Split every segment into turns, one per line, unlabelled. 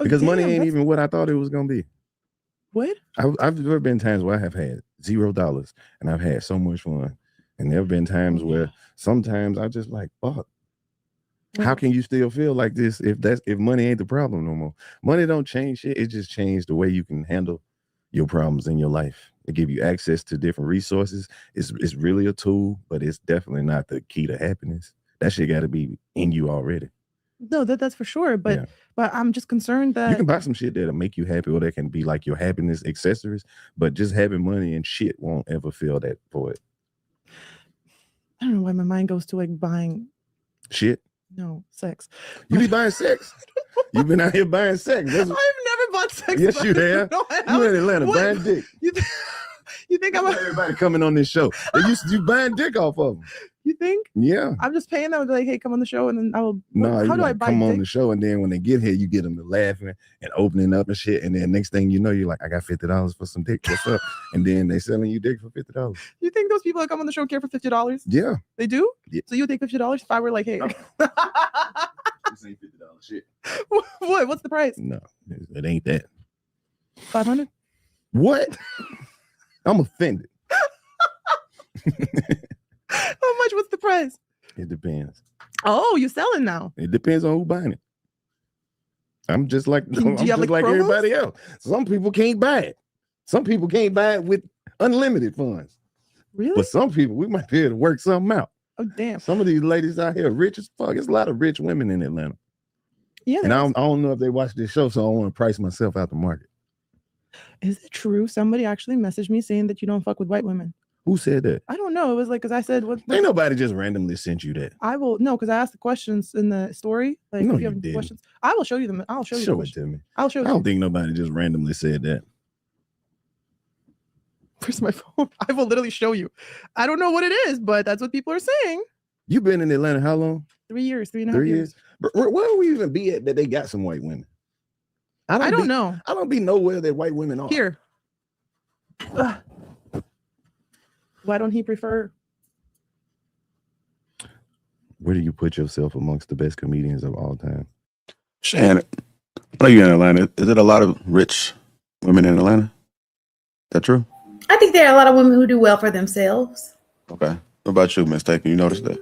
Because money ain't even what I thought it was gonna be.
What?
I've there been times where I have had $0 and I've had so much fun, and there have been times where sometimes I just like, fuck. How can you still feel like this if money ain't the problem no more? Money don't change shit. It just changed the way you can handle your problems in your life. It give you access to different resources. It's really a tool, but it's definitely not the key to happiness. That shit got to be in you already.
No, that's for sure. But I'm just concerned that
you can buy some shit that'll make you happy, or that can be like your happiness accessories. But just having money and shit won't ever feel that for it.
I don't know why my mind goes to like buying
shit.
No, sex.
You be buying sex. You've been out here buying sex.
I've never bought sex.
Yes, you have.
No,
you in Atlanta buying dick.
You think I'm
everybody coming on this show? You buying dick off of them.
You think?
Yeah.
I'm just paying them like, hey, come on the show, and then I will.
No,
how do I buy
come
dick?
on the show, and then when they get here, you get them to laughing and opening up and shit, and then next thing you know, you're like, I got $50 for some dick. What's up? And then they selling you dick for $50.
You think those people that come on the show care for $50?
Yeah,
they do.
Yeah.
So you would take $50 if I were like, hey.
This ain't $50 shit.
What? What's the price?
No, it ain't that.
500.
What? I'm offended.
How much? What's the price?
It depends.
Oh, you're selling now.
It depends on who buying it. I'm just like everybody else. Some people can't buy it. Some people can't buy it with unlimited funds.
Really?
But some people, we might be able to work something out.
Oh, damn.
Some of these ladies out here rich as fuck. There's a lot of rich women in Atlanta.
Yeah.
And I don't know if they watch this show, so I don't want to price myself out the market.
Is it true? Somebody actually messaged me saying that you don't fuck with white women.
Who said that?
I don't know. It was like, because I said, what?
Ain't nobody just randomly sent you that.
I will, no, because I asked the questions in the story. Like,
no,
if you have any questions, I will show you them. I'll show you.
Show it to me.
I'll show you.
I don't think nobody just randomly said that.
Where's my phone? I will literally show you. I don't know what it is, but that's what people are saying.
You've been in Atlanta how long?
3 years, 3.5 years.
Where would we even be at that they got some white women?
I don't know.
I don't be nowhere that white women are.
Here. Why don't he prefer?
Where do you put yourself amongst the best comedians of all time?
Shannon, I know you're in Atlanta. Is it a lot of rich women in Atlanta? Is that true?
I think there are a lot of women who do well for themselves.
Okay. What about you, Miss Taken? You noticed that?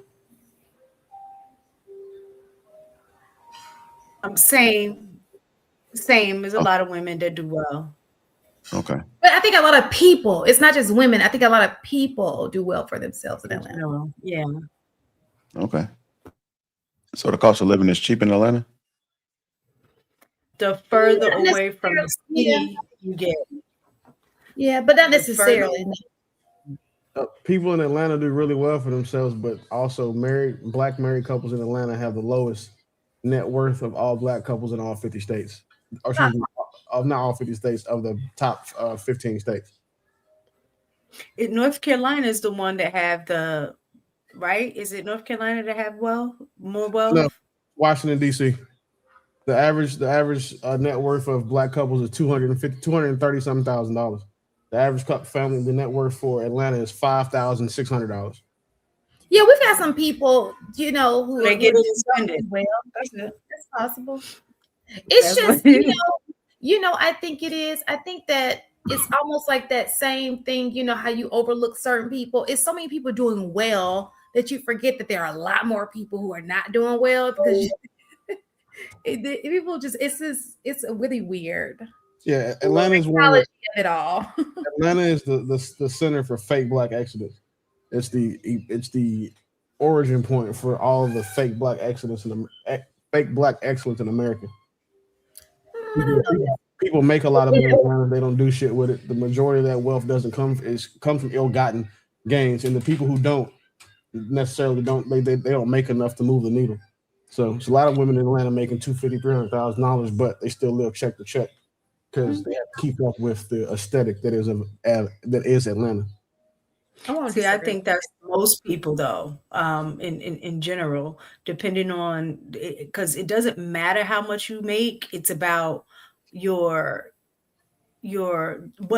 Same. There's a lot of women that do well.
Okay.
But I think a lot of people, it's not just women. I think a lot of people do well for themselves in Atlanta.
Yeah.
Okay. So the cost of living is cheap in Atlanta?
The further away from the city you get.
Yeah, but not necessarily.
People in Atlanta do really well for themselves, but also black married couples in Atlanta have the lowest net worth of all black couples in all 50 states. Or excuse me, of not all 50 states, of the top 15 states.
North Carolina is the one that have the, right? Is it North Carolina that have more wealth?
No, Washington, D.C. The average net worth of black couples is $230,000. The average couple family, the net worth for Atlanta is $5,600.
Yeah, we've got some people, who
they get suspended.
Well, that's possible. It's just, I think it is. I think that it's almost like that same thing, how you overlook certain people. It's so many people doing well that you forget that there are a lot more people who are not doing well because people just, it's really weird.
Yeah, Atlanta is one of
it all.
Atlanta is the center for fake black exodus. It's the origin point for all of the fake black exodus and fake black excellence in America. People make a lot of money in Atlanta. They don't do shit with it. The majority of that wealth doesn't come from ill-gotten gains, and the people who don't necessarily they don't make enough to move the needle. So it's a lot of women in Atlanta making $250,000-$300,000, but they still live check to check because they have to keep up with the aesthetic that is Atlanta.
See, I think that's most people though, in general, depending on, because it doesn't matter how much you make, it's about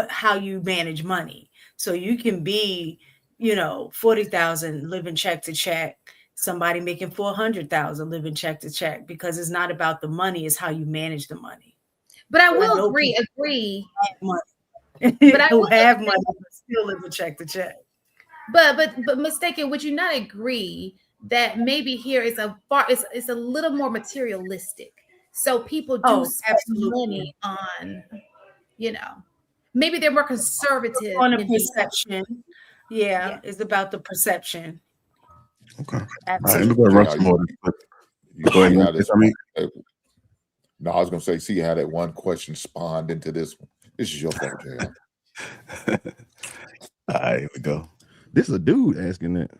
how you manage money. So you can be, 40,000 living check to check, somebody making 400,000 living check to check, because it's not about the money, it's how you manage the money.
But I
But I
will
know
agree.
But
I
who
will
have
agree.
money but still live a check to check.
But mistaken, would you not agree that maybe here is it's a little more materialistic? So people do spend money on, maybe they're more conservative
On a
in
perception. Yeah, it's about the perception.
Okay. All right,
Absolutely.
we're going to run some more. Go ahead.
See how this, no, I was going to say, see how that one question spawned into this one. This is your fault, JR.
All right, here we go.
This is a dude asking that.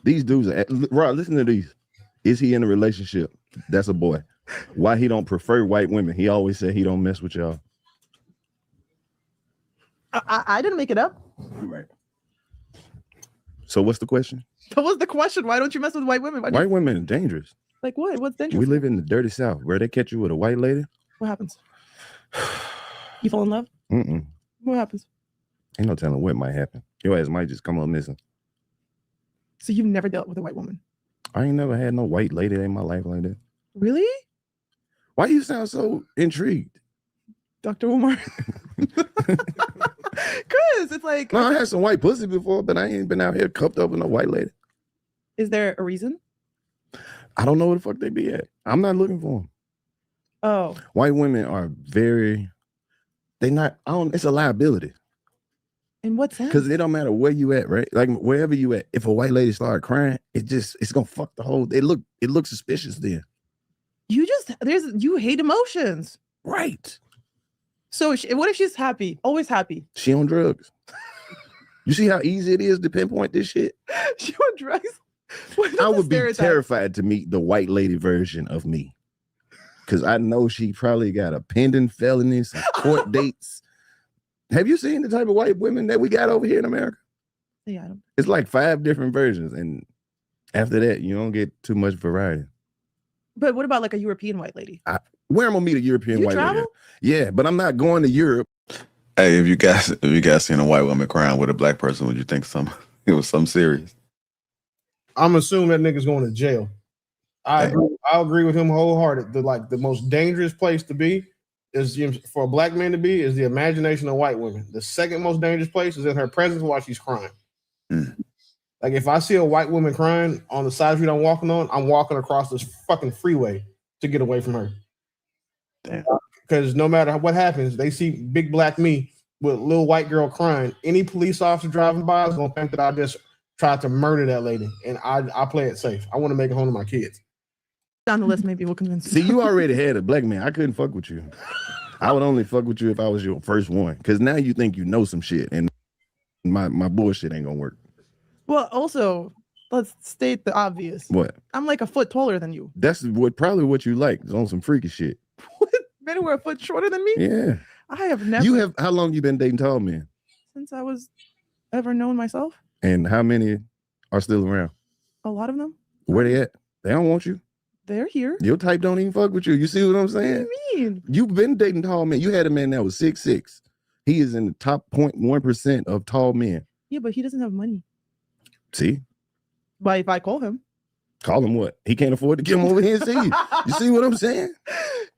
These dudes are, Rod, listen to these. Is he in a relationship? That's a boy. Why he don't prefer white women? He always said he don't mess with y'all.
I didn't make it up.
Right. So what's the question?
What was the question? Why don't you mess with white women?
White women are dangerous.
Like what? What's dangerous?
We live in the dirty South. Where they catch you with a white lady.
What happens? You fall in love?
Mm-mm.
What happens?
Ain't no telling what might happen. Your ass might just come up missing.
So you've never dealt with a white woman?
I ain't never had no white lady in my life like that.
Really?
Why you sound so intrigued?
Dr. Umar? Because it's like...
No, I had some white pussy before, but I ain't been out here cupped up with no white lady.
Is there a reason?
I don't know where the fuck they be at. I'm not looking for them.
Oh.
White women are it's a liability.
In what sense?
Because it don't matter where you at, right? Like wherever you at, if a white lady start crying, it's gonna fuck the whole. It looks suspicious then.
You hate emotions.
Right.
So what if she's happy? Always happy.
She on drugs. You see how easy it is to pinpoint this shit?
She on drugs?
I would be terrified to meet the white lady version of me. Because I know she probably got a pending felony, some court dates. Have you seen the type of white women that we got over here in America?
Yeah.
It's like 5 different versions. And after that, you don't get too much variety.
But what about like a European white lady?
Where am I gonna meet a European white lady? Yeah, but I'm not going to Europe.
Hey, if you guys seen a white woman crying with a black person, would you think it was something serious?
I'm assuming that nigga's going to jail. I agree with him wholehearted. The most dangerous place to be is for a black man to be is the imagination of white women. The second most dangerous place is in her presence while she's crying. Like if I see a white woman crying on the side street I'm walking on, I'm walking across this fucking freeway to get away from her.
Damn.
Because no matter what happens, they see big black me with a little white girl crying. Any police officer driving by is gonna think that I just tried to murder that lady, and I play it safe. I want to make it home to my kids.
Down the list, maybe we'll convince you.
See, you already had a black man. I couldn't fuck with you. I would only fuck with you if I was your first one. Because now you think you know some shit, and my bullshit ain't gonna work.
Well, also, let's state the obvious.
What?
I'm like a foot taller than you.
That's probably what you like. Is on some freaky shit.
Men who are a foot shorter than me?
Yeah.
I have never.
How long you been dating tall men?
Since I was ever known myself.
And how many are still around?
A lot of them.
Where they at? They don't want you.
They're here.
Your type don't even fuck with you. You see what I'm saying?
What do you mean?
You've been dating tall men. You had a man that was 6'6". He is in the top 0.1% of tall men.
Yeah, but he doesn't have money.
See?
But if I call him
what? He can't afford to come over here and see you. You see what I'm saying?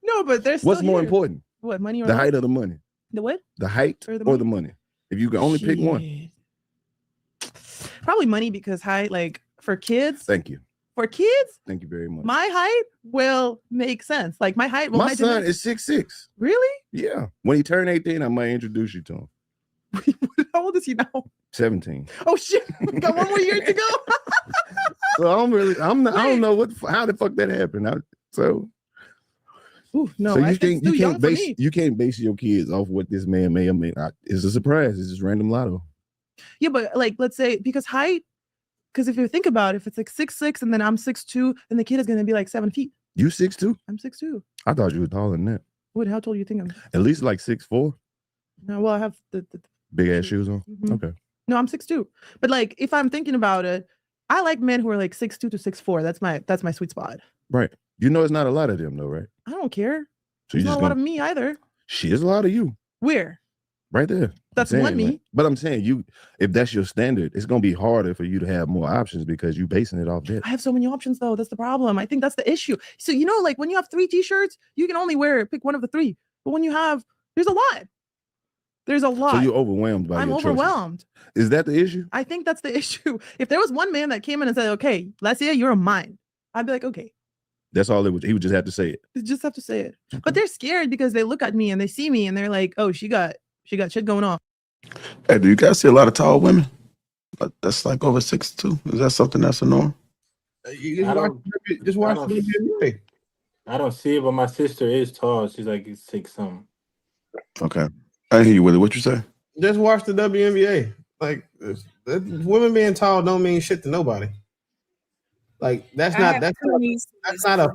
No, but there's
what's more important?
What, money or
the height or the money?
The what?
The height or the money? If you can only pick one.
Probably money, because height, like for kids.
Thank you.
For kids?
Thank you very much.
My height will make sense. Like my height will.
My son is 6'6".
Really?
Yeah. When he turned 18, I might introduce you to him.
How old is he now?
17.
Oh shit! We got one more year to go.
So I don't know how the fuck that happened.
Ooh, no,
so you can't base your kids off what this man may or may not. It's a surprise. It's just random lotto.
Yeah, but like let's say because height, because if you think about it, if it's like 6'6" and then I'm 6'2", then the kid is gonna be like 7 feet.
You 6'2"?
I'm 6'2".
I thought you were taller than that.
What? How tall do you think I'm?
At least like 6'4".
No, well I have the
big ass shoes on.
Mm-hmm.
Okay.
No, I'm 6'2". But like if I'm thinking about it, I like men who are like 6'2" to 6'4". That's my sweet spot.
Right. You know, it's not a lot of them though, right?
I don't care.
So
There's not a lot of me either.
She is a lot of you.
Where?
Right there.
That's
saying,
one me.
like, but I'm saying if that's your standard, it's gonna be harder for you to have more options because you're basing it off that.
I have so many options though. That's the problem. I think that's the issue. So like when you have 3 t-shirts, you can only pick one of the 3. But when you have, there's a lot. There's a lot.
So you're overwhelmed by
I'm
your choices.
overwhelmed.
Is that the issue?
I think that's the issue. If there was one man that came in and said, "Okay, Lesia, you're mine," I'd be like, "Okay."
That's all it was. He would just have to say it.
You just have to say it. But they're scared because they look at me and they see me and they're like, "Oh, she got shit going on."
Hey, do you guys see a lot of tall women? That's like over 6'2". Is that something that's a norm?
Just watch the NBA.
I don't see it, but my sister is tall. She's like 6 something.
Okay. I hear you, Willie. What you say?
Just watch the WNBA. Like, women being tall don't mean shit to nobody. Like, that's not a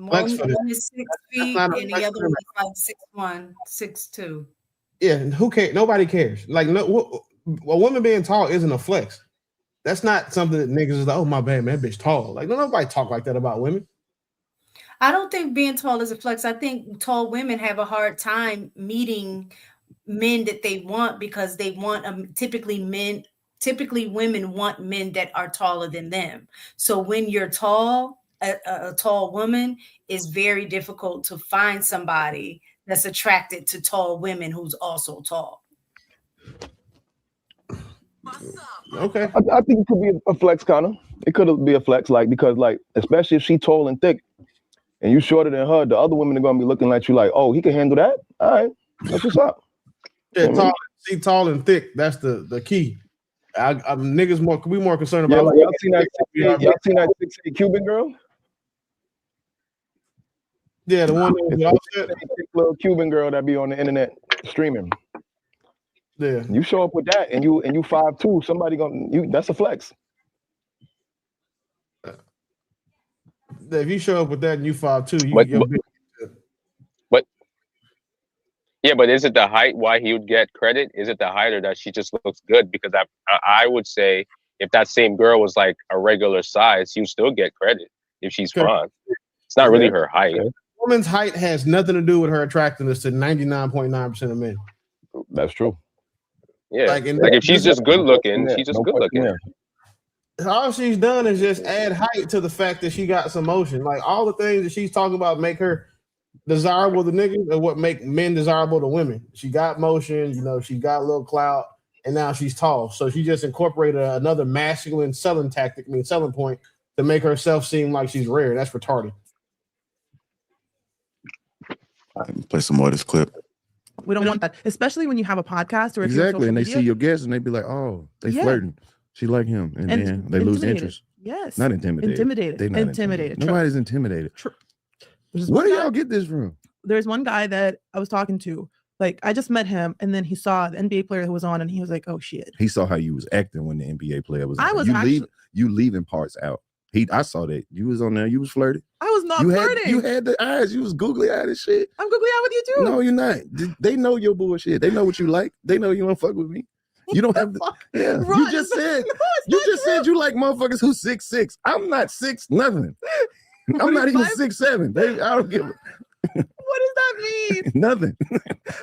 flex for them.
One is 6 feet and the other one is like 6'1", 6'2".
Yeah, who cares? Nobody cares. Like, a woman being tall isn't a flex. That's not something that niggas is like, oh, my bad, man, that bitch tall. Like, nobody talk like that about women.
I don't think being tall is a flex. I think tall women have a hard time meeting men that they want because they want typically women want men that are taller than them. So when you're tall, a tall woman, is very difficult to find somebody that's attracted to tall women who's also tall.
Okay.
I think it could be a flex, kind of. It could be a flex, like, because, like, especially if she's tall and thick and you shorter than her, the other women are going to be looking at you like, oh, he can handle that? All right. That's what's up.
Yeah, tall and thick. That's the key. Niggas could be more concerned about.
Yeah, y'all seen that 6'8" Cuban girl?
Yeah, the one that
little Cuban girl that be on the internet streaming.
Yeah,
you show up with that, and you 5'2", somebody that's a flex.
If you show up with that and you 5'2",
but is it the height why he would get credit? Is it the height or that she just looks good? Because I would say if that same girl was like a regular size, you would still get credit if she's fine. It's not really her height.
Woman's height has nothing to do with her attractiveness to 99.9% of men.
That's true.
Yeah, like if she's just good looking, she's just good looking.
All she's done is just add height to the fact that she got some motion. Like all the things that she's talking about make her desirable to niggas and what make men desirable to women. She got motion, she got a little clout, and now she's tall. So she just incorporated another masculine selling point to make herself seem like she's rare. That's retarded.
Play some more of this clip.
We don't want that, especially when you have a podcast or if
exactly, and they
media.
see your guests and they be like, "Oh, they flirting. She like him," and then they lose interest.
Yes,
not intimidated.
Intimidated. Intimidated.
Nobody's intimidated. Where do y'all get this from?
There's one guy that I was talking to. Like I just met him, and then he saw the NBA player who was on, and he was like, "Oh shit."
He saw how you was acting when the NBA player was.
I
on.
was
You leaving parts out. I saw that you was on there. You was flirting.
I was not flirting.
You had the eyes. You was googly eyed and shit.
I'm googly eyed with you too.
No, you're not. They know your bullshit. They know what you like. They know you don't fuck with me. You don't have to. Yeah.
Run.
You just said. Said you like motherfuckers who 6'6". I'm not 6 nothing. I'm not even 6'7". Baby, I don't give a.
What does that mean?
Nothing.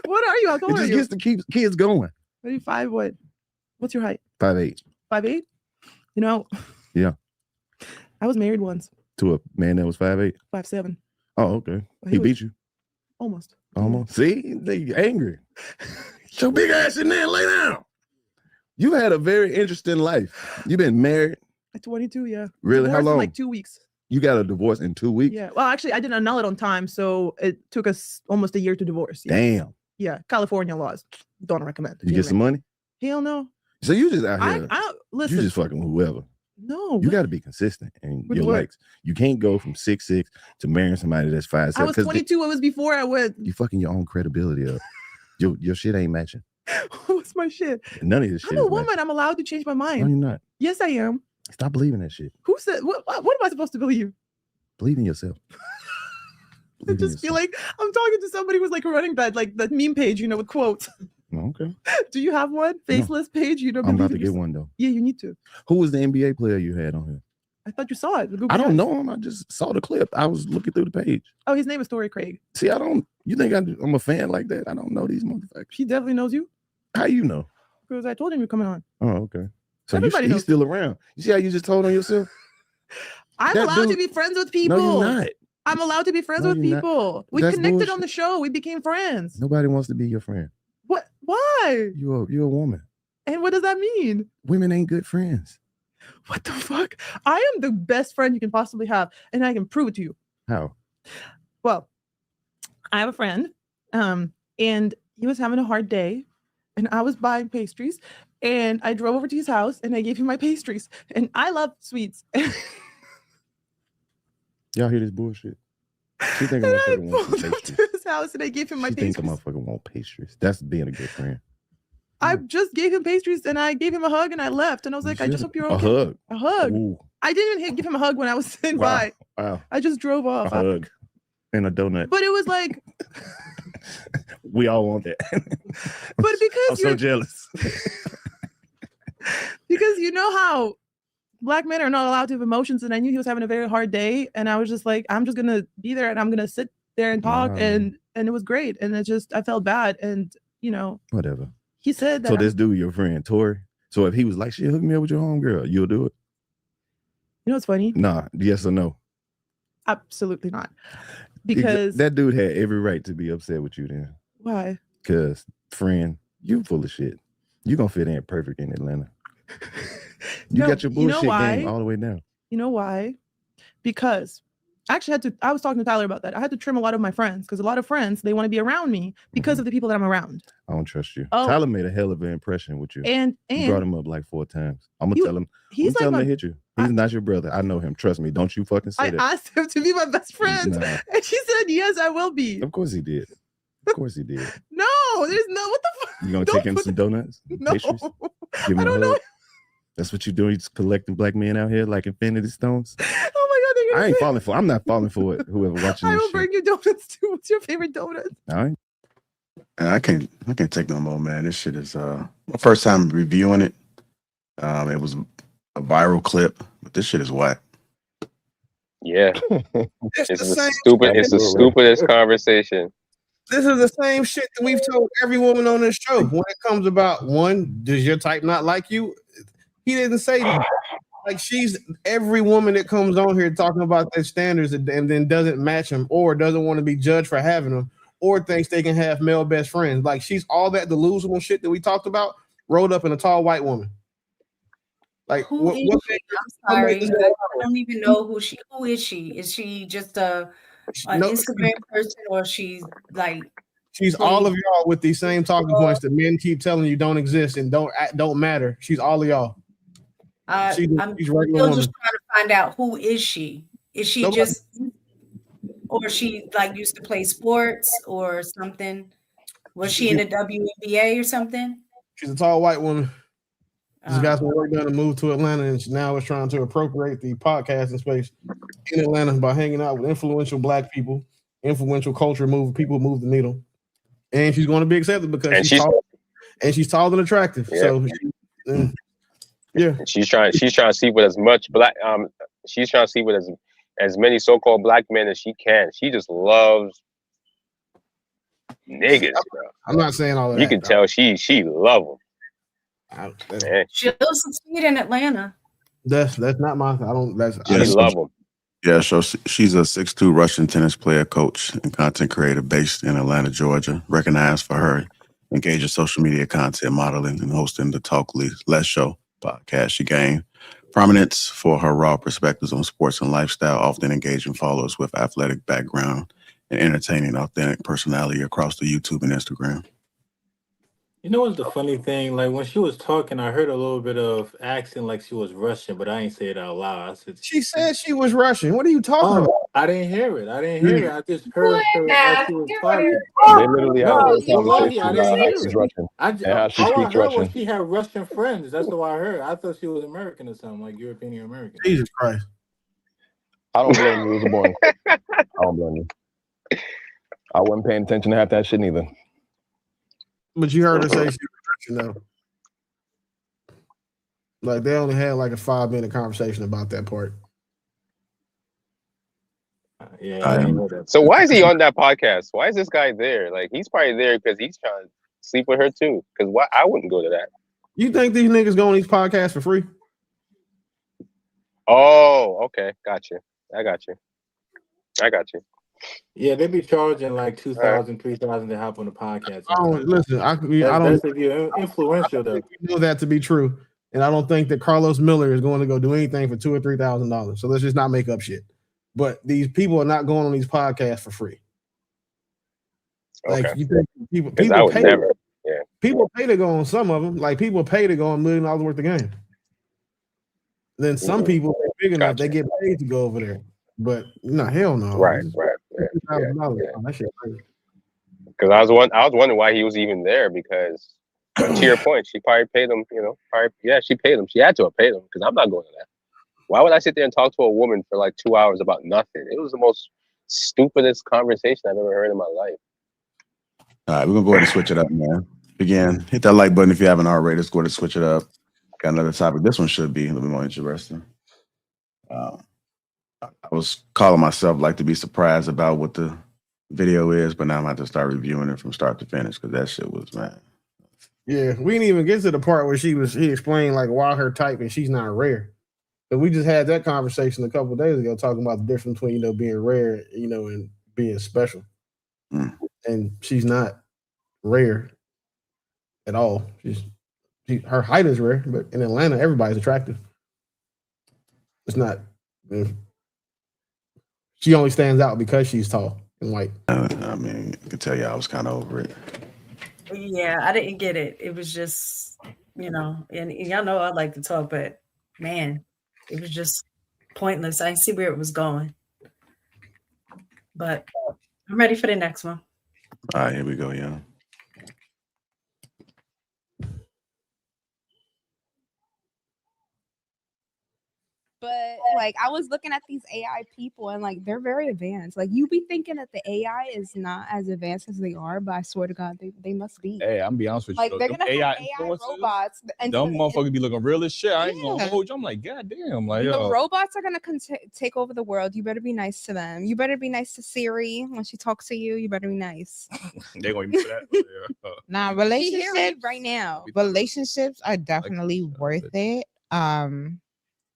What are you? How tall
it just gets to keep kids going.
Are you 5? What? What's your height?
5'8".
5'8"?
Yeah.
I was married once.
To a man that was 5'8"?
5'7".
Oh, okay. He beat you?
Almost.
See? They angry. Get your big ass in there and lay down. You had a very interesting life. You've been married?
At 22, yeah.
Really?
Divorced
How long?
in like 2 weeks.
You got a divorce in 2 weeks?
Yeah. Well, actually, I didn't annul it on time, so it took us almost a year to divorce. Yeah.
Damn.
Yeah. California laws. Don't recommend.
You get some money?
Hell no.
So you just out here.
Listen.
You just fucking whoever.
No.
You got to be consistent in your likes. You can't go from 6'6" to marrying somebody that's 5'7".
I was 22. It was before I went.
You fucking your own credibility up. Your shit ain't matching.
What's my shit?
None of this shit.
I'm a woman. I'm allowed to change my mind.
No, you're not.
Yes, I am.
Stop believing that shit.
Who said what am I supposed to believe?
Believe in yourself.
I just feel like I'm talking to somebody who's like running that meme page, with quotes.
Okay.
Do you have one? Faceless page? You don't.
I'm about to get one though.
Yeah, you need to.
Who was the NBA player you had on here?
I thought you saw it.
I don't know him. I just saw the clip. I was looking through the page.
Oh, his name is Torrey Craig.
See, you think I'm a fan like that? I don't know these motherfuckers.
He definitely knows you.
How you know?
because I told him you're coming on.
Oh, okay. So
Everybody
he's
knows.
still around. You see how you just told on yourself?
I'm
That
allowed to
dude-
be friends with people.
No, you're not.
I'm allowed to be friends
No,
with
you're not.
people. We
That's
connected on
bullshit.
the show. We became friends.
Nobody wants to be your friend.
What? Why?
You're a woman.
And what does that mean?
Women ain't good friends.
What the fuck? I am the best friend you can possibly have, and I can prove it to you.
How?
Well, I have a friend, and he was having a hard day, and I was buying pastries, and I drove over to his house, and I gave him my pastries, and I love sweets.
Y'all hear this bullshit? She think a
And I
motherfucker wants
pulled
some
up to
pastries.
his house, and I gave him my
She think a
pastries.
motherfucker want pastries. That's being a good friend.
I just gave him pastries, and I gave him a hug, and I left, and I was like, I just hope you're
A
okay.
hug.
A hug.
Ooh,
I didn't even give him a hug when I was sitting
wow.
by.
Wow.
I just drove
A
off.
hug and a donut.
But it was like,
We all want that.
but because
I'm so jealous.
because you know how Black men are not allowed to have emotions, and I knew he was having a very hard day, and I was just like, I'm just gonna be there, and I'm gonna sit there and talk,
Wow.
and it was great, and it just I felt bad, and
Whatever.
he said that
So this dude, your friend, Tori. So if he was like, shit, hook me up with your homegirl, you'll do it?
what's funny?
Nah, yes or no?
Absolutely not, because
that dude had every right to be upset with you then.
why?
Because, friend, you full of shit. You gonna fit in perfect in Atlanta. You
No,
got your
you know
bullshit
why?
game all the way down.
You know why? Because I actually had to. I was talking to Tyler about that. I had to trim a lot of my friends because a lot of friends they want to be around me because of the people that I'm around.
I don't trust you.
Oh.
Tyler made a hell of an impression with you.
And
You brought him up like 4 times. I'm gonna
You-
tell him.
he's
I'm
like
telling him
my.
to hit you. He's not your brother. I know him. Trust me. Don't you fucking say
I
that.
asked him to be my best friend,
Nah.
and he said yes, I will be.
Of course he did. Of course he did.
No, there's no. What the fuck?
You gonna
Don't
take him
put-
some donuts?
No,
Pastries? Give him
I
a
don't know.
hug? That's what you doing. You just collecting black men out here like Infinity Stones.
Oh my god, they're gonna
I ain't
say-
falling for. I'm not falling for it. Whoever watching
I
this
will
shit.
bring you donuts too. What's your favorite donut?
All right.
And I can't take no more, man. This shit is my first time reviewing it. It was a viral clip, but this shit is whack.
Yeah,
It's
it's
the
the
same.
it's the stupidest conversation.
This is the same shit that we've told every woman on this show. When it comes about one, does your type not like you? He didn't say that. Like she's every woman that comes on here talking about their standards and then doesn't match them or doesn't want to be judged for having them or thinks they can have male best friends. Like she's all that delusional shit that we talked about rolled up in a tall white woman. Like
Who is
what
she? I'm sorry. I don't even know who is she? Is she just an
No.
Instagram person or she's like
She's all of y'all with these same talking points that men keep telling you don't exist and don't matter. She's all of y'all.
I'm
she's
still
regular
just
woman.
trying to find out who is she? Is she
Nobody-
just or she like used to play sports or something? Was she in the WNBA or something?
She's a tall white woman. She's
Oh.
got some work done to move to Atlanta, and she now is trying to appropriate the podcasting space in Atlanta by hanging out with influential black people, influential culture people who move the needle. And she's going to be accepted because
And
she's tall and attractive.
Yeah.
So yeah.
And she's trying to sleep with as much black she's trying to sleep with as many so-called black men as she can. She just loves niggas, bro.
I'm not saying all of that.
You can tell she love them.
She'll succeed in Atlanta.
That's not my. I don't. That's
Yeah,
She love them.
Yeah, so she's a 6'2" Russian tennis player, coach, and content creator based in Atlanta, Georgia, recognized for her engaging social media content modeling and hosting the Talk Less Show podcast. She gained prominence for her raw perspectives on sports and lifestyle, often engaging followers with athletic background and entertaining, authentic personality across the YouTube and Instagram.
You know what's the funny thing? Like when she was talking, I heard a little bit of accent like she was Russian, but I ain't say it out loud. I said,
She said she was Russian. What are you talking about?
I didn't hear it. I just heard her as she was talking.
They literally have a
Wallahi, I
conversation
didn't
about how
hear
she's
it.
Russian and how she
All I
speaks
heard was
Russian.
she had Russian friends. That's what I heard. I thought she was American or something, like European or American.
Jesus Christ.
I don't blame you. It was a boring clip. I don't blame you. I wasn't paying attention to half that shit neither.
But you heard her say she was Russian though. Like they only had like a 5-minute conversation about that part.
Yeah, I didn't know that.
So why is he on that podcast? Why is this guy there? Like he's probably there because he's trying to sleep with her too. Because why I wouldn't go to that.
You think these niggas go on these podcasts for free?
Oh, okay, got you. I got you.
Yeah, they be charging like $2,000, $3,000 to hop on the podcast.
I don't listen. I don't.
That's if you're influential though.
We know that to be true, and I don't think that Karlous Miller is going to go do anything for $2,000 or $3,000. So let's just not make up shit. But these people are not going on these podcasts for free. Like
Okay.
you think people
I would
pay.
never. Yeah.
People pay to go on some of them. Like people pay to go on $1 million worth of game. Then some people are big enough they get paid to go over there. But no, hell no.
Right.
$2,000. That shit crazy.
Because I was wondering why he was even there. Because to your point, she probably paid him. She paid him. She had to have paid him because I'm not going to that. Why would I sit there and talk to a woman for like 2 hours about nothing? It was the most stupidest conversation I've ever heard in my life.
All right, we're gonna go ahead and switch it up, man. Again, hit that like button if you haven't already. Let's go ahead and switch it up. Got another topic. This one should be a little bit more interesting. I was calling myself like to be surprised about what the video is, but now I'm gonna have to start reviewing it from start to finish because that shit was, man.
Yeah, we didn't even get to the part where he explained like why her type and she's not rare. But we just had that conversation a couple of days ago talking about the difference between being rare, and being special. And she's not rare at all. Her height is rare, but in Atlanta, everybody's attractive. It's not. She only stands out because she's tall and white.
I mean, I can tell you I was kind of over it.
Yeah, I didn't get it. It was just, and y'all know I like to talk, but man, it was just pointless. I didn't see where it was going. But I'm ready for the next one.
All right, here we go, y'all.
But like I was looking at these AI people and like they're very advanced. Like you be thinking that the AI is not as advanced as they are, but I swear to God, they must be.
Hey, I'm be honest with you.
Like they're gonna have AI robots. And
Them motherfuckers be looking real as shit. I ain't gonna hold you. I'm like, God damn. Like,
the robots are gonna take over the world. You better be nice to them. You better be nice to Siri when she talks to you. You better be nice.
They gonna be for that.
Now
She
relationships
hear me right now.
Relationships are definitely worth it. And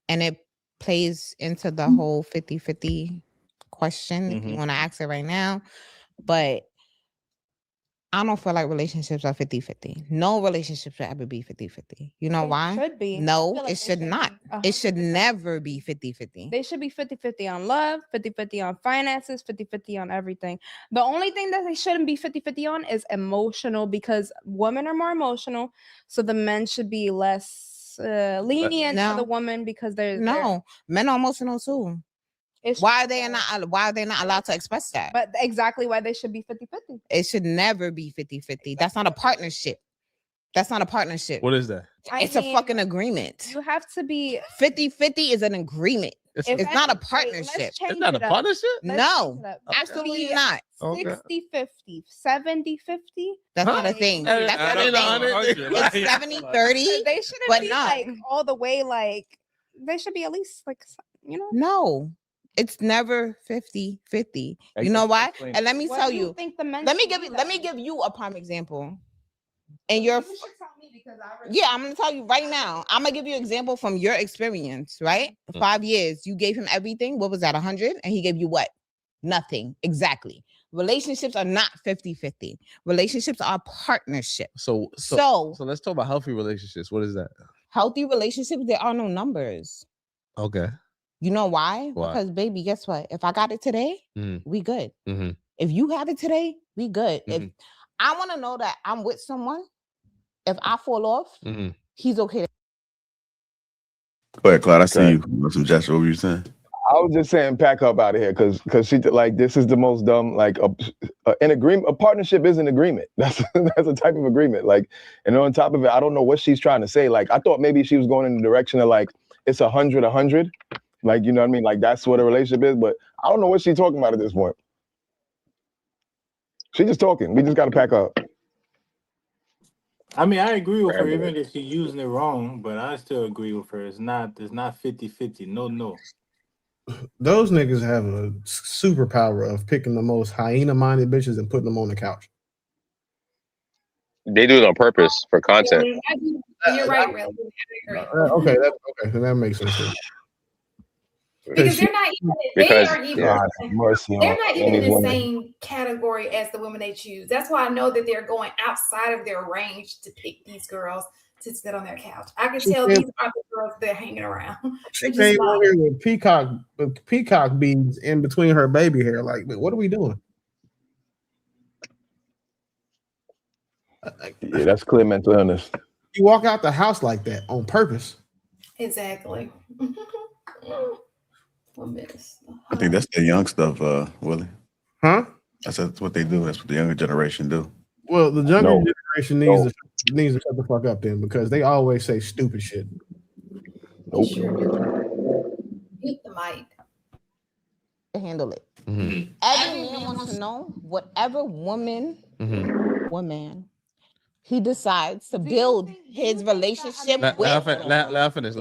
it plays into the whole 50-50 question if you want to ask it right now. But I don't feel like relationships are 50-50. No relationship should ever be 50-50. You know why?
Should be.
No,
Like
it should not. It should never be 50-50.
They should be 50-50 on love, 50-50 on finances, 50-50 on everything. The only thing that they shouldn't be 50-50 on is emotional, because women are more emotional. So the men should be less lenient to the woman because men are
emotional too. Why are they not allowed to express that?
But exactly why they should be 50-50.
It should never be 50-50. That's not a partnership.
What is that?
It's a fucking agreement.
You have to be
50-50 is an agreement. It's not a partnership.
It's not a partnership?
No, absolutely not.
60-50, 70-50.
That's not a thing. That's not a thing. It's 70-30.
They shouldn't
but
be
not.
like all the way. Like they should be at least like
No, it's never 50-50. You know why? And let me tell you. Let me give you a prime example. And I'm gonna tell you right now. I'm gonna give you an example from your experience, right? 5 years, you gave him everything. What was that, 100? And he gave you what? Nothing. Exactly. Relationships are not 50-50. Relationships are partnerships.
So let's talk about healthy relationships. What is that?
Healthy relationships, there are no numbers.
Okay.
You know why?
Why?
Because baby, guess what? If I got it today, we good. If you have it today, we good. If I want to know that I'm with someone, if I fall off, he's okay.
Go ahead, Clyde. I see you with some gesture. What were you saying?
I was just saying, pack up out of here, because she like this is the most dumb. Like an agreement, a partnership is an agreement. That's a type of agreement. Like, and on top of it, I don't know what she's trying to say. Like, I thought maybe she was going in the direction of like it's 100. Like, you know what I mean? Like that's what a relationship is. But I don't know what she's talking about at this point. She's just talking. We just got to pack up.
I mean, I agree with her, even if she's using it wrong, but I still agree with her. It's not 50-50. No.
Those niggas have a superpower of picking the most hyena-minded bitches and putting them on the couch.
They do it on purpose for content.
You're right, really.
Okay, then that makes sense.
Because they're not even
Because
God have mercy
they're
on
not even
any
in the
woman.
same category as the women they choose. That's why I know that they're going outside of their range to pick these girls to sit on their couch. I can tell these are the girls they're hanging around.
She came over here with peacock beads in between her baby hair. Like, what are we doing?
Yeah, that's clear mental illness.
You walk out the house like that on purpose.
Exactly.
I think that's the young stuff, Willie.
Huh?
That's what they do. That's what the younger generation do.
Well, the younger generation needs to shut the fuck up then, because they always say stupid shit.
Nope.
Hit the mic.
Handle it.
Mm-hmm.
Every man wants to know whatever woman he decides to build his relationship with.
Let her finish.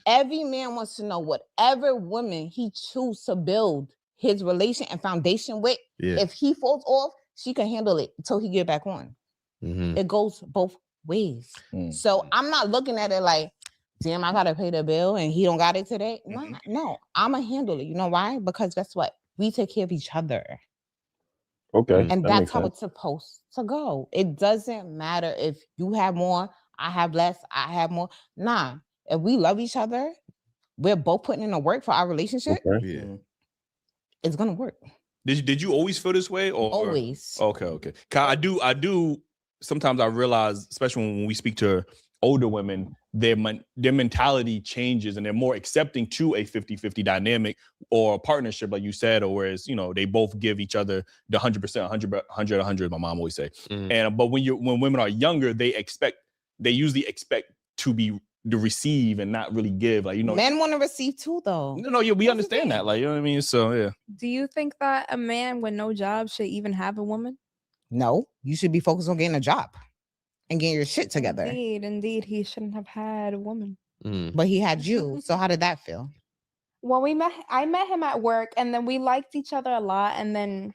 Every man wants to know whatever woman he chooses to build his relation and foundation with.
Yeah.
If he falls off, she can handle it until he get back on.
Mm-hmm.
It goes both ways. So I'm not looking at it like, damn, I gotta pay the bill and he don't got it today. No, I'ma handle it. You know why? Because guess what? We take care of each other.
Okay.
And that's how it's supposed to go. It doesn't matter if you have more, I have less, I have more. Nah, if we love each other, we're both putting in the work for our relationship.
Okay.
Yeah.
It's gonna work.
Did you always feel this way? Or
always?
Okay. I do. Sometimes I realize, especially when we speak to older women, their mentality changes and they're more accepting to a 50-50 dynamic or a partnership, like you said, or whereas, they both give each other the 100%, 100, my mom always say.
Mm-hmm.
But when women are younger, they usually expect to receive and not really give. Like,
men want to receive too, though.
No, we understand that. Like, you know what I mean? So yeah.
Do you think that a man with no job should even have a woman?
No, you should be focused on getting a job and getting your shit together.
Indeed, he shouldn't have had a woman.
But he had you. So how did that feel?
Well, I met him at work, and then we liked each other a lot. And then,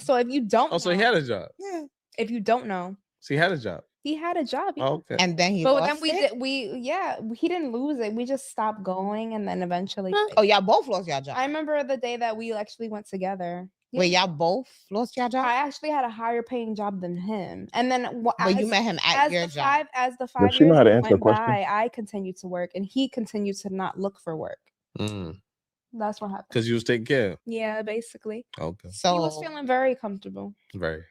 so if you don't,
so he had a job.
Yeah. If you don't know,
so he had a job.
He had a job. Yeah.
Oh, okay.
And then he.
But
lost
then he didn't lose it. We just stopped going, and then eventually.
Oh, y'all both lost your job.
I remember the day that we actually went together. Yeah.
Wait, y'all both lost your job?
I actually had a higher paying job than him. And then
but you met him at your job.
As the 5 years went by, I continued to work and he continued to not look for work. That's what happened.
Because you was taking care of.
Yeah, basically.
Okay.
So he was feeling very comfortable.
Very.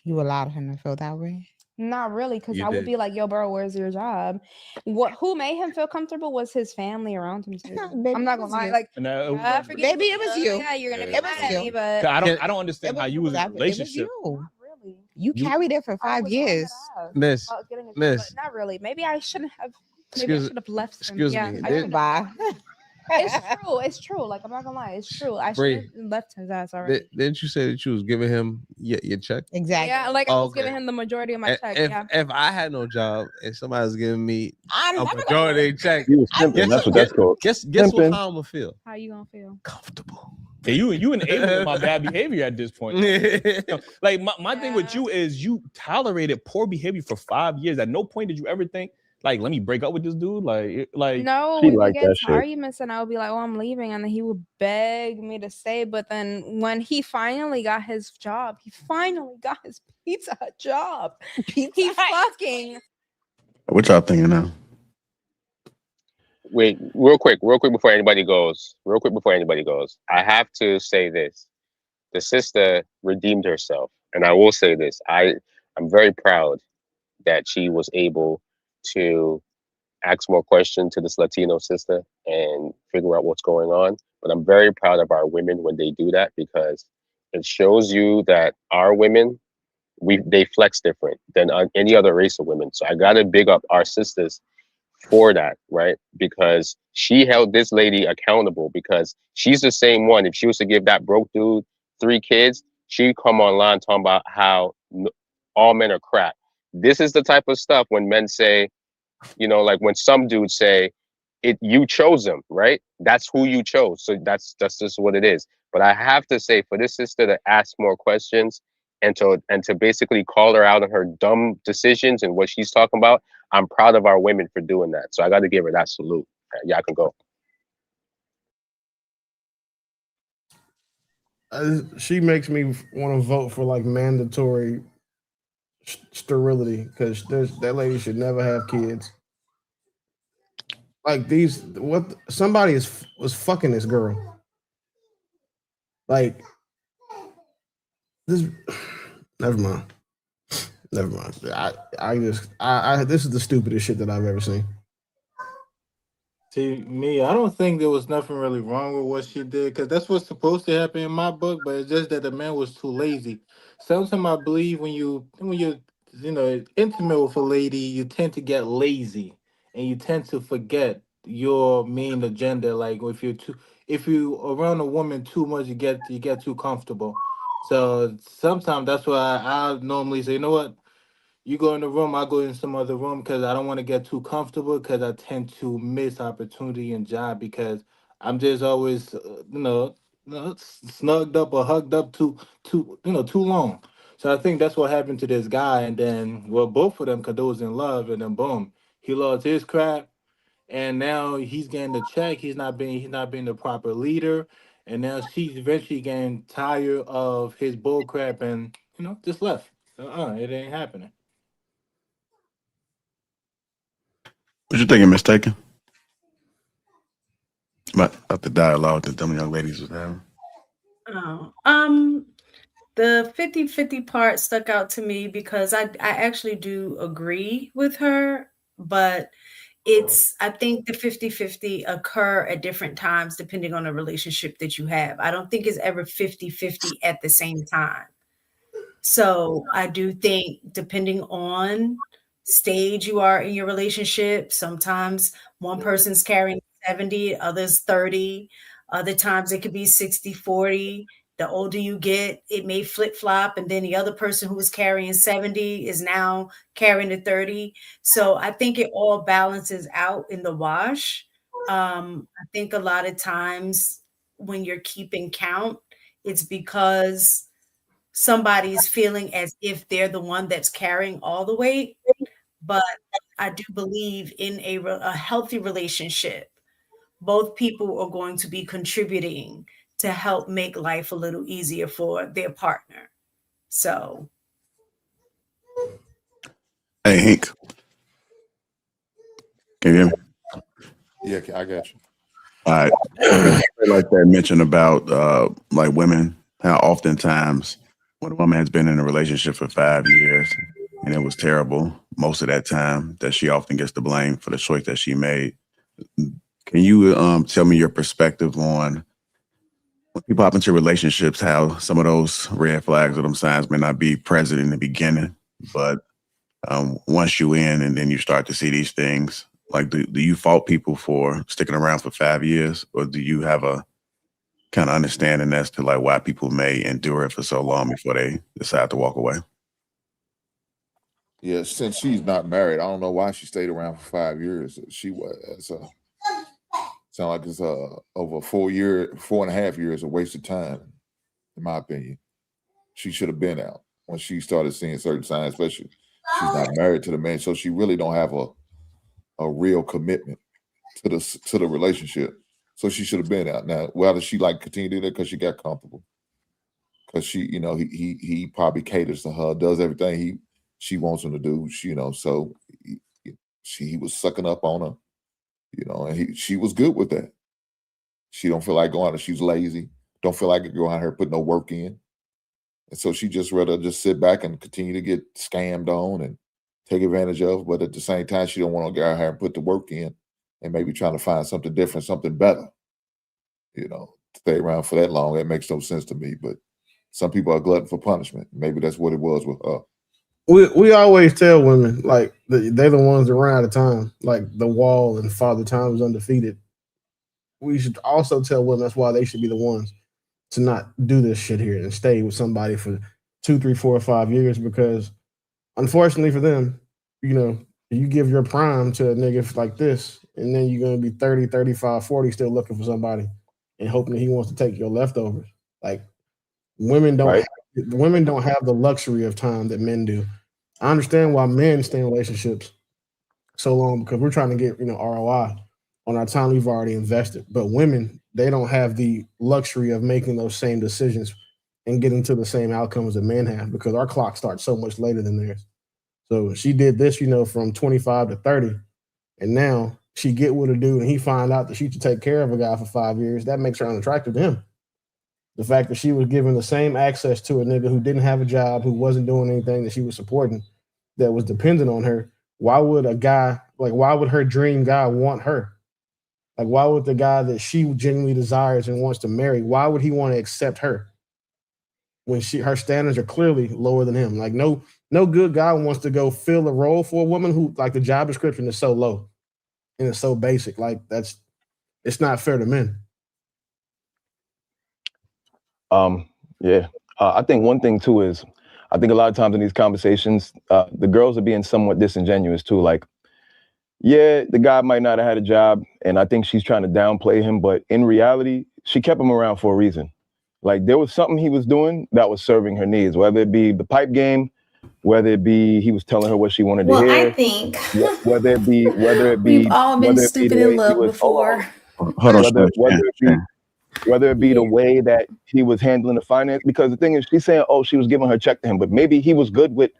You allowed him to feel that way?
Not really, because I would be like, yo, bro, where's your job? Who made him feel comfortable was his family around him too. I'm not gonna lie. Like,
maybe it was you.
Yeah, you're gonna be mad at me, but
I don't understand how you was in a relationship.
You carried it for 5 years.
Miss.
Not really. Maybe I shouldn't have. Maybe I should have left him.
Excuse me.
Bye.
It's true. Like, I'm not gonna lie. It's true. I should have left his ass already.
Didn't you say that you was giving him your check?
Exactly.
Yeah, like I was giving him the majority of my check.
If I had no job and somebody was giving me
a
majority of check,
that's what that's called.
Guess how I'm gonna feel?
How you gonna feel?
Comfortable. Yeah, you enabling my bad behavior at this point. Like my thing with you is you tolerated poor behavior for 5 years. At no point did you ever think, like, let me break up with this dude. Like
no, we would get into arguments and I would be like, oh, I'm leaving. And then he would beg me to stay. But then when he finally got his job, he finally got his Pizza Hut job. He fucking.
What y'all thinking now?
Wait, real quick before anybody goes. I have to say this. The sister redeemed herself. And I will say this. I'm very proud that she was able to ask more questions to this Latino sister and figure out what's going on. But I'm very proud of our women when they do that, because it shows you that our women, they flex different than any other race of women. So I gotta big up our sisters for that, right? Because she held this lady accountable, because she's the same one. If she was to give that broke dude 3 kids, she'd come online talking about how all men are crap. This is the type of stuff when men say, like when some dudes say, you chose him, right? That's who you chose. So that's just what it is. But I have to say, for this sister to ask more questions and to basically call her out on her dumb decisions and what she's talking about. I'm proud of our women for doing that. So I got to give her that salute. Yeah, I can go.
She makes me want to vote for like mandatory sterility because that lady should never have kids. Like somebody was fucking this girl. Like this. Never mind. I this is the stupidest shit that I've ever seen.
See, me, I don't think there was nothing really wrong with what she did, because that's what's supposed to happen in my book, but it's just that the man was too lazy. Sometimes I believe when you're intimate with a lady, you tend to get lazy and you tend to forget your main agenda. Like if you around a woman too much, you get too comfortable. So sometimes that's why I normally say, you know what? You go in the room, I go in some other room because I don't want to get too comfortable because I tend to miss opportunity and job because I'm just always, snugged up or hugged up too long. So I think that's what happened to this guy. And then, well, both of them, because they was in love, and then boom, he lost his crap, and now he's getting the check. He's not being the proper leader, and now she's eventually getting tired of his bull crap and just left. It ain't happening.
What you thinking, mistaken? About the dialogue that them young ladies was having.
The 50-50 part stuck out to me because I actually do agree with her, but I think the 50-50 occur at different times depending on the relationship that you have. I don't think it's ever 50-50 at the same time. So I do think depending on stage you are in your relationship, sometimes one person's carrying 70, others 30. Other times it could be 60-40. The older you get, it may flip-flop, and then the other person who was carrying 70 is now carrying the 30. So I think it all balances out in the wash. I think a lot of times when you're keeping count, it's because somebody's feeling as if they're the one that's carrying all the weight. But I do believe in a healthy relationship, both people are going to be contributing to help make life a little easier for their partner. So.
Hey, Hank. Can you hear me?
Yeah, I got you.
All right. Like that mention about like women, how oftentimes when a woman has been in a relationship for 5 years and it was terrible most of that time, that she often gets the blame for the choice that she made. Can you tell me your perspective on when people hop into relationships, how some of those red flags or them signs may not be present in the beginning, but once you in and then you start to see these things, like do you fault people for sticking around for 5 years, or do you have a kind of understanding as to like why people may endure it for so long before they decide to walk away?
Yeah, since she's not married, I don't know why she stayed around for 5 years. She was sound like it's over 4.5 years a waste of time, in my opinion. She should have been out when she started seeing certain signs, especially she's not married to the man, so she really don't have a real commitment to the relationship. So she should have been out. Now, whether she continue to do that because she got comfortable, because she, he probably caters to her, does everything she wants him to do. So he was sucking up on her. And she was good with that. She don't feel like going out. She's lazy. Don't feel like going out here putting no work in. And so she just rather just sit back and continue to get scammed on and take advantage of. But at the same time, she don't want to get out here and put the work in and maybe trying to find something different, something better. Stay around for that long. That makes no sense to me. But some people are glutton for punishment. Maybe that's what it was with her.
We always tell women like they're the ones that run out of time, like the wall and Father Time is undefeated. We should also tell women that's why they should be the ones to not do this shit here and stay with somebody for 2, 3, 4, or 5 years, because unfortunately for them, you give your prime to a nigga like this, and then you're going to be 30, 35, 40 still looking for somebody and hoping that he wants to take your leftovers. Like, women don't have The women don't have the luxury of time that men do. I understand why men stay in relationships so long because we're trying to get ROI on our time we've already invested. But women, they don't have the luxury of making those same decisions and getting to the same outcomes that men have because our clock starts so much later than theirs. So she did this, from 25 to 30, and now she get with a dude and he find out that she should take care of a guy for 5 years. That makes her unattractive to him. The fact that she was given the same access to a nigga who didn't have a job, who wasn't doing anything that she was supporting, that was dependent on her. Why would why would her dream guy want her? Like, why would the guy that she genuinely desires and wants to marry, why would he want to accept her when her standards are clearly lower than him? Like, no good guy wants to go fill a role for a woman who, like, the job description is so low and it's so basic. Like, it's not fair to men.
I think one thing too is, I think a lot of times in these conversations, the girls are being somewhat disingenuous too. Like, yeah, the guy might not have had a job, and I think she's trying to downplay him, but in reality, she kept him around for a reason. Like, there was something he was doing that was serving her needs, whether it be the pipe game, whether it be he was telling her what she wanted to hear.
I think
whether it be
we've all been stupid in love before.
Whether it be the way that he was handling the finance, because the thing is, she's saying, oh, she was giving her check to him, but maybe he was good with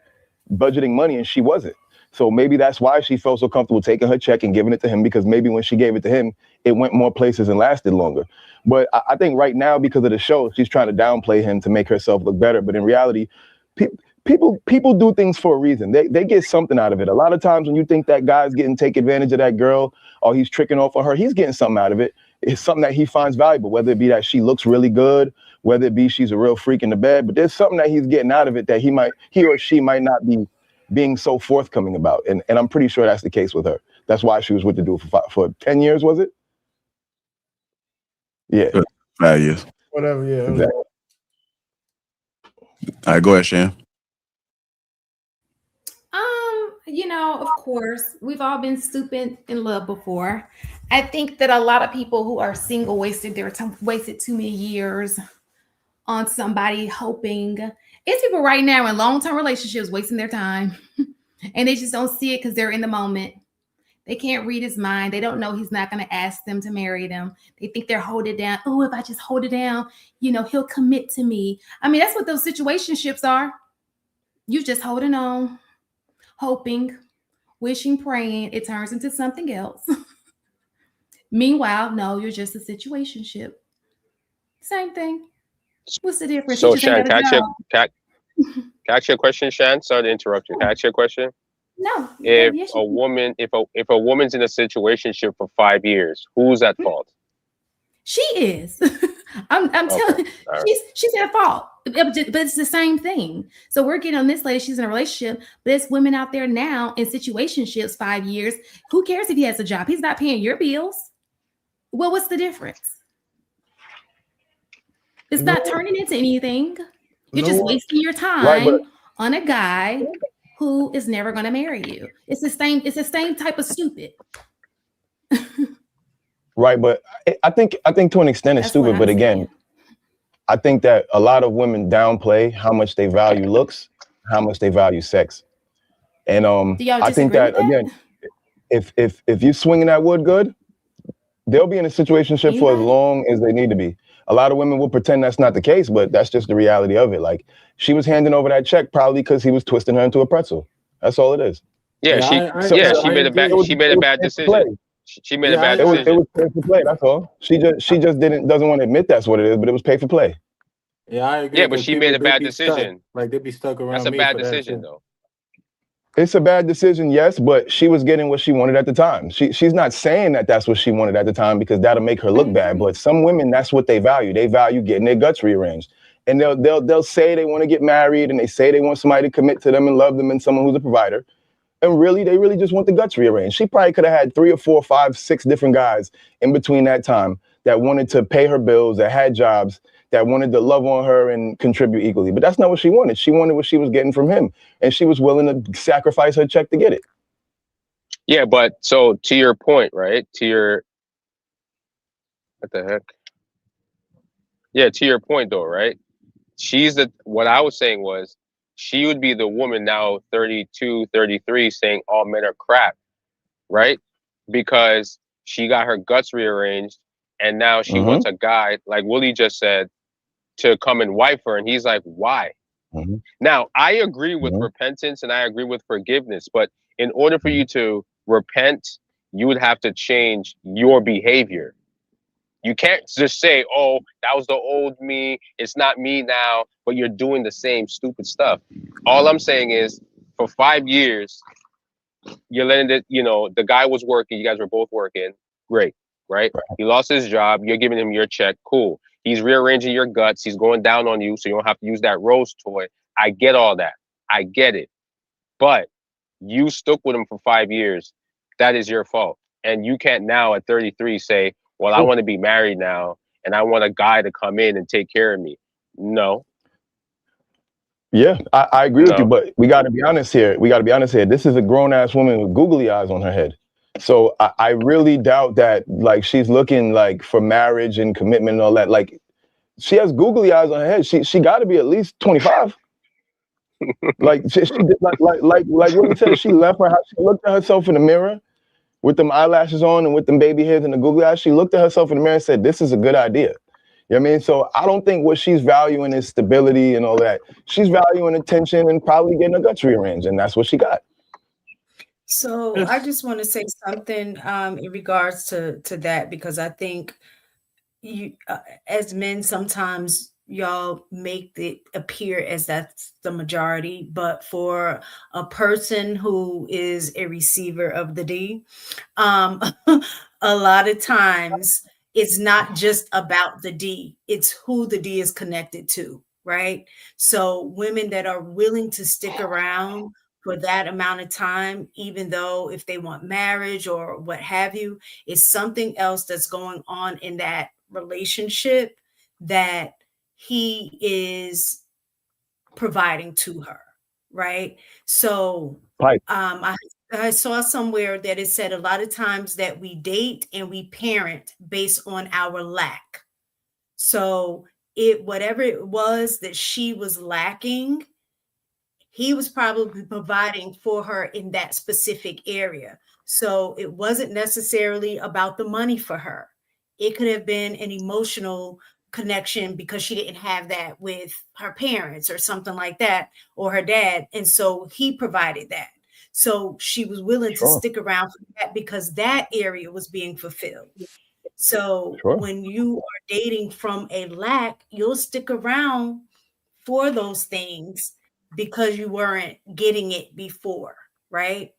budgeting money and she wasn't. So maybe that's why she felt so comfortable taking her check and giving it to him, because maybe when she gave it to him, it went more places and lasted longer. But I think right now, because of the show, she's trying to downplay him to make herself look better. But in reality, people do things for a reason. They get something out of it. A lot of times when you think that guy's take advantage of that girl or he's tricking off on her, he's getting something out of it. It's something that he finds valuable, whether it be that she looks really good, whether it be she's a real freak in the bed, but there's something that he's getting out of it that he or she might not be being so forthcoming about. And I'm pretty sure that's the case with her. That's why she was with the dude for 10 years, was it? Yeah.
5 years.
Whatever, yeah.
Exactly.
All right, go ahead, Shan.
Of course, we've all been stupid in love before. I think that a lot of people who are single wasted too many years on somebody hoping. It's people right now in long-term relationships wasting their time and they just don't see it because they're in the moment. They can't read his mind. They don't know he's not going to ask them to marry them. They think they're holding it down. Oh, if I just hold it down, he'll commit to me. I mean, that's what those situationships are. You just holding on, hoping, wishing, praying. It turns into something else. Meanwhile, no, you're just a situationship. Same thing. What's the difference?
So, Shan, can I ask you a question, Shan? Sorry to interrupt you. Can I ask you a question?
No.
If a woman's in a situationship for 5 years, who's at fault?
She is. I'm telling you, she's at fault. But it's the same thing. So we're getting on this lady, she's in a relationship, but there's women out there now in situationships 5 years. Who cares if he has a job? He's not paying your bills. Well, what's the difference? It's not turning into anything. You're just wasting your time on a guy who is never going to marry you. It's the same type of stupid.
Right, but I think to an extent it's stupid. But again, I think that a lot of women downplay how much they value looks, how much they value sex, and I think that again, if you swinging that wood good, they'll be in a situationship for as long as they need to be. A lot of women will pretend that's not the case, but that's just the reality of it. Like, she was handing over that check probably because he was twisting her into a pretzel. That's all it is.
Yeah, she made a bad decision. She made a bad decision.
It was pay for play. That's all. She just doesn't want to admit that's what it is, but it was pay for play.
Yeah, I agree.
Yeah, but she made a bad decision.
Like, they be stuck around.
That's a bad decision, though.
It's a bad decision, yes, but she was getting what she wanted at the time. She's not saying that that's what she wanted at the time because that'll make her look bad. But some women, that's what they value. They value getting their guts rearranged, and they'll say they want to get married, and they say they want somebody to commit to them and love them, and someone who's a provider. And really, they really just want the guts rearranged. She probably could have had 3 or 4, 5, 6 different guys in between that time that wanted to pay her bills, that had jobs, that wanted to love on her and contribute equally. But that's not what she wanted. She wanted what she was getting from him. And she was willing to sacrifice her check to get it.
Yeah, but so to your point, right? What the heck? Yeah, to your point though, right? what I was saying was she would be the woman now 32, 33 saying all men are crap, right? Because she got her guts rearranged and now she wants a guy, like Willie just said, to come and wife her. And he's like, why? Now, I agree with repentance and I agree with forgiveness, but in order for you to repent, you would have to change your behavior. You can't just say, oh, that was the old me, it's not me now, but you're doing the same stupid stuff. All I'm saying is, for 5 years, you're letting it, the guy was working, you guys were both working, great, right? He lost his job, you're giving him your check, cool. He's rearranging your guts, he's going down on you, so you don't have to use that rose toy. I get all that, I get it. But you stuck with him for 5 years, that is your fault. And you can't now at 33 say, well, I want to be married now, and I want a guy to come in and take care of me. No.
Yeah, I agree with you, but we got to be honest here. This is a grown-ass woman with googly eyes on her head. So I really doubt that, like, she's looking, like, for marriage and commitment and all that. Like, she has googly eyes on her head. She got to be at least 25. Like, she like what he said, she left her house. She looked at herself in the mirror with them eyelashes on and with them baby hairs and the googly eyes. She looked at herself in the mirror and said, this is a good idea. You know what I mean? So I don't think what she's valuing is stability and all that. She's valuing attention and probably getting her guts rearranged, and that's what she got.
So I just want to say something in regards to that, because I think you, as men, sometimes y'all make it appear as that's the majority, but for a person who is a receiver of the D, a lot of times it's not just about the D, it's who the D is connected to, right? So women that are willing to stick around for that amount of time, even though if they want marriage or what have you, is something else that's going on in that relationship that he is providing to her, right? So I saw somewhere that it said a lot of times that we date and we parent based on our lack. So whatever it was that she was lacking, he was probably providing for her in that specific area. So it wasn't necessarily about the money for her. It could have been an emotional connection because she didn't have that with her parents or something like that, or her dad. And so he provided that. So she was willing to stick around for that because that area was being fulfilled. So when you are dating from a lack, you'll stick around for those things because you weren't getting it before, right?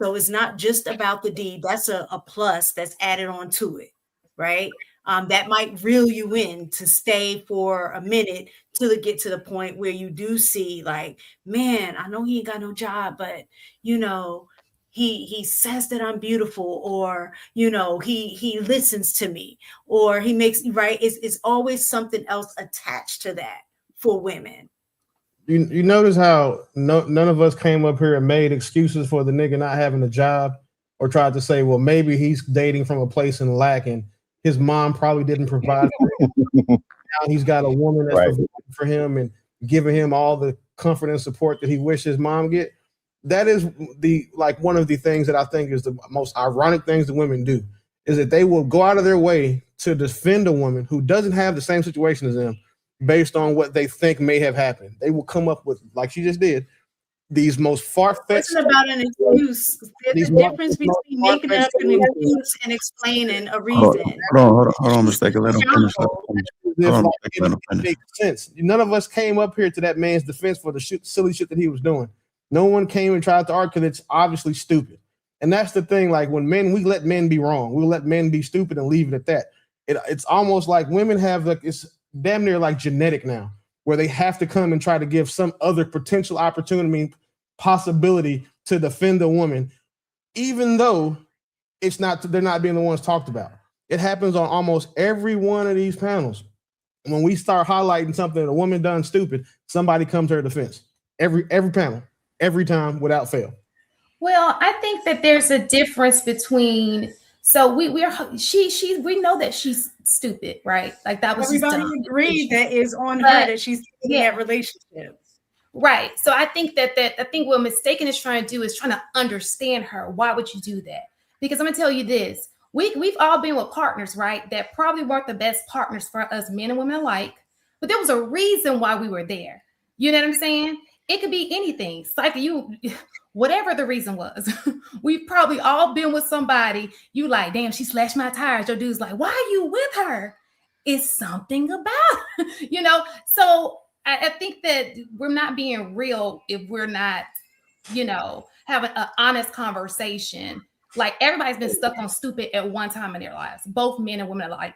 So it's not just about the D. That's a plus that's added on to it, right? That might reel you in to stay for a minute till it get to the point where you do see, like, man, I know he ain't got no job, but he says that I'm beautiful, or he listens to me, or he makes right. It's always something else attached to that for women.
You notice how none of us came up here and made excuses for the nigga not having a job, or tried to say, well, maybe he's dating from a place in lack and his mom probably didn't provide for him. Now he's got a woman that's providing for him and giving him all the comfort and support that he wished his mom get. That is one of the things that I think is the most ironic things that women do, is that they will go out of their way to defend a woman who doesn't have the same situation as them based on what they think may have happened. They will come up with, like she just did, these most far-fetched.
It's about an excuse. There's a difference between making up an excuse and explaining a reason.
Hold on, mistake. Let him finish.
It makes sense. None of us came up here to that man's defense for the silly shit that he was doing. No one came and tried to argue that it's obviously stupid. And that's the thing. Like, when we let men be wrong, we let men be stupid and leave it at that. It's almost like women have it's damn near like genetic now, where they have to come and try to give some other potential opportunity, possibility to defend the woman, even though they're not being the ones talked about. It happens on almost every one of these panels. When we start highlighting something that a woman done stupid, somebody comes to her defense. Every panel, every time, without fail.
Well, I think that there's a difference between So we know that she's stupid, right? Like that was
everybody
just
agreed that is on her that she's in that relationship.
Right. So I think I think what Mistaken is trying to do is trying to understand her. Why would you do that? Because I'm gonna tell you this. We've all been with partners, right? That probably weren't the best partners for us men and women alike, but there was a reason why we were there. You know what I'm saying? It could be anything. It's like whatever the reason was. We've probably all been with somebody. You like, damn, she slashed my tires. Your dude's like, why are you with her? It's something about, So I think that we're not being real if we're not, having an honest conversation. Like everybody's been stuck on stupid at one time in their lives, both men and women alike.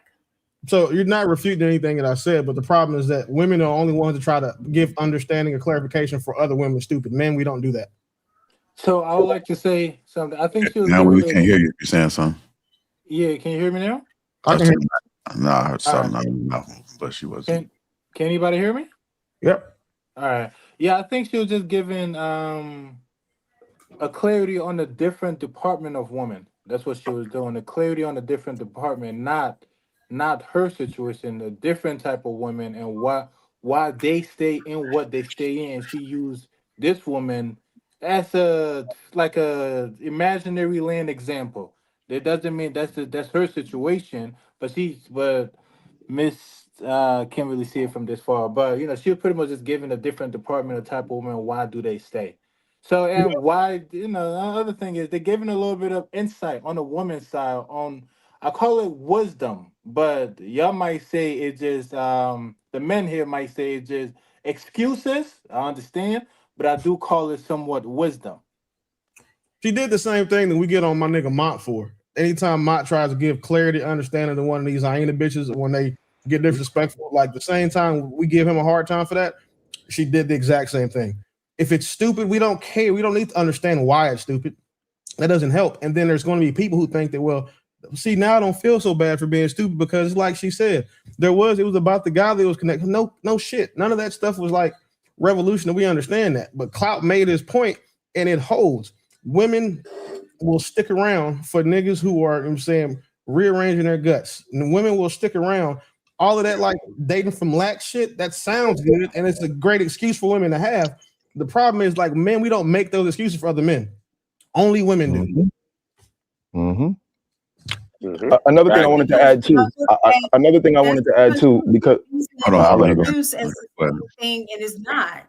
So you're not refuting anything that I said, but the problem is that women are the only ones to try to give understanding or clarification for other women stupid. Men, we don't do that.
So I would like to say something. I think she was
Now we can't hear you. You're saying something.
Yeah, can you hear me now?
I can hear you.
No, I heard something out of her mouth, but she wasn't.
Can anybody hear me?
Yep.
All right. Yeah, I think she was just giving a clarity on the different department of women. That's what she was doing. A clarity on the different department, not her situation, a different type of women and why they stay in what they stay in. She used this woman as a imaginary land example. That doesn't mean that's her situation, but Miss can't really see it from this far. But she was pretty much just giving a different department of type of woman why do they stay. So and why the other thing is they're giving a little bit of insight on the woman's side on I call it wisdom, but y'all might say it's just the men here might say it's just excuses. I understand, but I do call it somewhat wisdom.
She did the same thing that we get on my nigga Mott for. Anytime Mott tries to give clarity, understanding to one of these hyena bitches when they get disrespectful, like the same time we give him a hard time for that, she did the exact same thing. If it's stupid, we don't care. We don't need to understand why it's stupid. That doesn't help. And then there's going to be people who think that, well, see, now I don't feel so bad for being stupid because like she said, it was about the guy that was connected. No shit. None of that stuff was like revolutionary. We understand that. But Clout made his point and it holds. Women will stick around for niggas who are, rearranging their guts. And women will stick around. All of that, like dating from lax shit, that sounds good. And it's a great excuse for women to have. The problem is, like, men, we don't make those excuses for other men. Only women do.
Another thing I wanted to add too. Another thing I wanted to add too, because
hold on, I'll let her go.
Thing it is not.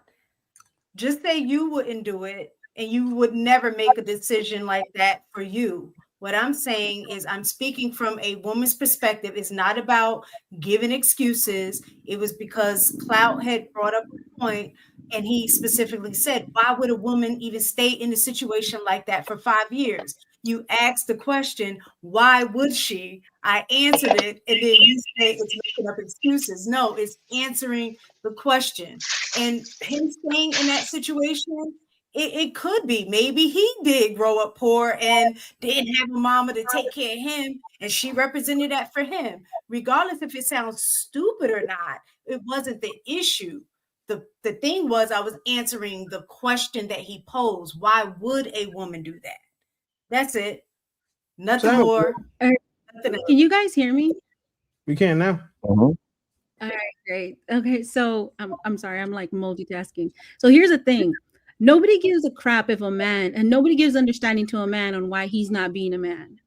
Just say you wouldn't do it, and you would never make a decision like that for you. What I'm saying is I'm speaking from a woman's perspective. It's not about giving excuses. It was because Clout had brought up a point and he specifically said, why would a woman even stay in a situation like that for 5 years? You asked the question, why would she? I answered it, and then you say it's making up excuses. No, it's answering the question. And him staying in that situation, it could be maybe he did grow up poor and didn't have a mama to take care of him, and she represented that for him. Regardless if it sounds stupid or not, it wasn't the issue. The thing was, I was answering the question that he posed. Why would a woman do that? That's it. Nothing more.
Can you guys hear me?
We can now.
All right, great. Okay, so I'm sorry, I'm like multitasking. So here's the thing. Nobody gives a crap if a man, and nobody gives understanding to a man on why he's not being a man.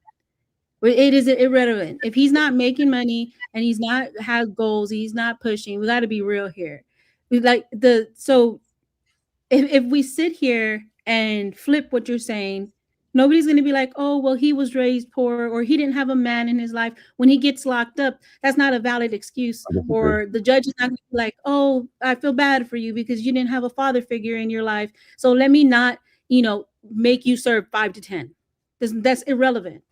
It is irrelevant. If he's not making money and he's not has goals, he's not pushing. We got to be real here. So if we sit here and flip what you're saying, nobody's going to be like, oh, well, he was raised poor or he didn't have a man in his life. When he gets locked up, that's not a valid excuse. Or the judge is not going to be like, oh, I feel bad for you because you didn't have a father figure in your life. So let me not, make you serve 5 to 10. That's irrelevant.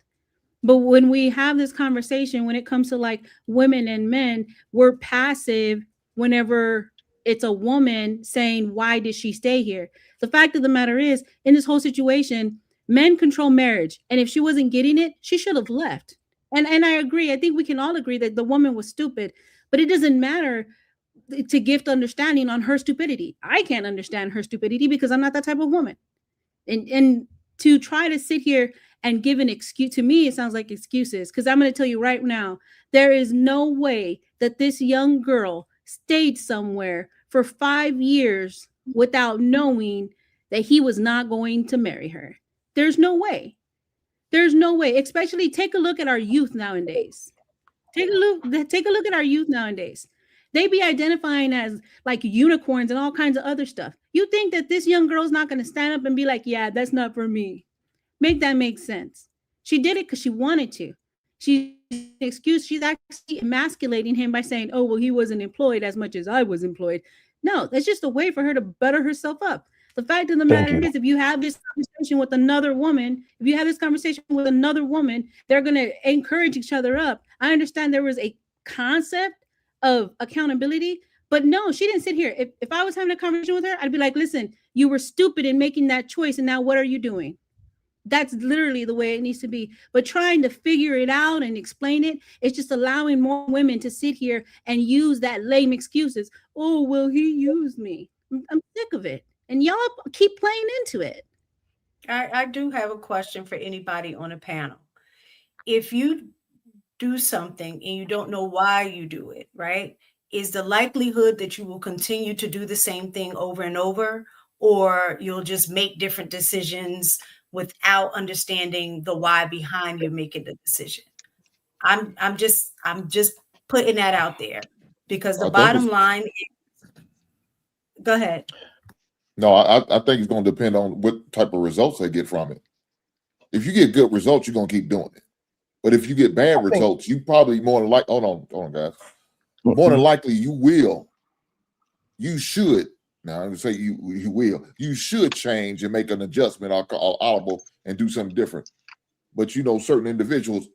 But when we have this conversation, when it comes to like women and men, we're passive whenever it's a woman saying, why did she stay here? The fact of the matter is, in this whole situation, men control marriage. And if she wasn't getting it, she should have left. And I agree. I think we can all agree that the woman was stupid, but it doesn't matter to gift understanding on her stupidity. I can't understand her stupidity because I'm not that type of woman. And to try to sit here and give an excuse. To me, it sounds like excuses, because I'm going to tell you right now, there is no way that this young girl stayed somewhere for 5 years without knowing that he was not going to marry her. There's no way. There's no way. Especially take a look at our youth nowadays. Take a look at our youth nowadays. They be identifying as like unicorns and all kinds of other stuff. You think that this young girl's not going to stand up and be like, yeah, that's not for me. Make that make sense. She did it because she wanted to. She's actually emasculating him by saying, oh, well, he wasn't employed as much as I was employed. No, that's just a way for her to butter herself up. The fact of the matter is, if you have this conversation with another woman, they're going to encourage each other up. I understand there was a concept of accountability, but no, she didn't sit here. If I was having a conversation with her, I'd be like, listen, you were stupid in making that choice, and now what are you doing? That's literally the way it needs to be. But trying to figure it out and explain it, it's just allowing more women to sit here and use that lame excuses. Oh, well, he used me. I'm sick of it. And y'all keep playing into it.
I do have a question for anybody on a panel. If you do something and you don't know why you do it, right? Is the likelihood that you will continue to do the same thing over and over, or you'll just make different decisions without understanding the why behind you making the decision? I'm just putting that out there, because the bottom line is, go ahead.
No, I think it's going to depend on what type of results they get from it. If you get good results, you're going to keep doing it. But if you get bad results, you probably more than likely, hold on, guys. More than likely, you should. Now, I'm going to say you should change and make an adjustment or audible and do something different. But you know, certain individuals,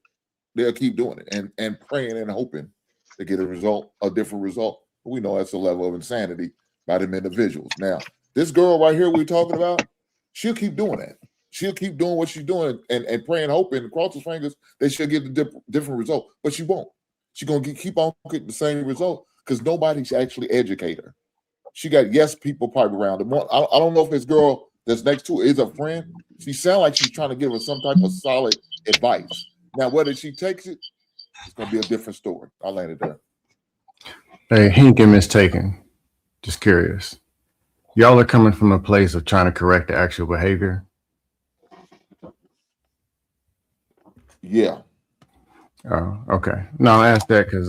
they'll keep doing it and praying and hoping to get a different result. We know that's a level of insanity by them individuals. Now, this girl right here we're talking about, she'll keep doing that. She'll keep doing what she's doing and praying, hoping, cross her fingers that she'll get the different result. But she won't. She's going to keep on getting the same result because nobody's actually educated her. She got yes people probably around her. I don't know if this girl that's next to her is a friend. She sounds like she's trying to give her some type of solid advice. Now, whether she takes it, it's going to be a different story. I'll land it there.
Hey, Hink and Mistaken. Just curious. Y'all are coming from a place of trying to correct the actual behavior.
Yeah.
Oh, okay. No, I asked that because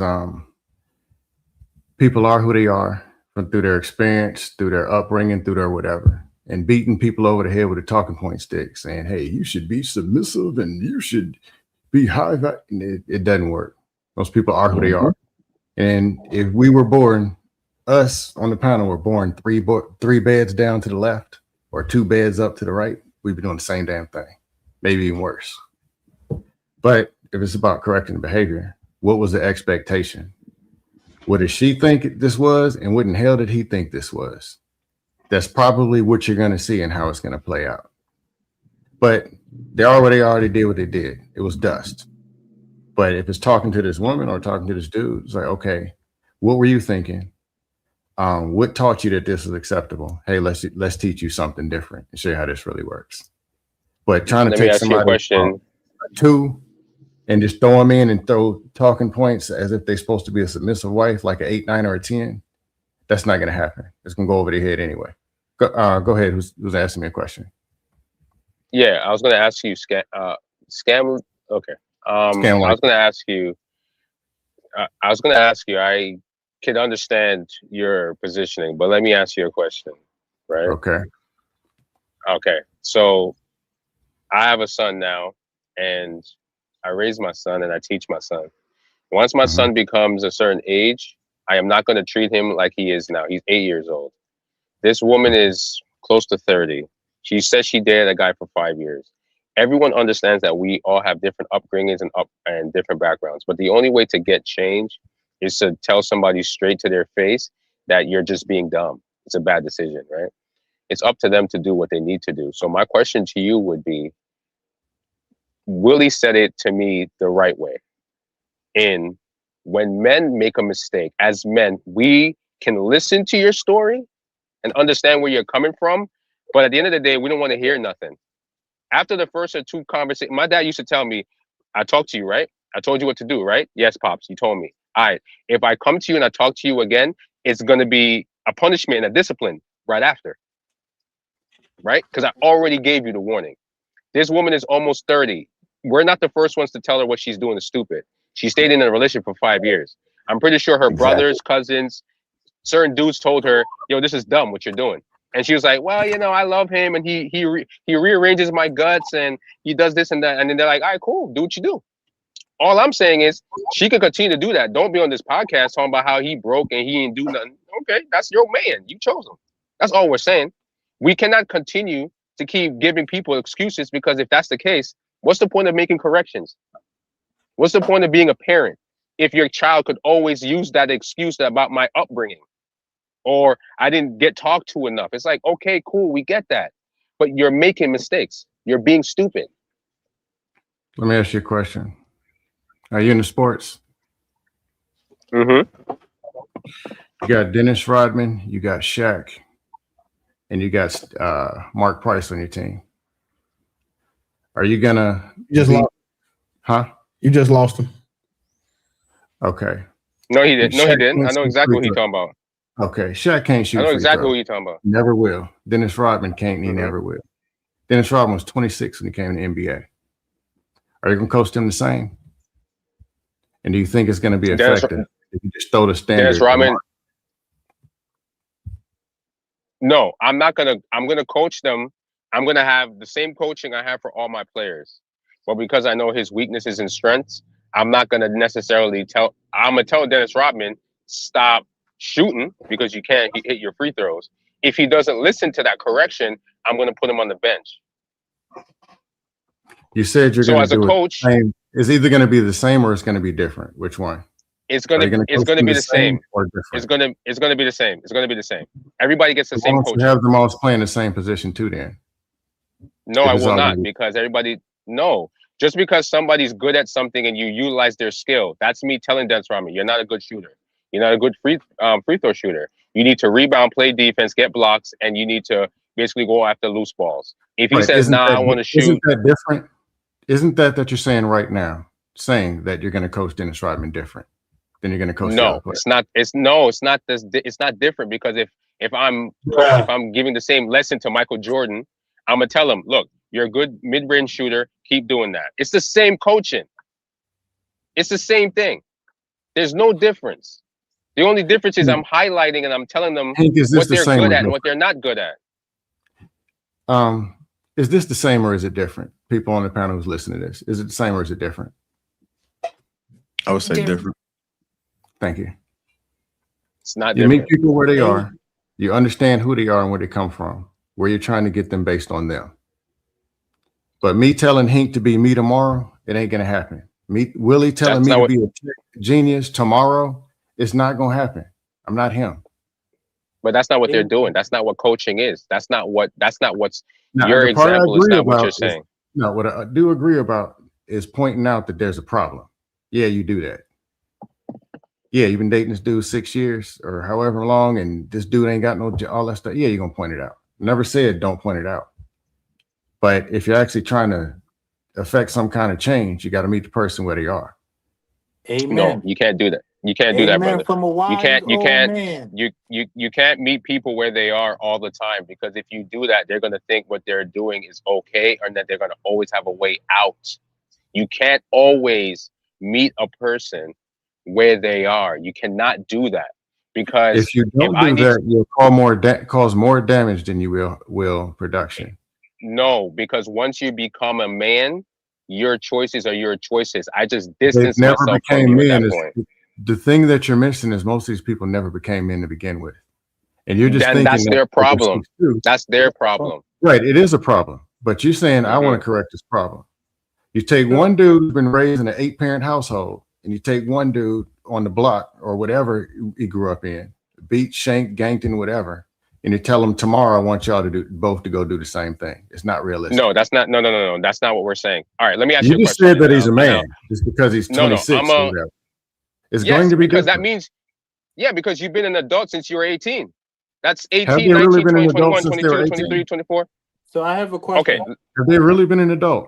people are who they are through their experience, through their upbringing, through their whatever. And beating people over the head with a talking point stick, saying, hey, you should be submissive and you should be high. It doesn't work. Most people are who they are. And if we were born, us on the panel were born three beds down to the left or 2 beds up to the right, we'd be doing the same damn thing, maybe even worse. But if it's about correcting the behavior, what was the expectation? What did she think this was, and what in hell did he think this was? That's probably what you're going to see and how it's going to play out. But they already did what they did. It was dust. But if it's talking to this woman or talking to this dude, it's like, okay, what were you thinking? What taught you that this is acceptable? Hey, let's teach you something different and show you how this really works. But trying to take somebody two and just throw them in and throw talking points as if they're supposed to be a submissive wife, like an 8, 9, or a 10, that's not going to happen. It's going to go over their head anyway. Go ahead. Who's asking me a question?
Yeah, I was going to ask you, scam. Okay. I was going to ask you. I can understand your positioning, but let me ask you a question, right? Okay. So I have a son now, and I raise my son and I teach my son. Once my son becomes a certain age, I am not going to treat him like he is now. He's 8 years old. This woman is close to 30. She says she dated a guy for 5 years. Everyone understands that we all have different upbringings and different backgrounds, but the only way to get change is to tell somebody straight to their face that you're just being dumb. It's a bad decision, right? It's up to them to do what they need to do. So my question to you would be, Willie said it to me the right way. When men make a mistake, as men, we can listen to your story and understand where you're coming from, but at the end of the day, we don't want to hear nothing. After the first or two conversations, my dad used to tell me, I talked to you, right? I told you what to do, right? Yes, Pops, you told me. All right, if I come to you and I talk to you again, it's going to be a punishment and a discipline right after, right? Because I already gave you the warning. This woman is almost 30. We're not the first ones to tell her what she's doing is stupid. She stayed in a relationship for 5 years. I'm pretty sure her brothers, cousins, certain dudes told her, yo, this is dumb what you're doing. And she was like, well, you know, I love him and he rearranges my guts and he does this and that. And then they're like, all right, cool, do what you do. All I'm saying is she could continue to do that. Don't be on this podcast talking about how he broke and he didn't do nothing. Okay, that's your man. You chose him. That's all we're saying. We cannot continue to keep giving people excuses, because if that's the case, what's the point of making corrections? What's the point of being a parent if your child could always use that excuse about my upbringing or I didn't get talked to enough? It's like, okay, cool, we get that, but you're making mistakes. You're being stupid.
Let me ask you a question. Are you into sports?
Mm-hmm.
You got Dennis Rodman, you got Shaq, and you got Mark Price on your team. Are you gonna
just lost?
Huh?
You just lost him.
Okay.
No, he didn't. No, he didn't. I know exactly what he's talking about.
Okay, Shaq can't shoot.
I know
free
exactly
throws.
what you're talking about.
Never will. Dennis Rodman can't. He never will. Dennis Rodman was 26 when he came to the NBA. Are you gonna coach him the same? And do you think it's going to be effective if you just throw the standard?
Dennis Rodman. No, I'm not gonna. I'm gonna coach them. I'm gonna have the same coaching I have for all my players, but because I know his weaknesses and strengths, I'm not gonna necessarily tell. I'm gonna tell Dennis Rodman, stop shooting because you can't hit your free throws. If he doesn't listen to that correction, I'm gonna put him on the bench.
You said you're going to do
as a coach,
same. It's either going to be the same or it's going to be different. Which one?
It's gonna be the same. It's gonna be the same. It's gonna be the same. Everybody gets the same coach.
You have them all playing the same position too. Then
no, I will not, because everybody just because somebody's good at something and you utilize their skill, that's me telling Dennis Rodman, you're not a good shooter. You're not a good free throw shooter. You need to rebound, play defense, get blocks, and you need to basically go after loose balls. If he says, "Nah, I want to shoot,"
isn't that different? Isn't that you're saying right now? Saying that you're going to coach Dennis Rodman different than you're going to coach?
No, it's not. It's not this. It's not different, because if I'm giving the same lesson to Michael Jordan, I'm gonna tell him, look, you're a good mid-range shooter. Keep doing that. It's the same coaching. It's the same thing. There's no difference. The only difference is I'm highlighting and I'm telling them what they're good at and what they're not good at.
Is this the same or is it different? People on the panel who's listening to this, is it the same or is it different?
I would say different.
Thank you.
It's not
you
different.
meet people where they are. You understand who they are and where they come from, where you're trying to get them based on them. But me telling Hink to be me tomorrow, it ain't going to happen. Willie telling me to be a genius tomorrow, it's not going to happen. I'm not him.
But that's not what they're doing. That's not what coaching is. That's not what's your example is not what you're saying.
No, what I do agree about is pointing out that there's a problem. Yeah, you do that. Yeah, you've been dating this dude 6 years or however long, and this dude ain't got no all that stuff. Yeah, you're gonna point it out. Never said don't point it out. But if you're actually trying to affect some kind of change, you got to meet the person where they are.
Amen.
No, you can't do that. You can't do that, brother.
From a wise
you can't meet people where they are all the time, because if you do that, they're gonna think what they're doing is okay, or that they're gonna always have a way out. You can't always meet a person where they are. You cannot do that, because
if you don't do that, you'll cause more damage than you will production.
No, because once you become a man, your choices are your choices. I just distanced myself from you at that point.
The thing that you're missing is most of these people never became men to begin with, and you're just thinking
that's their problem. That's their problem.
Right? It is a problem, but you're saying I want to correct this problem. You take one dude who's been raised in an 8-parent household, and you take one dude on the block or whatever he grew up in, beat, shanked, ganked, and whatever, and you tell him tomorrow I want y'all to both to go do the same thing. It's not realistic.
No, that's not. No. That's not what we're saying. All right, let me ask you a question.
You just said that he's a man just because he's 26. Or whatever. It's going to be
because
different.
that means, because you've been an adult since you were 18. That's 18,
Have
19,
you really
20,
been an
21,
adult
22,
since they were
23, 24.
So I have a question.
Okay,
Have they really been an adult?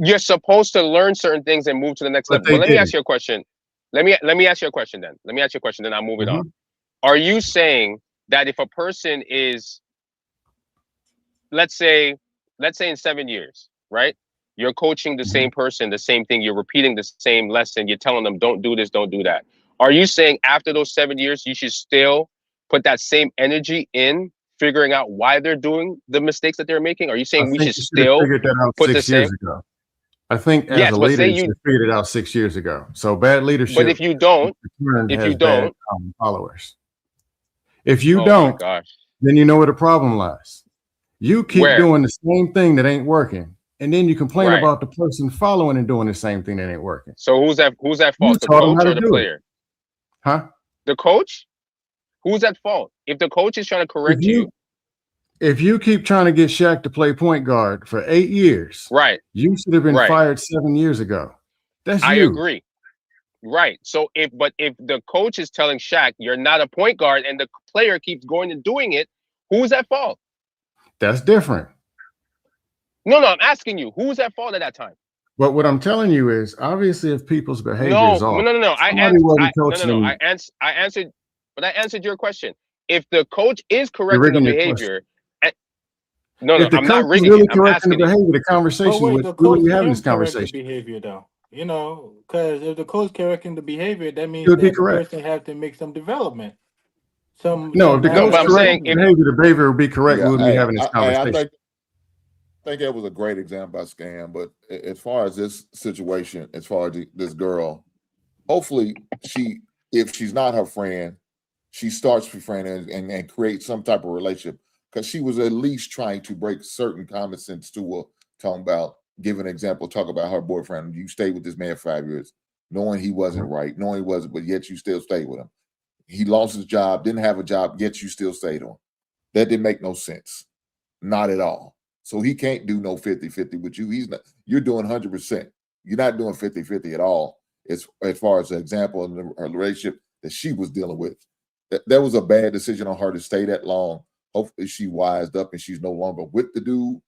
you're supposed to learn certain things and move to the next
But
level.
they
But let me ask
didn't.
you a question. Let me ask you a question then. Let me ask you a question, then I'll move it on.
Mhm.
Are you saying that if a person is, let's say in 7 years, right? You're coaching the same person, the same thing, you're repeating the same lesson, you're telling them, don't do this, don't do that. Are you saying after those 7 years, you should still put that same energy in figuring out why they're doing the mistakes that they're making? Are you
I
saying we
think
should
you should have
still
figured that out
put the
6 years
same?
ago. I think as
Yes,
a
but
leader,
say
you should
you,
have figured it out 6 years ago. So bad
but
leadership
if you don't,
in turn
if you
has bad
don't,
followers. If you
oh my
don't,
gosh,
then you know where the problem lies. You keep
where?
doing the same thing that ain't working, and then you complain
Right.
about the person following and doing the same thing that ain't working.
So who's at
You
fault? The
taught them how
coach
to
or the
do it,
player?
huh?
The coach? Who's at fault? If the coach is trying to correct you,
If you keep trying to get Shaq to play point guard for 8 years,
right,
you should have been
right.
fired 7 years ago. That's
I
you.
agree. Right. So if the coach is telling Shaq you're not a point guard and the player keeps going and doing it, who's at fault?
That's different.
No, I'm asking you, who's at fault at that time?
But what I'm telling you is, obviously, if people's behavior
No,
is off,
no.
somebody wasn't coaching them.
I answered, but I answered your question. If the coach is
You're
correcting the
rigging your question.
behavior, no,
If the
I'm
coach
not
is
rigging
really
it. I'm
correcting the
asking you.
behavior, the
But
conversation
wait, the
we wouldn't
coach
be having this
can correct the
conversation.
behavior though. You know, because if the coach correcting the behavior, that
It
means
would be
that the
correct.
person have to make some development,
No, if the
No,
coach
but I'm
management
correcting
saying
the
if
improvement.
behavior, the behavior would be correct. We
Yeah,
wouldn't be having this
I
conversation.
think that was a great example by Scam. But as far as this situation, as far as this girl, hopefully if she's not her friend, she starts befriending and create some type of relationship, because she was at least trying to break certain common sense to her, talking about, give an example, talk about her boyfriend. You stayed with this man 5 years, knowing he wasn't right, knowing he wasn't, but yet you still stayed with him. He lost his job, didn't have a job, yet you still stayed on. That didn't make no sense. Not at all. So he can't do no 50-50 with you. He's not, you're doing 100%. You're not doing 50-50 at all. As far as the example of the relationship that she was dealing with. That was a bad decision on her to stay that long. Hopefully she wised up and she's no longer with the dude.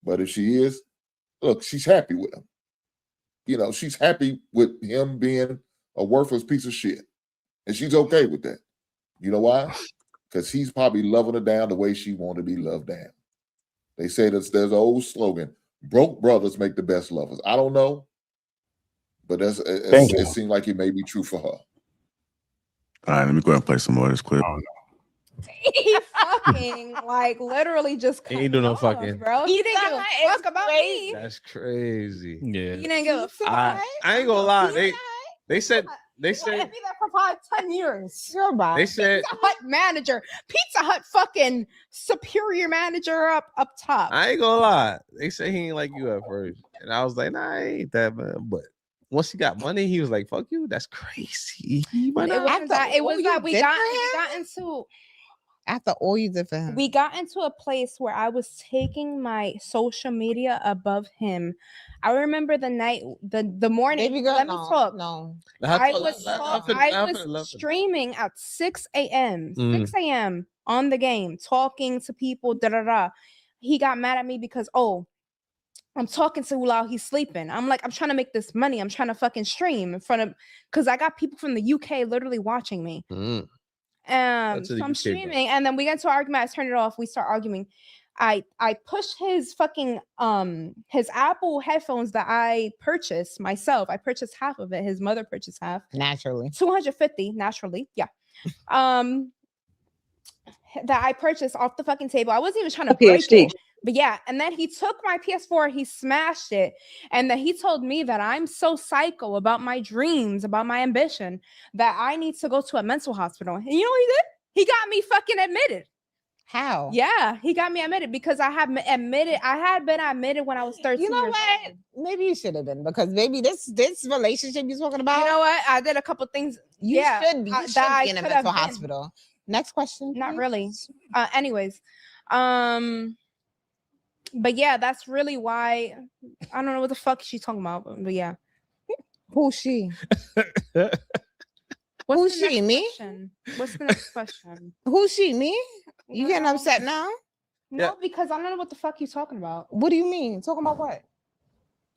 But if she is, look, she's happy with him. You know, she's happy with him being a worthless piece of shit. And she's okay with that. You know why? Because he's probably loving her down the way she wanted to be loved down. They say there's an old slogan, broke brothers make the best lovers. I don't know, but it seemed like it may be true for her.
All right, let me go ahead and play some more of this clip.
He fucking like literally just
He ain't do no
off,
fucking.
bro. He didn't give a fuck about me.
That's crazy.
Yeah.
He didn't give a fuck.
I ain't gonna lie. They said
Be there for probably 10 years.
they said
Pizza Hut manager, Pizza Hut fucking superior manager up top.
I ain't gonna lie. They say he ain't like you at first, and I was like, nah, I ain't that man. But once he got money, he was like, fuck you. That's crazy.
It was that we got into.
After all you did for him,
We got into a place where I was taking my social media above him. I remember the night, the morning.
Baby girl,
let me
no,
talk.
no.
I was streaming at 6 a.m. 6 a.m. on the game, talking to people. He got mad at me because I'm talking to Ulal, he's sleeping. I'm like, I'm trying to make this money. I'm trying to fucking stream in front of, because I got people from the UK literally watching me. So I'm streaming, and then we get into an argument. I turn it off. We start arguing. I pushed his fucking his Apple headphones that I purchased myself. I purchased half of it. His mother purchased half.
Naturally.
250 naturally. Yeah. That I purchased off the fucking table. I wasn't even trying to break it. But yeah, and then he took my PS4, he smashed it, and then he told me that I'm so psycho about my dreams, about my ambition, that I need to go to a mental hospital. And you know what he did? He got me fucking admitted.
How?
Yeah, he got me admitted because I had been admitted when I was 13.
You know
years
what?
old.
Maybe you should have been, because maybe this relationship you're talking about.
You know what? I did a couple things.
You should be. You should
that
be in a
could have
mental
been.
hospital. Next question.
Not
please.
really. Anyways, but yeah, that's really why I don't know what the fuck she's talking about. But yeah,
who's she?
What's
Who's she? Me?
question? What's the next question?
Who's she? Me? You getting upset now?
No, because I don't know what the fuck you talking about.
What do you mean? Talking about what?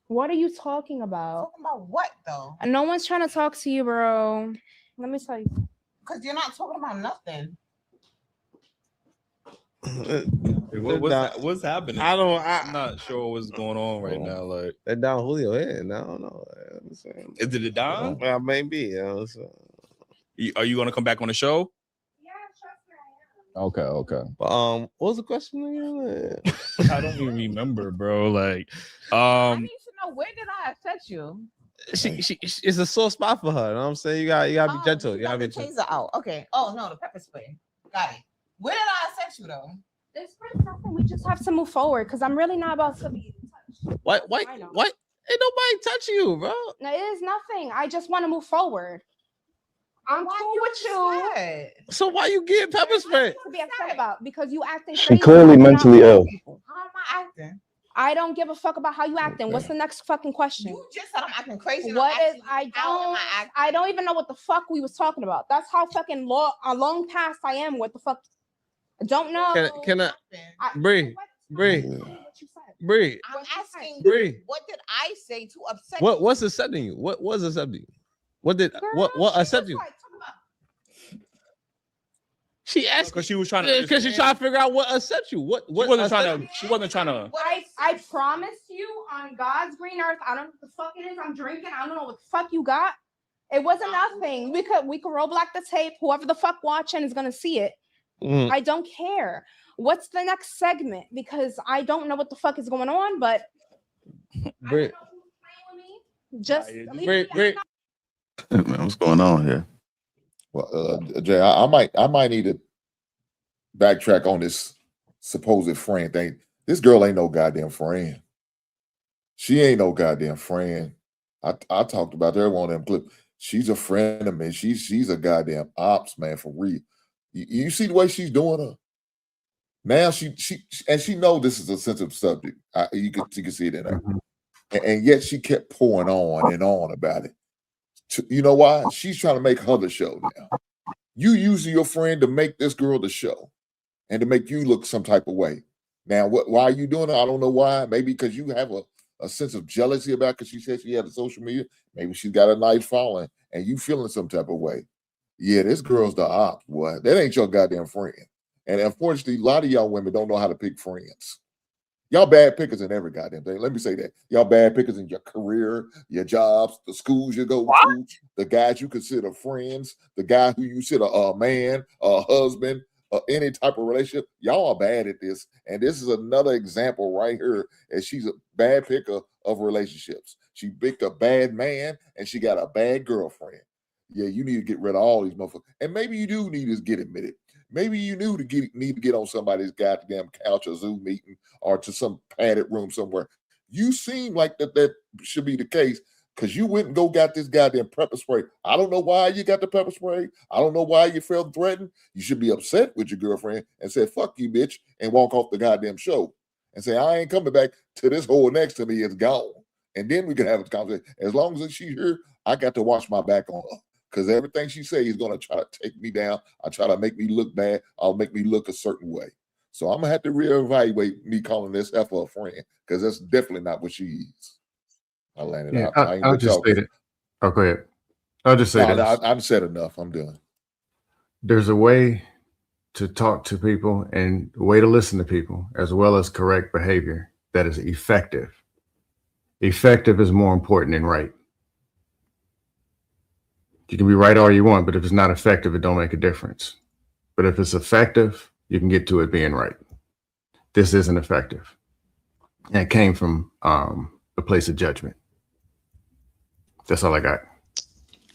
What are you talking about?
Talking about what though?
And no one's trying to talk to you, bro. Let me tell you.
Because you're not talking about nothing.
What's happening? I'm not sure what's going on right now. Like
that Don Julio head. I don't know.
Is it a Don?
Well, maybe. You know,
Are you gonna come back on the show? Okay.
What was the question again?
I don't even remember, bro. Like,
I need to know, where did I upset you?
She it's a sore spot for her. You know what I'm saying? You gotta be gentle. You gotta be
the
gentle.
taser out. Okay. Oh no, the pepper spray. Got it. Where did I upset you though?
There's nothing. We just have to move forward because I'm really not about to be touched.
What? Ain't nobody touching you, bro.
No, it is nothing. I just want to move forward. I'm cool with you.
So why you getting pepper spray?
To be upset about because you acting
She
crazy.
clearly mentally ill.
How am I acting?
I don't give a fuck about how you acting. What's the next fucking question?
You just said I'm acting crazy.
What is I don't even know what the fuck we was talking about. That's how fucking long past I am. What the fuck? I don't know.
Can I Bree?
I'm asking
Bree.
you, what did I say to upset
What's upsetting you? What was upsetting you? What upset you? She asked
because she was trying to.
Because she's trying to figure out what upset you.
She wasn't trying to.
I promise you on God's green earth, I don't know what the fuck it is. I'm drinking. I don't know what the fuck you got. It wasn't nothing. We could roll back the tape. Whoever the fuck watching is gonna see it. I don't care. What's the next segment? Because I don't know what the fuck is going on, but just
What's going on here?
Well, Jay, I might need to backtrack on this supposed friend thing. This girl ain't no goddamn friend. She ain't no goddamn friend. I talked about her on them clip. She's a friend of mine. She's a goddamn ops, man, for real. You see the way she's doing her. Now she knows this is a sensitive subject. You can see it in her, and yet she kept pouring on and on about it. You know why? She's trying to make her the show now. You using your friend to make this girl the show, and to make you look some type of way. Now, why are you doing it? I don't know why. Maybe because you have a sense of jealousy about because she said she had a social media. Maybe she's got a nice following, and you feeling some type of way. Yeah, this girl's the op. Boy, that ain't your goddamn friend. And unfortunately, a lot of y'all women don't know how to pick friends. Y'all bad pickers in every goddamn thing. Let me say that. Y'all bad pickers in your career, your jobs, the schools you go to, the guys you consider friends, the guy who you consider a man, a husband, any type of relationship. Y'all are bad at this. And this is another example right here, as she's a bad picker of relationships. She picked a bad man and she got a bad girlfriend. Yeah, you need to get rid of all these motherfuckers. And maybe you do need to get admitted. Maybe you need to get on somebody's goddamn couch or Zoom meeting or to some padded room somewhere. You seem like that should be the case because you went and got this goddamn pepper spray. I don't know why you got the pepper spray. I don't know why you felt threatened. You should be upset with your girlfriend and say, fuck you, bitch, and walk off the goddamn show and say, I ain't coming back till this hole next to me is gone. And then we can have a conversation. As long as she's here, I got to watch my back on her. Because everything she says is going to try to take me down. I'll try to make me look bad. I'll make me look a certain way. So I'm going to have to reevaluate me calling this heifer a friend because that's definitely not what she is. I landed out.
I'll just say that. Oh, go ahead. I'll just say that.
I've said enough. I'm done.
There's a way to talk to people and a way to listen to people as well as correct behavior that is effective. Effective is more important than right. You can be right all you want, but if it's not effective, it don't make a difference. But if it's effective, you can get to it being right. This isn't effective. And it came from a place of judgment. That's all I got.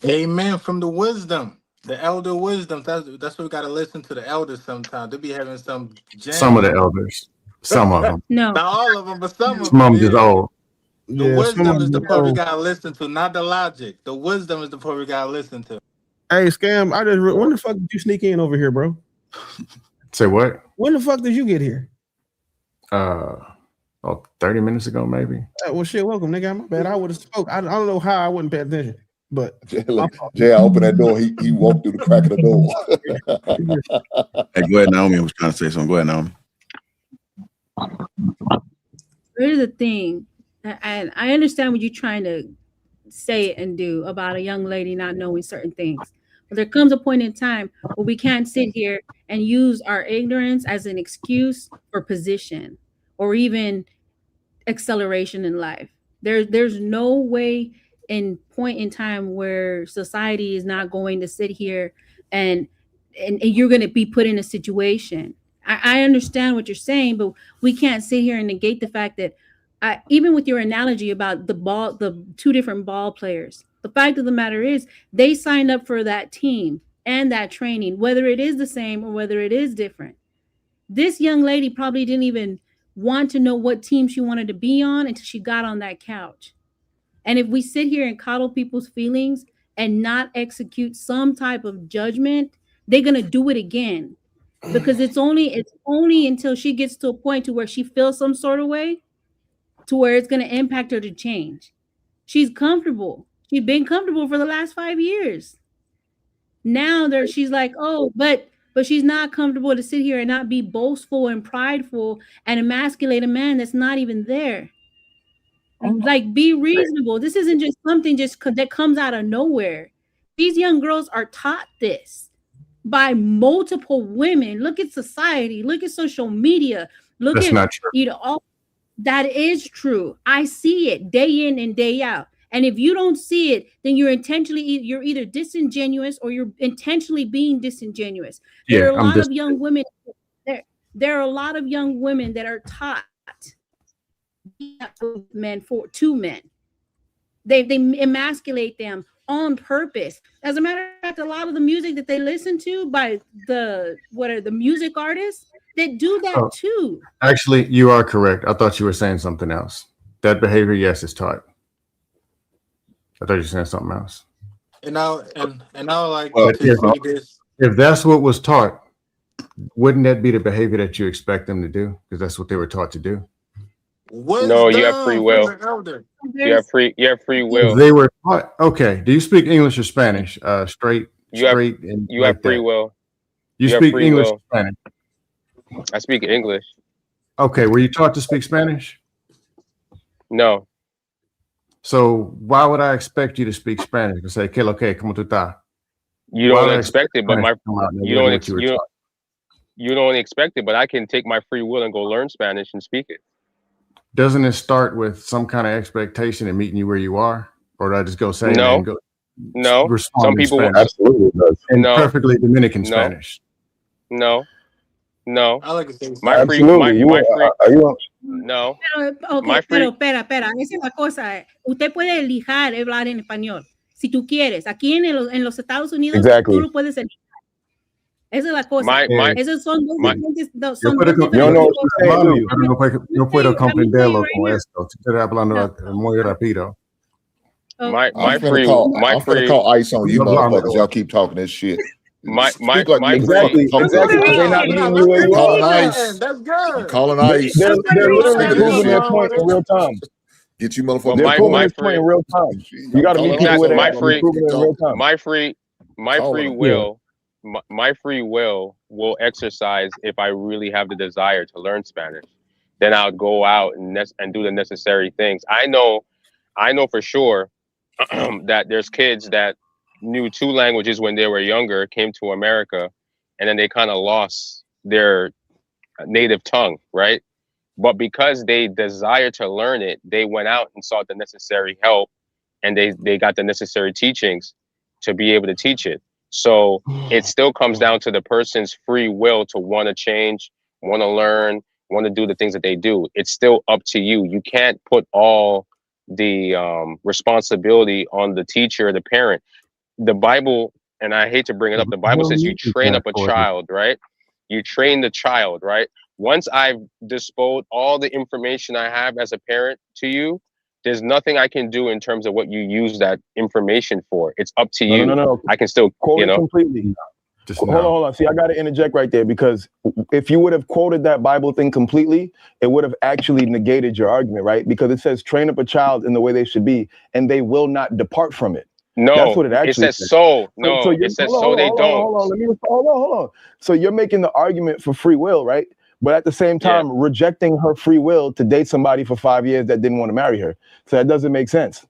Amen. From the wisdom, the elder wisdom. That's what we got to listen to the elders sometimes. They be having some gems.
Some of the elders. Some of them.
No.
Not all of them, but some of
Some
them.
of them is old.
The wisdom is the part we gotta listen to, not the logic. The wisdom is the part we gotta listen to.
Hey, Scam, when the fuck did you sneak in over here, bro?
Say what?
When the fuck did you get here?
30 minutes ago, maybe.
Well, shit, welcome, nigga. My bad. I would have spoke. I don't know how I wouldn't pay attention, but
Jay, I opened that door. He walked through the crack of the door.
Hey, go ahead, Naomi. I was trying to say something. Go ahead, Naomi.
Here's the thing, and I understand what you're trying to say and do about a young lady not knowing certain things. But there comes a point in time where we can't sit here and use our ignorance as an excuse for position or even acceleration in life. There's no way in point in time where society is not going to sit here and you're going to be put in a situation. I understand what you're saying, but we can't sit here and negate the fact that even with your analogy about the two different ball players, the fact of the matter is they signed up for that team and that training, whether it is the same or whether it is different. This young lady probably didn't even want to know what team she wanted to be on until she got on that couch. And if we sit here and coddle people's feelings and not execute some type of judgment, they're going to do it again, because it's only until she gets to a point to where she feels some sort of way to where it's going to impact her to change. She's comfortable. She's been comfortable for the last 5 years. Now she's like, oh, but she's not comfortable to sit here and not be boastful and prideful and emasculate a man that's not even there. Like, be reasonable. This isn't just something that comes out of nowhere. These young girls are taught this by multiple women. Look at society. Look at social media.
That's not true.
All that is true. I see it day in and day out. And if you don't see it, then you're either disingenuous or you're intentionally being disingenuous. There are a lot of young women. There are a lot of young women that are taught to men. They emasculate them on purpose. As a matter of fact, a lot of the music that they listen to by the music artists, they do that too.
Actually, you are correct. I thought you were saying something else. That behavior, yes, is taught. I thought you were saying something else.
And now, like,
if that's what was taught, wouldn't that be the behavior that you expect them to do? Because that's what they were taught to do.
No, you have free will. You have free will.
They were taught. Okay. Do you speak English or Spanish? Straight.
You have free will.
You speak English or Spanish?
I speak English.
Okay. Were you taught to speak Spanish?
No.
So why would I expect you to speak Spanish and say, "¿Qué lo que? ¿Cómo tú estás?"
You don't expect it, but you don't expect it, but I can take my free will and go learn Spanish and speak it.
Doesn't it start with some kind of expectation and meeting you where you are, or do I just go say
no?
And go
no. Some people
absolutely does.
In perfectly Dominican Spanish.
No.
I like to say
my free.
No.
Pero espera, esa es la cosa. Usted puede elijar hablar en español si tú quieres. Aquí en los Estados Unidos, tú lo puedes elegir. Esa es la cosa. Esos son dos diferentes.
No puedo comprenderlo con esto. Estoy hablando muy rápido.
My
I'm
free.
finna call ice on you, motherfuckers. Y'all keep talking this shit.
Exactly. They're not meeting you where you are.
Ice.
That's good.
Calling ice.
They're literally proving their point in real time.
Get you motherfuckers.
They're proving their point in real time. You got to meet people where they're at.
My free will exercise if I really have the desire to learn Spanish. Then I'll go out and do the necessary things. I know for sure that there's kids that knew 2 languages when they were younger, came to America, and then they kind of lost their native tongue, right? But because they desire to learn it, they went out and sought the necessary help, and they got the necessary teachings to be able to teach it. So it still comes down to the person's free will to want to change, want to learn, want to do the things that they do. It's still up to you. You can't put all the responsibility on the teacher or the parent. The Bible, and I hate to bring it up, the Bible says you train up a child, right? You train the child, right? Once I've disposed all the information I have as a parent to you, there's nothing I can do in terms of what you use that information for. It's up to you.
No.
I can still
quote it completely. Hold on. See, I got to interject right there, because if you would have quoted that Bible thing completely, it would have actually negated your argument, right? Because it says, train up a child in the way they should be, and they will not depart from it.
No,
that's what it actually
says. So it says so they don't.
Hold on. So you're making the argument for free will, right? but at the same time rejecting her free will to date somebody for 5 years that didn't want to marry her. So that doesn't make sense.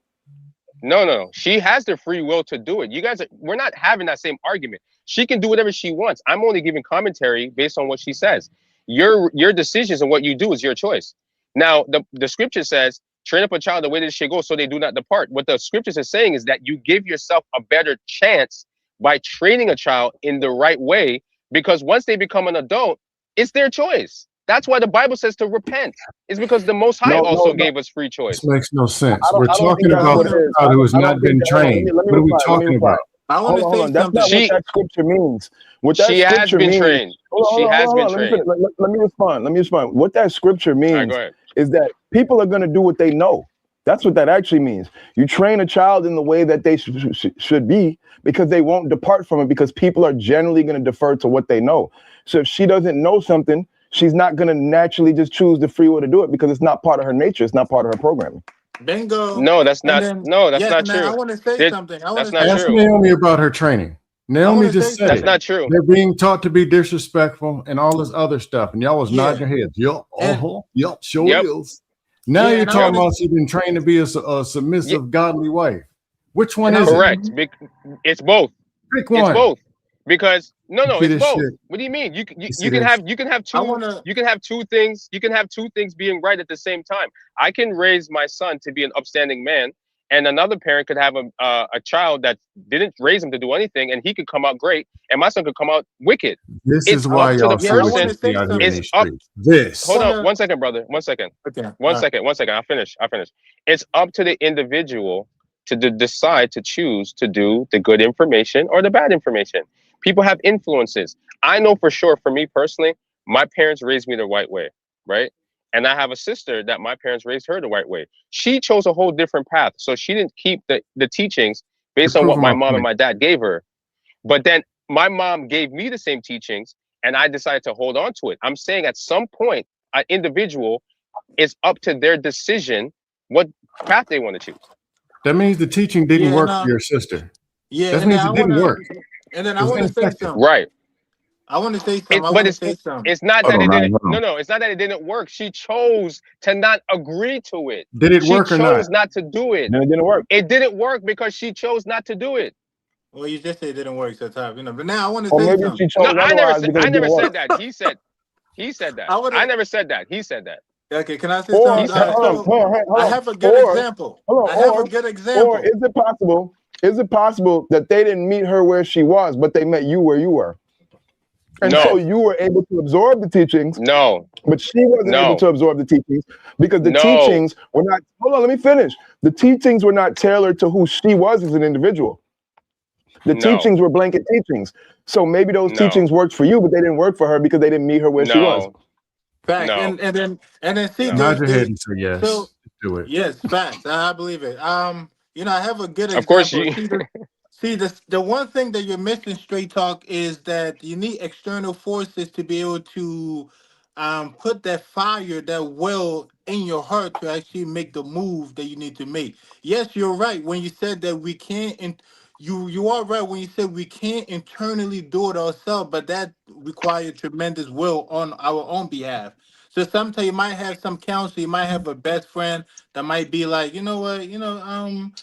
No. She has the free will to do it. We're not having that same argument. She can do whatever she wants. I'm only giving commentary based on what she says. Your decisions and what you do is your choice. Now, the scripture says, train up a child the way they should go so they do not depart. What the scriptures are saying is that you give yourself a better chance by training a child in the right way, because once they become an adult, it's their choice. That's why the Bible says to repent. It's because the Most High also gave us free choice.
This makes no sense.
I don't-
We're
I don't
talking
think that's
about
what it is.
a child who has
I don't
not been
think that- hold on,
trained.
let me
What are we
reply, let me
talking
reply.
about?
Hold on. That's not what that scripture means. What that
She has
scripture
been
means.
trained.
Hold
She
on,
has
hold
been
on. Let me
trained.
finish. Let me respond. Let me respond. What that scripture
All right,
means
go ahead.
is that people are going to do what they know. That's what that actually means. You train a child in the way that they should be, because they won't depart from it, because people are generally going to defer to what they know. So if she doesn't know something, she's not going to naturally just choose the free will to do it, because it's not part of her nature. It's not part of her programming.
Bingo.
No, that's
And
not.
then,
No, that's
yes,
not
and then
true.
I want to say something.
That's not
Ask
true.
Naomi about her training. Naomi just said
That's
it.
not true.
They're being taught to be disrespectful and all this other stuff. And y'all was
Yeah.
nodding your heads. Yup, yup, sure
Yep.
is. Now
Yeah,
you're
and I
talking
wanna-
about she's been trained to be a submissive, godly wife. Which one
And
is it?
Correct. It's both.
Pick
It's
one.
both. Because no,
You see
it's
this
both.
shit?
What do you mean? You
see
can
this?
have two.
I wanna-
You can have two things. You can have two things being right at the same time. I can raise my son to be an upstanding man, and another parent could have a child that didn't raise him to do anything, and he could come out great, and my son could come out wicked.
This
It's
is why
up to the
y'all see
person.
what you see out here in
It's
these
up.
streets. This.
Hold on, 1 second, brother. 1 second.
Okay.
One second. I'll finish. It's up to the individual to decide to choose to do the good information or the bad information. People have influences. I know for sure, for me personally, my parents raised me the right way, right? And I have a sister that my parents raised her the right way. She chose a whole different path. So she didn't keep the teachings based
You're
on what
proving
my
my
mom and
point.
my dad gave her. But then my mom gave me the same teachings, and I decided to hold on to it. I'm saying at some point, an individual, it's up to their decision what path they want to choose.
That means the teaching didn't
Yeah,
work
and,
for your sister.
Yeah,
That
and
means
then
it
I
didn't
wanna,
work.
and then
It
I
was
want to say
ineffective.
something.
Right.
I want to say something. I
But
want to say something.
it's not
Hold
that
on,
it
now,
didn't.
hold on.
No, it's not that it didn't work. She chose to not agree to it.
Did it
She
work or not?
chose not to do it.
Then it didn't work.
It didn't work because she chose not to do it.
Well, you just said it didn't work, so top, But now I want to
Or
say
maybe
something.
she chose
No, I never
otherwise
said.
because
I
it
never
didn't work.
said that. He said that.
I wanna-
I never said that. He said that.
Okay, can I say
Or
He
something?
said it.
hold on.
I have a good example.
Hold on,
I have a good example.
Or is it possible? Is it possible that they didn't meet her where she was, but they met you where you were? And
No.
so you were able to absorb the teachings,
No.
but she wasn't able
No.
to absorb the teachings because the
No.
teachings were not, hold on, let me finish. The teachings were not tailored to who she was as an individual. The
No.
teachings were blanket teachings. So maybe those
No.
teachings worked for you, but they didn't work for her because they didn't meet her where she was.
No.
Facts.
No.
And then see,
No.
Nod your
there's
head and say yes.
so
Do it.
yes, facts. I believe it. I have a good example.
Of course you.
See, the one thing that you're missing, straight talk, is that you need external forces to be able to put that fire, that will in your heart to actually make the move that you need to make. Yes, you're right when you said that we can't. And you are right when you said we can't internally do it ourselves, but that requires tremendous will on our own behalf. So sometimes you might have some counsel, you might have a best friend that might be like, you know what,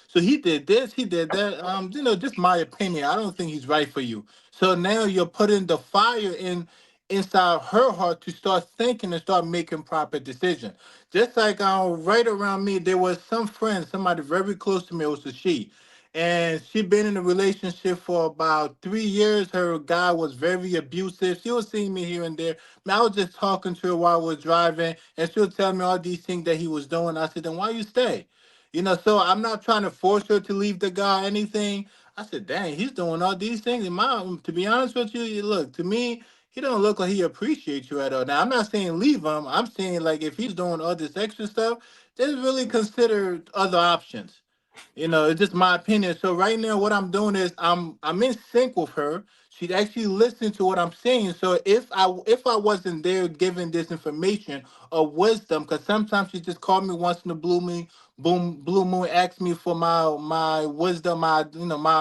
so he did this, he did that. Just my opinion. I don't think he's right for you. So now you're putting the fire inside her heart to start thinking and start making proper decisions. Just like right around me, there was some friend, somebody very close to me, it was a she. And she'd been in a relationship for about 3 years. Her guy was very abusive. She was seeing me here and there. Man, I was just talking to her while I was driving, and she would tell me all these things that he was doing. I said, then why you stay? So I'm not trying to force her to leave the guy or anything. I said, dang, he's doing all these things. To be honest with you, look, to me, he don't look like he appreciates you at all. Now, I'm not saying leave him. I'm saying, like, if he's doing all this extra stuff, just really consider other options. It's just my opinion. So right now, what I'm doing is I'm in sync with her. She'd actually listen to what I'm saying. So if I wasn't there giving this information or wisdom, because sometimes she just called me once in the blue moon, asked me for my wisdom, my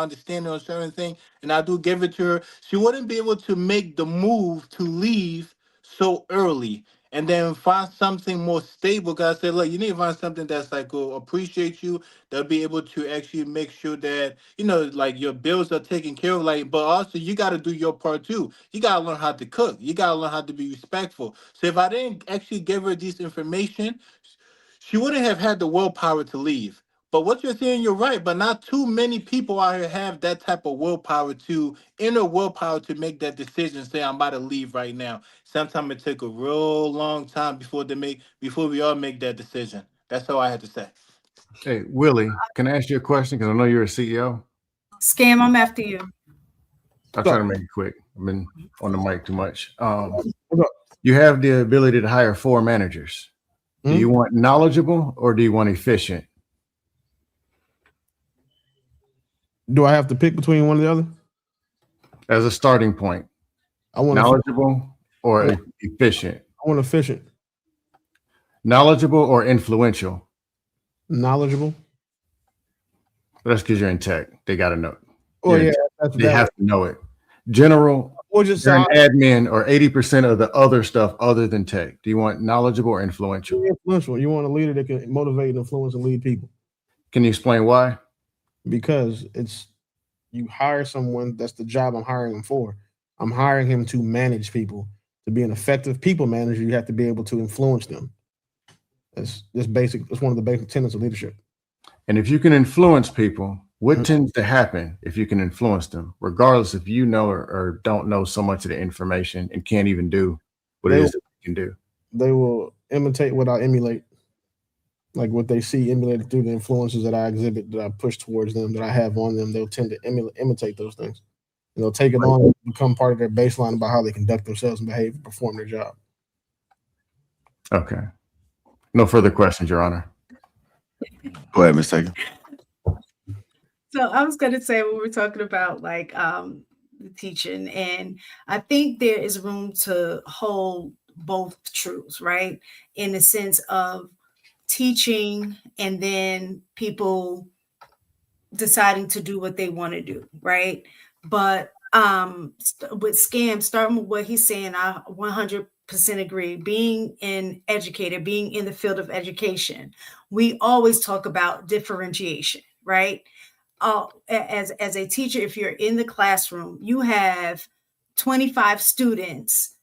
understanding on certain things, and I do give it to her. She wouldn't be able to make the move to leave so early, and then find something more stable. Cause I said, look, you need to find something that's like will appreciate you. They'll be able to actually make sure that like your bills are taken care of. Like, but also you got to do your part too. You got to learn how to cook. You got to learn how to be respectful. So if I didn't actually give her this information, she wouldn't have had the willpower to leave. But what you're saying, you're right. But not too many people out here have that type of willpower inner willpower to make that decision. Say, I'm about to leave right now. Sometimes it took a real long time before we all make that decision. That's all I had to say.
Hey, Willie, can I ask you a question? Because I know you're a CEO.
Scam, I'm after you.
I'll try to make it quick. I've been on the mic too much. You have the ability to hire 4 managers. Do you want knowledgeable or do you want efficient?
Do I have to pick between one or the other?
As a starting point,
I want
knowledgeable or efficient.
I want efficient.
Knowledgeable or influential.
Knowledgeable.
That's because you're in tech. They got to know.
Oh yeah,
they have to know it. General,
or just
an admin, or 80% of the other stuff other than tech. Do you want knowledgeable or influential?
Influential. You want a leader that can motivate, influence, and lead people.
Can you explain why?
Because you hire someone, that's the job I'm hiring him for. I'm hiring him to manage people. To be an effective people manager, you have to be able to influence them. That's basic. That's one of the basic tenets of leadership.
And if you can influence people, what tends to happen if you can influence them, regardless if you know or don't know so much of the information and can't even do what it is that you can do?
They will imitate what I emulate. Like what they see emulated through the influences that I exhibit, that I push towards them, that I have on them. They'll tend to imitate those things. And they'll take it on and become part of their baseline about how they conduct themselves and behave and perform their job.
Okay. No further questions, Your Honor.
Go ahead, Ms. Taker.
So I was going to say, we were talking about like the teaching, and I think there is room to hold both truths, right? In the sense of teaching and then people deciding to do what they want to do, right? But with Scam, starting with what he's saying, I 100% agree. Being an educator, being in the field of education, we always talk about differentiation, right? As a teacher, if you're in the classroom, you have 25 students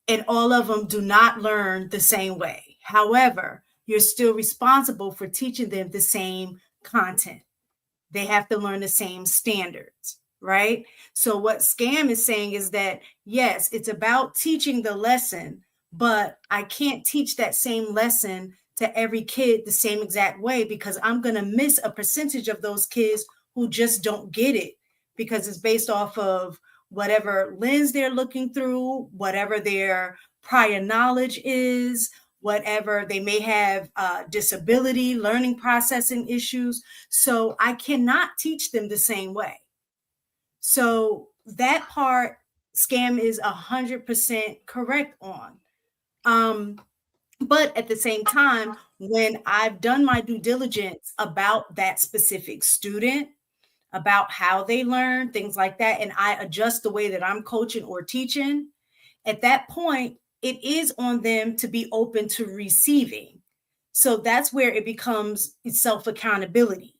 and all of them do not learn the same way. However, you're still responsible for teaching them the same content. They have to learn the same standards, right? So what Scam is saying is that, yes, it's about teaching the lesson, but I can't teach that same lesson to every kid the same exact way, because I'm going to miss a percentage of those kids who just don't get it, because it's based off of whatever lens they're looking through, whatever their prior knowledge is, whatever they may have disability, learning processing issues. So I cannot teach them the same way. So that part, Scam is 100% correct on. But at the same time, when I've done my due diligence about that specific student, about how they learn, things like that, and I adjust the way that I'm coaching or teaching, at that point, it is on them to be open to receiving. So that's where it becomes self-accountability.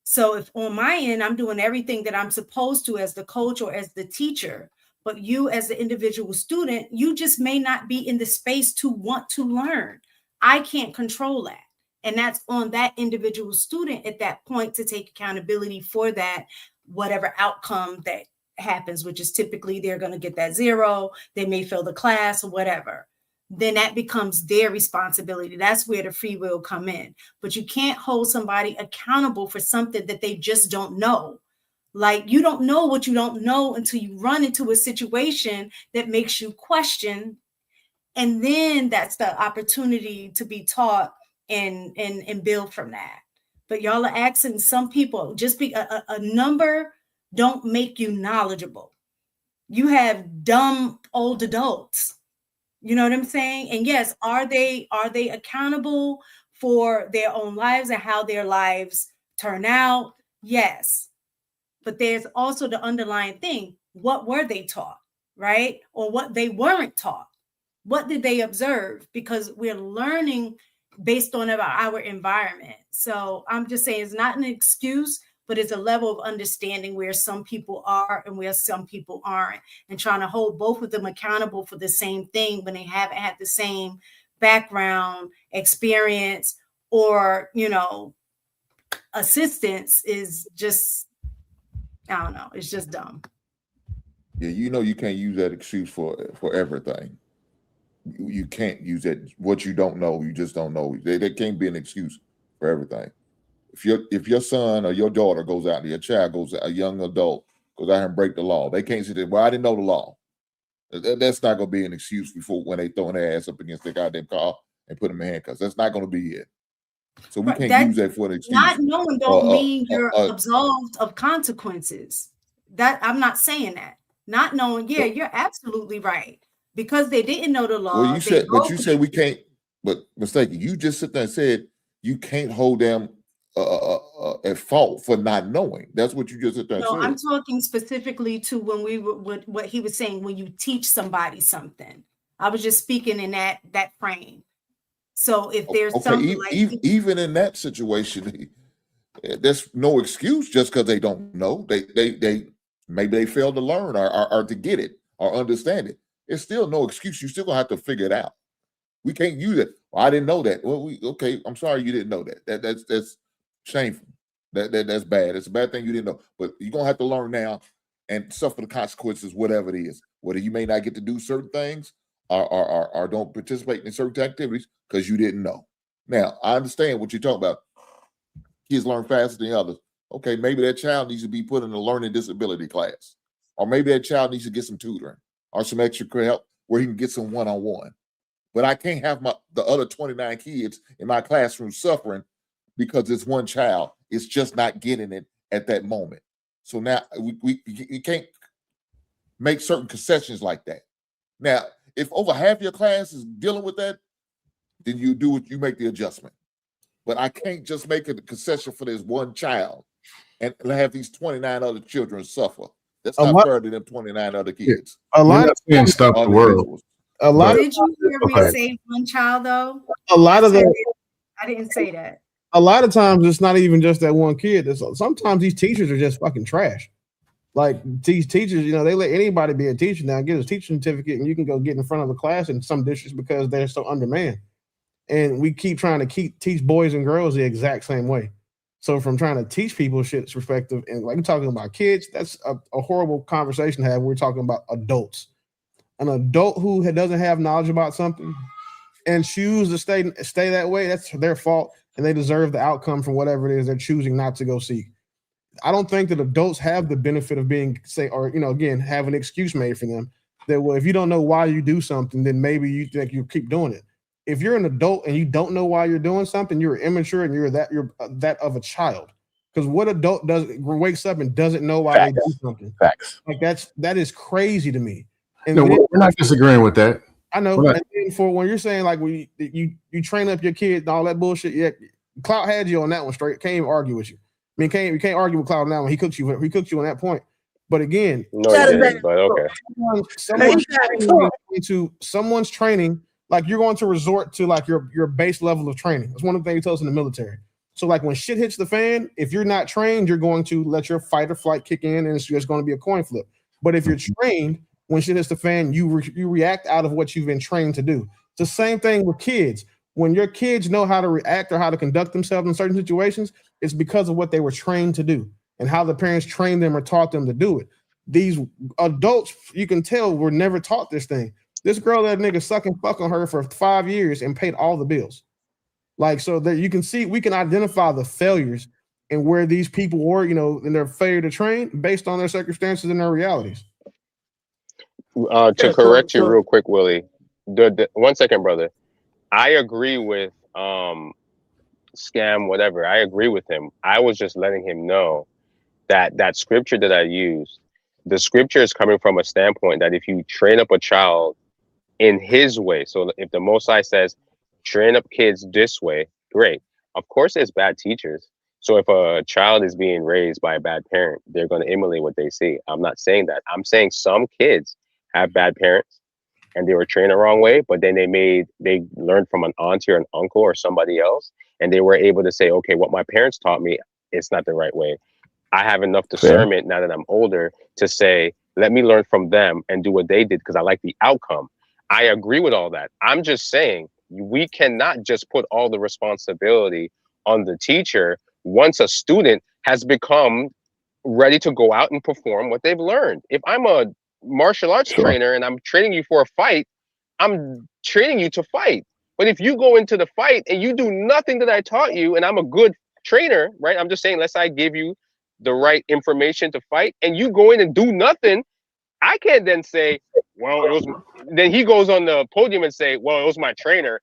So if on my end, I'm doing everything that I'm supposed to as the coach or as the teacher, but you as the individual student, you just may not be in the space to want to learn. I can't control that. And that's on that individual student at that point to take accountability for that, whatever outcome that happens, which is typically they're going to get that 0, they may fail the class or whatever. Then that becomes their responsibility. That's where the free will come in. But you can't hold somebody accountable for something that they just don't know. Like, you don't know what you don't know until you run into a situation that makes you question. And then that's the opportunity to be taught and build from that. But y'all are asking some people, just be a number don't make you knowledgeable. You have dumb old adults. You know what I'm saying? And yes, are they accountable for their own lives and how their lives turn out? Yes. But there's also the underlying thing. What were they taught, right? Or what they weren't taught. What did they observe? Because we're learning based on our environment. So I'm just saying it's not an excuse, but it's a level of understanding where some people are and where some people aren't, and trying to hold both of them accountable for the same thing when they haven't had the same background, experience, or, you know, assistance is just, I don't know, it's just dumb.
Yeah, you know, you can't use that excuse for everything. You can't use that. What you don't know, you just don't know. There can't be an excuse for everything. If your son or your daughter goes out, your child goes out, a young adult goes out here and break the law, they can't say that, well, I didn't know the law. That's not going to be an excuse before when they throwing their ass up against the goddamn car and put them in handcuffs. That's not going to be it. So we can't use that for an excuse.
Not knowing don't mean you're absolved of consequences. That I'm not saying that. Not knowing, yeah, you're absolutely right. Because they didn't know the law.
Well, you said we can't, but mistaken. You just sit there and said you can't hold them at fault for not knowing. That's what you just sit there and said.
I'm talking specifically to when we were what he was saying, when you teach somebody something. I was just speaking in that frame. So if there's something like
even in that situation, there's no excuse just because they don't know. They maybe they failed to learn or to get it or understand it. It's still no excuse. You still gonna have to figure it out. We can't use it. Well, I didn't know that. Well, okay. I'm sorry you didn't know that. That's shameful. That's bad. It's a bad thing you didn't know. But you're gonna have to learn now and suffer the consequences, whatever it is. Whether you may not get to do certain things or don't participate in certain activities because you didn't know. Now, I understand what you're talking about. Kids learn faster than others. Okay, maybe that child needs to be put in a learning disability class, or maybe that child needs to get some tutoring or some extra help where he can get some one-on-one. But I can't have the other 29 kids in my classroom suffering because it's one child. It's just not getting it at that moment. So now we can't make certain concessions like that. Now, if over half your class is dealing with that, then you make the adjustment. But I can't just make a concession for this one child and have these 29 other children suffer. That's not fair to them 29 other kids.
A lot of stop the world.
A lot. Did you hear me say one child though?
A lot of the.
I didn't say that.
A lot of times it's not even just that one kid. Sometimes these teachers are just fucking trash. Like these teachers, you know, they let anybody be a teacher now, get a teaching certificate, and you can go get in front of the class in some districts because they're so undermanned. And we keep trying to teach boys and girls the exact same way. So from trying to teach people shit's perspective, and like we're talking about kids, that's a horrible conversation to have. We're talking about adults. An adult who doesn't have knowledge about something and choose to stay that way, that's their fault, and they deserve the outcome from whatever it is they're choosing not to go seek. I don't think that adults have the benefit of being, again, have an excuse made for them that, well, if you don't know why you do something, then maybe you think you keep doing it. If you're an adult and you don't know why you're doing something, you're immature and you're that of a child. Because what adult wakes up and doesn't know why they do something?
Facts.
Like that is crazy to me. And
no, we're not disagreeing with that.
I know. And then for when you're saying like when you train up your kids and all that bullshit, yeah, Clout had you on that one straight. Can't even argue with you. I mean, you can't argue with Clout on that one. He cooked you on that point. But again,
no, he didn't, but okay.
Someone's training. Like you're going to resort to like your base level of training. That's one of the things he tells us in the military. So like when shit hits the fan, if you're not trained, you're going to let your fight or flight kick in, and it's just going to be a coin flip. But if you're trained, when shit hits the fan, you react out of what you've been trained to do. It's the same thing with kids. When your kids know how to react or how to conduct themselves in certain situations, it's because of what they were trained to do and how the parents trained them or taught them to do it. These adults, you can tell, were never taught this thing. This girl, that nigga suck and fuck on her for 5 years and paid all the bills. Like, so that you can see, we can identify the failures and where these people were, in their failure to train based on their circumstances and their realities.
To correct you real quick, Willie, 1 second, brother. I agree with Scam, whatever. I agree with him. I was just letting him know that scripture that I used, the scripture is coming from a standpoint that if you train up a child in his way, so if the Most High says, train up kids this way, great. Of course, there's bad teachers. So if a child is being raised by a bad parent, they're going to emulate what they see. I'm not saying that. I'm saying some kids have bad parents and they were trained the wrong way, but then they learned from an auntie or an uncle or somebody else, and they were able to say, okay, what my parents taught me, it's not the right way. I have enough discernment now that I'm older to say, let me learn from them and do what they did because I like the outcome. I agree with all that. I'm just saying we cannot just put all the responsibility on the teacher once a student has become ready to go out and perform what they've learned. If I'm a martial arts trainer and I'm training you for a fight, I'm training you to fight. But if you go into the fight and you do nothing that I taught you, and I'm a good trainer, right? I'm just saying, let's say I give you the right information to fight and you go in and do nothing, I can't then say, well, it was, then he goes on the podium and say, well, it was my trainer.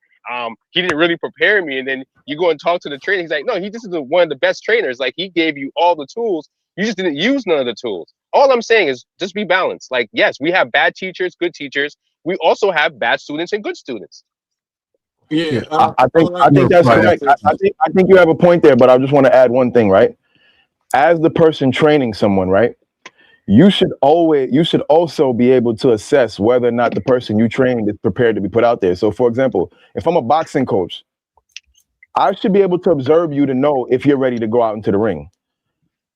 He didn't really prepare me. And then you go and talk to the trainer. He's like, no, he just is one of the best trainers. Like, he gave you all the tools. You just didn't use none of the tools. All I'm saying is just be balanced. Like, yes, we have bad teachers, good teachers. We also have bad students and good students.
Yeah,
I think that's correct. I think you have a point there, but I just want to add one thing, right? As the person training someone, right? You should also be able to assess whether or not the person you trained is prepared to be put out there. So, for example, if I'm a boxing coach, I should be able to observe you to know if you're ready to go out into the ring.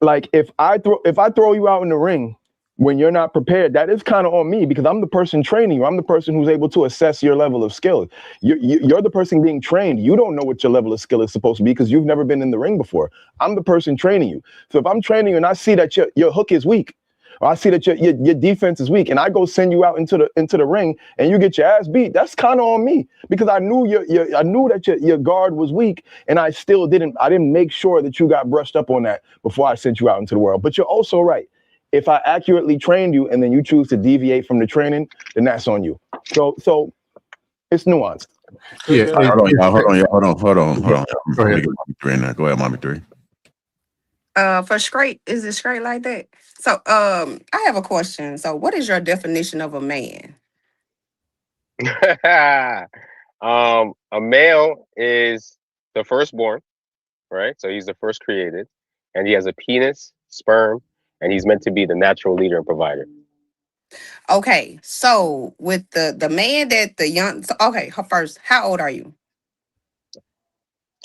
Like, if I throw you out in the ring when you're not prepared, that is kind of on me because I'm the person training you. I'm the person who's able to assess your level of skill. You're the person being trained. You don't know what your level of skill is supposed to be because you've never been in the ring before. I'm the person training you. So if I'm training you and I see that your hook is weak, or I see that your defense is weak, and I go send you out into the ring and you get your ass beat, that's kind of on me because I knew I knew that your guard was weak, and I didn't make sure that you got brushed up on that before I sent you out into the world. But you're also right. If I accurately trained you and then you choose to deviate from the training, then that's on you. So it's nuanced.
Yeah. Hold on.
Go ahead.
Go ahead, Mommy 3.
For straight, is it straight like that? So I have a question. So what is your definition of a man?
A male is the firstborn, right? So he's the first created, and he has a penis, sperm, and he's meant to be the natural leader and provider.
Okay, so with the man that the young, so, okay, first, how old are you?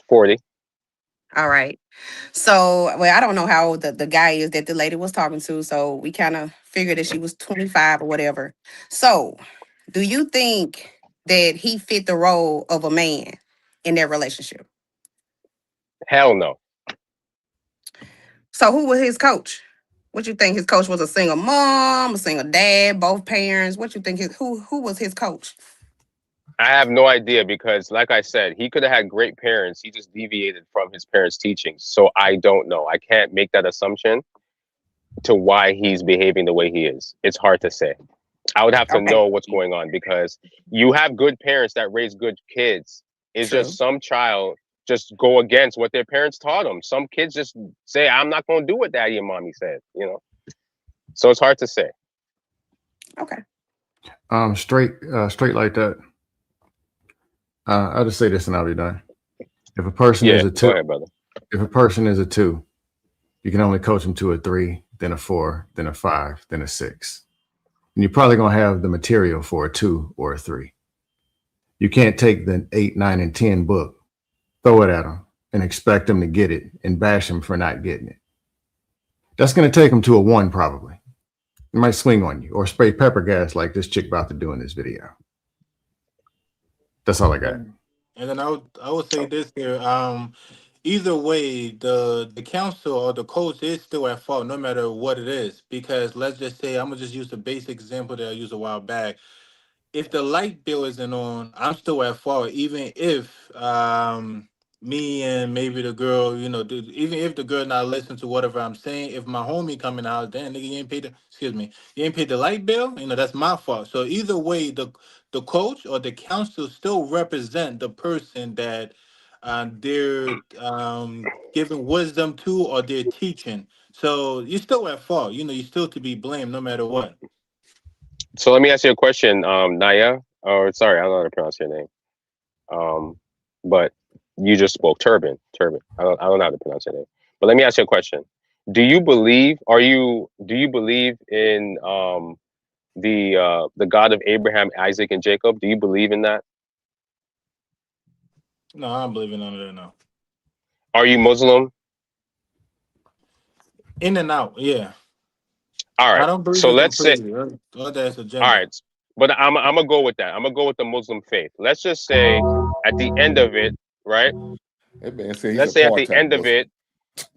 40.
All right. So, well, I don't know how old the guy is that the lady was talking to. So we kind of figured that she was 25 or whatever. So do you think that he fit the role of a man in their relationship?
Hell no.
So who was his coach? What you think his coach was? A single mom, a single dad, both parents? What you think who was his coach?
I have no idea because, like I said, he could have had great parents. He just deviated from his parents' teachings. So I don't know. I can't make that assumption to why he's behaving the way he is. It's hard to say. I would have to know what's going on because you have good parents that raise good kids. It's just some child just go against what their parents taught them. Some kids just say, I'm not going to do what daddy and mommy said, you know? So it's hard to say.
Okay.
Straight like that. I'll just say this and I'll be done. If a person is a 2,
go ahead, brother.
If a person is a 2, you can only coach them to a 3, then a 4, then a 5, then a 6. And you're probably going to have the material for a 2 or a 3. You can't take the 8, 9, and 10 book, throw it at them, and expect them to get it and bash them for not getting it. That's going to take them to a 1 probably. It might swing on you or spray pepper gas like this chick about to do in this video. That's all I got.
And then I would say this here. Either way, the council or the coach is still at fault, no matter what it is. Because let's just say, I'm gonna just use the basic example that I used a while back. If the light bill isn't on, I'm still at fault, even if me and maybe the girl, you know, even if the girl not listening to whatever I'm saying, if my homie coming out, damn nigga, you ain't paid the light bill, you know, that's my fault. So either way, the coach or the council still represent the person that they're giving wisdom to or they're teaching. So you're still at fault, you know, you're still to be blamed no matter what.
So let me ask you a question, Naya, or sorry, I don't know how to pronounce your name. But you just spoke Turban. I don't know how to pronounce your name. But let me ask you a question. Do you believe in the God of Abraham, Isaac, and Jacob? Do you believe in that?
No, I don't believe in none of that. No.
Are you Muslim?
In and out, yeah.
All right.
I don't believe
So
it
let's say.
completely. That's a
All right, but I'm gonna go with that. I'm gonna go with the Muslim faith. Let's just say at the end of it, right?
That man said he's
Let's
a
say at the
part-time
end of
Muslim.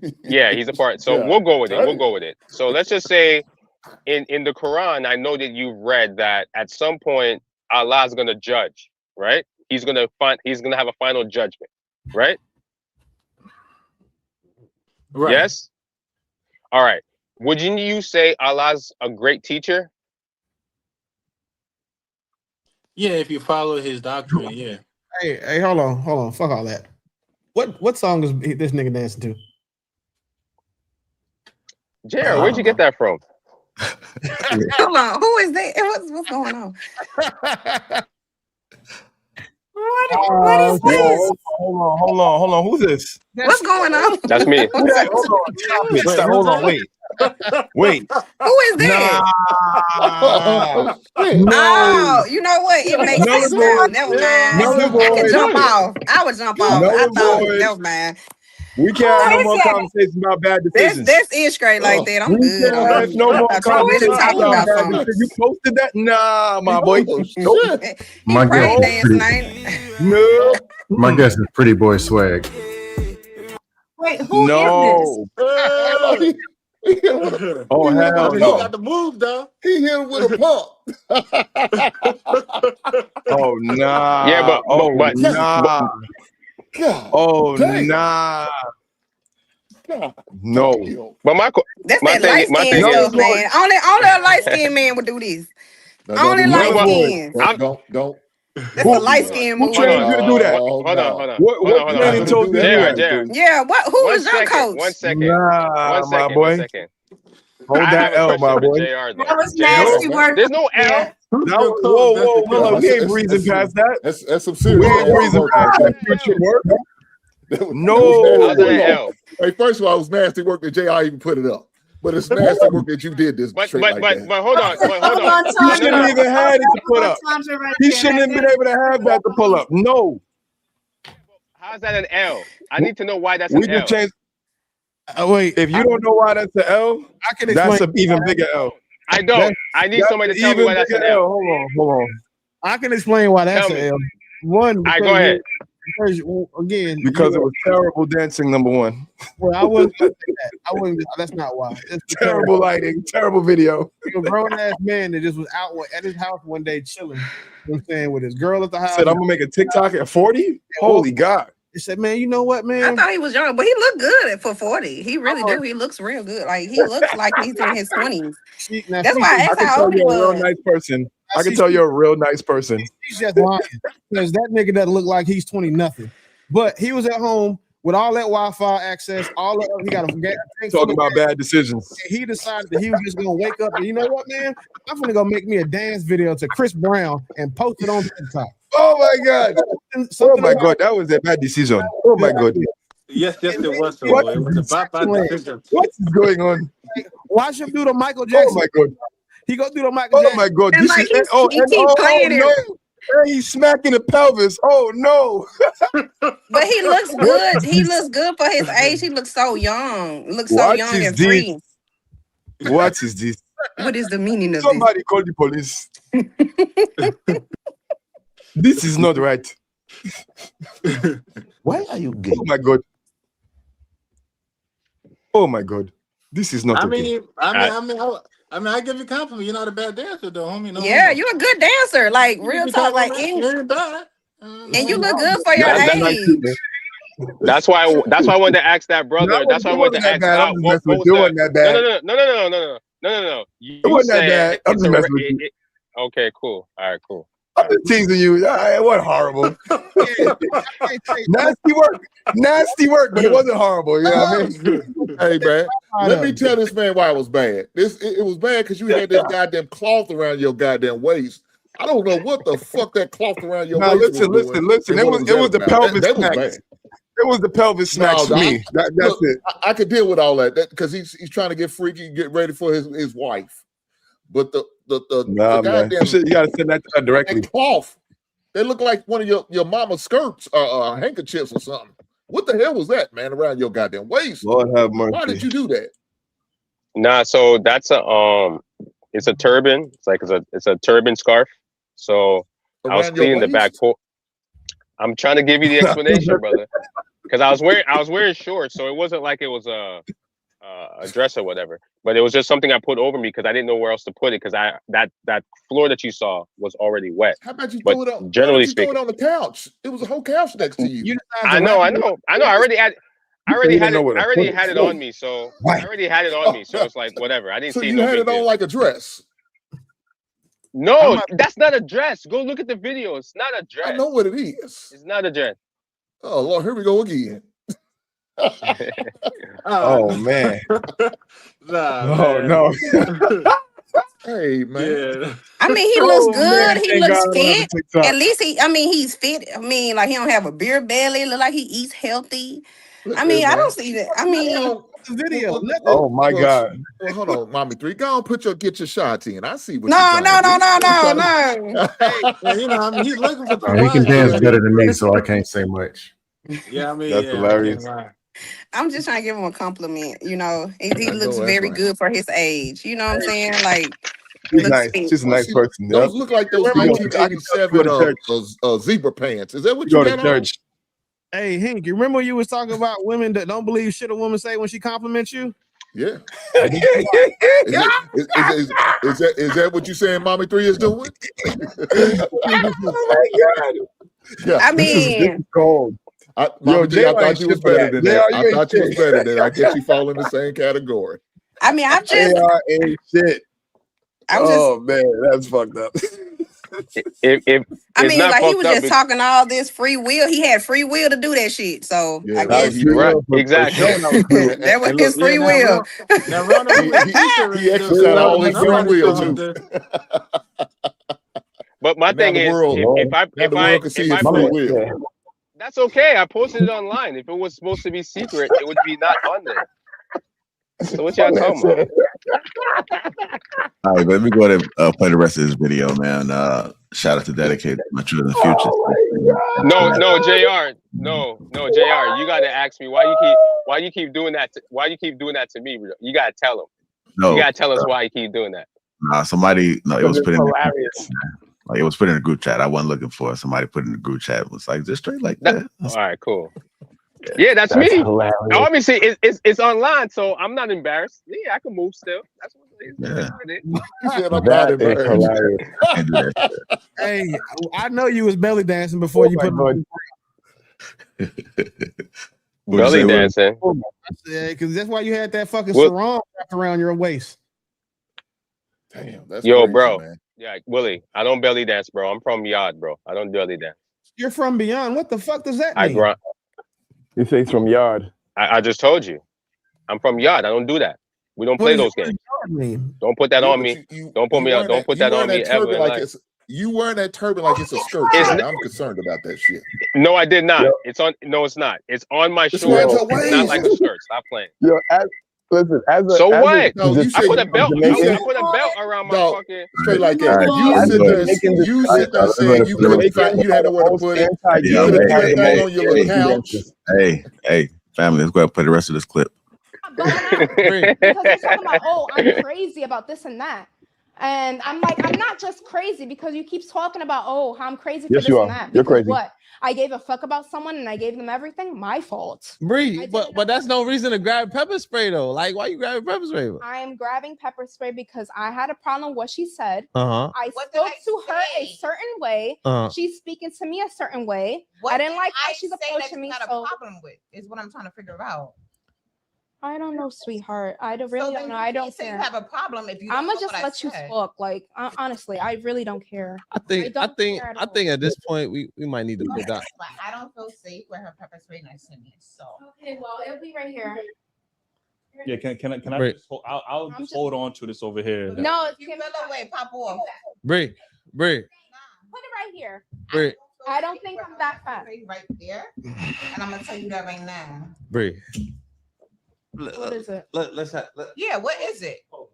it, yeah, he's a part. So
Yeah.
we'll go with it. We'll go with it. So let's just say in the Quran, I know that you've read that at some point Allah's gonna judge, right? He's gonna have a final judgment, right?
Right.
Yes. All right. Wouldn't you say Allah's a great teacher?
Yeah, if you follow his doctrine, yeah.
Hey, hold on. Fuck all that. What song is this nigga dancing to?
JR, where'd you get that from?
Hold on, who is that? What's going on? What is this?
Hold on. Who's this?
What's going on?
That's me.
Who that? Hold on. Stop it. Stop. Hold on. Wait.
Who is that? Oh, you know what? It makes sense now. Never mind. I can jump off. I would jump off. I thought, never mind.
We can't have no more conversations about bad decisions.
This is straight like that. I'm
We
good.
can't have no more conversations
talking
about
about
bad
something.
decisions. You posted that? Nah, my boy. Nope.
My
Praise
guess,
dance
is
night.
No.
my guess is Pretty Boy Swag.
Wait, who is
No. Oh, hell
He
no.
got the move, though.
He hit him with a pump.
Oh, nah.
Yeah, but
nah.
God,
Oh,
dang.
nah.
God,
No.
But my
That's
my
that
thing,
light
my
skin
thing
stuff,
is,
man. Only a light skinned man would do this. Only
do
light
that.
skin.
Don't.
That's a light skin
Who
move.
trained you to do that?
hold on.
What training told you to do that?
JR.
Yeah, who was your coach?
One second.
Nah, my boy.
One second.
Hold
I
that
have a
L,
question
my
for
boy.
JR, though.
That was
JR,
nasty work.
There's no L.
Yeah.
Whoa. We ain't breezing past that.
That's some
We
serious
ain't breezing
work
past
right
that future work.
there.
No.
How's that an L?
Hey, first of all, it was nasty work that JR even put it up. But it's nasty work that you did this
But
straight like that.
hold on.
Hold on,
He
Tandra.
shouldn't even had it to put up.
Tandra right
He
there.
shouldn't have been able to have that to pull up. No.
How's that an L? I need to know why that's
We
an L.
just changed.
Wait,
If you don't know why that's an L,
I can
that's
explain.
an even bigger L.
I don't. I need
That's
somebody to
an
tell me
even
why that's an
bigger
L.
Hold on.
I can explain why that's
Tell
an
me.
L. One,
All right, go ahead.
because again,
Because it was terrible dancing, number one.
well, I wouldn't say that. I wouldn't. That's not why. It's because
Terrible lighting, terrible video.
you're a grown ass man that just was out at his house one day chilling. You know what I'm saying, with his girl at the house.
Said I'm gonna make a TikTok at 40. Holy God.
He said, "Man, you know what,
I
man?
thought he was young, but he looked good for 40. He really do. He looks real good. Like he looks like he's in his 20s. That's why I
I
asked
can
how
tell
old he
you're a real
was.
nice person. I can tell you're a real nice person.
He's just lying because that nigga doesn't look like he's 20 nothing. But he was at home with all that Wi-Fi access, all that. He got a gas tank full
Talking
of
about
gas.
bad decisions.
And he decided that he was just gonna wake up and you know what, man? I'm gonna go make me a dance video to Chris Brown and post it on TikTok.
Oh my God. Oh my God. That was a bad decision. Oh my God.
Yes, it was. So
What
it was about that decision.
What is going on?
Watch him do the Michael Jackson.
Oh my God.
He go through the Michael
Oh
Jackson.
my God.
And
This
like
is
he keep playing it.
no. Hey, he's smacking the pelvis. Oh no.
But he looks good. He looks good for his age. He looks so young. Looks so
What
young
is
and
this?
free.
What is this?
What is the meaning of
Somebody call the police. This is not right.
Why are you gay?
Oh my God. Oh my God. This is not okay.
I give you compliment. You're not a bad dancer, though, homie. No,
Yeah, you're a good dancer. Like real talk. Like
you ain't bad.
and you look good for your age.
That's why I wanted to ask that brother. That's why I wanted to ask
I'm just messing with you. It wasn't that bad.
No. You
It wasn't that
said
bad. I'm
it's
just
a
messing with you.
okay, cool. All right, cool.
I'm just teasing you. It wasn't horrible. Nasty work, but it wasn't horrible. You know what I mean?
Hey man, let me tell this man why it was bad. It was bad because you had this goddamn cloth around your goddamn waist. I don't know what the fuck that cloth around your
No,
waist was doing.
listen. It was the pelvis
That was
smacks.
bad.
It was the pelvis smacks for me. That's
look,
it.
I could deal with all that because he's trying to get freaky, get ready for his wife. but the
Nah, man.
goddamn
Shit, you gotta send that to her directly.
that cloth, they look like one of your mama's skirts or handkerchiefs or something. What the hell was that, man, around your goddamn waist?
Lord have mercy.
Why did you do that?
Nah, so that's it's a turban. It's a turban scarf. So I was
Around your
cleaning the back
waist?
porch. I'm trying to give you the explanation, brother, because I was wearing shorts, so it wasn't like it was a dress or whatever. But it was just something I put over me because I didn't know where else to put it because that floor that you saw was already wet.
How about you
But
throw it on?
generally
Why don't you throw
speaking,
it on the couch? It was a whole couch next to you.
I know. I already had it on me, so
Right.
I already had it on me. So it's like whatever. I didn't
So
see
you
no
had
big
it on
deal.
like a dress.
No, that's not a dress. Go look at the video. It's not a dress.
I know what it is.
It's not a dress.
Oh Lord, here we go again.
Oh man.
Nah,
no.
Hey man.
I mean, he looks good. He
Thank
looks
God I have a
fit.
TikTok.
At least he's fit. I mean, like he don't have a beer belly. Look like he eats healthy. I mean, I don't see that. I mean,
the video.
Oh my God.
Well, hold on, mommy three. Go on, get your shots in. I see what
no.
Well, you know, I mean, he's looking for the
He can
one.
dance better than me, so I can't say much.
Yeah, I mean,
That's
yeah,
hilarious.
I can't lie.
I'm just trying to give him a compliment. You know, he
I know
looks
that's
very
right.
good for his age. You know what I'm saying? Like,
She's
looks
nice.
fit.
She's a nice person.
Those
Yep.
look like those
I can tell you
1987
go to
zebra pants. Is that what
You
you
go to
got on?
church.
Hey, Hank, you remember you was talking about women that don't believe shit a woman say when she compliments you?
Yeah. Is that what you saying Mommy 3 is doing?
Oh my God.
Yeah.
I
This is
mean,
cold.
Mommy 3, I thought you was better than that. I thought you was better than that. I guess you fall in the same category.
I mean, I'm just,
AR ain't shit.
I'm just.
Oh man, that's fucked up.
If
I
it's
mean,
not
like he
fucked
was
up,
just
it's
talking all this free will. He had free will to do that shit. So
Yeah,
I guess
right. Exactly.
that was his free
now,
will.
Now, Ronald,
he exercised all his free will too.
But my
And now
thing
the
is,
world,
if
the
I
world can see his free will.
that's okay. I posted it online. If it was supposed to be secret, it would be not on there. So what y'all talking about?
All right, let me go ahead and play the rest of this video, man. Shout out to Dedicated to My Children Future.
No, JR. No, JR. You gotta ask me why you keep doing that. Why you keep doing that to me? You gotta tell him.
No,
You gotta tell us why you keep doing that.
It was put in
hilarious.
like it was put in a group chat. I wasn't looking for it. Somebody put in the group chat. It was like just straight like that.
All right, cool. Yeah, that's me.
hilarious.
Obviously, it's online, so I'm not embarrassed. Yeah, I can move still. That's what it is.
Yeah.
He said, I'm not
That is
embarrassed.
hilarious.
Can't do that shit.
Hey, I know you was belly dancing before you put
Lord.
Belly dancing.
Yeah, because that's why you had that fucking
What?
sarong wrapped around your waist.
Damn, that's
Yo,
crazy,
bro.
man.
Yeah, Willie, I don't belly dance, bro. I'm from Yard, bro. I don't belly dance.
You're from beyond. What the fuck does that
I
mean?
grunt.
You say it's from Yard.
I just told you. I'm from Yard. I don't do that. We don't
What
play
does
those
yard
games.
mean?
Don't put that
Yeah,
on
but
me.
you
Don't put me on.
wearing
Don't put that on me ever in
like
life.
you wearing that turban like it's a skirt.
It's
Tony.
n-
I'm concerned about that shit.
No, I did not.
Yo.
It's on. No, it's not. It's on my
It's
shorts.
around your
It's not
waist.
like a skirt. Stop playing.
Yo, listen,
So what?
No, you
I
said
put a belt.
you
I
said
put a belt around my
no,
fucking.
straight like
All
that.
right.
You
as
sit
a
there,
Jamaican,
you sit there saying you couldn't find, you had nowhere to put it. You could have threw that thing on your little couch.
Hey, family, let's go ahead and play the rest of this clip.
Because you're talking about, oh, I'm crazy about this and that. And I'm like, I'm not just crazy because you keep talking about, oh, how I'm crazy for
Yes,
this
you
and
are.
that.
You're
Because
crazy.
what? I gave a fuck about someone and I gave them everything. My fault.
Bree, but that's no reason to grab pepper spray though. Like, why you grabbing pepper spray?
I am grabbing pepper spray because I had a problem with what she said.
Uh-huh.
I spoke to her a certain way.
Uh-huh.
She's speaking to me a certain way.
What
I didn't
did
like how
I
she's
say that
approaching
you
me.
got a
So
problem with is what I'm trying to figure out.
I don't know, sweetheart. I don't
So
really
then
don't know.
you
I
can't
don't
say you
care.
have a problem if you don't
I'm
know
gonna just
what I
let you
said.
talk. Like honestly, I really don't care.
I think at this point we might need to put that.
But I don't feel safe with her pepper spray next to me. So
Okay, well, it'll be right here.
Yeah, can I
Right.
just hold, I'll just hold on to this over here.
No, it's
you feel away, pop off.
Bree.
Put it right here.
Bree.
I don't think I'm that fat.
Right there. And I'm gonna tell you that right now.
Bree.
What is it?
Let's have.
Yeah, what is it?
All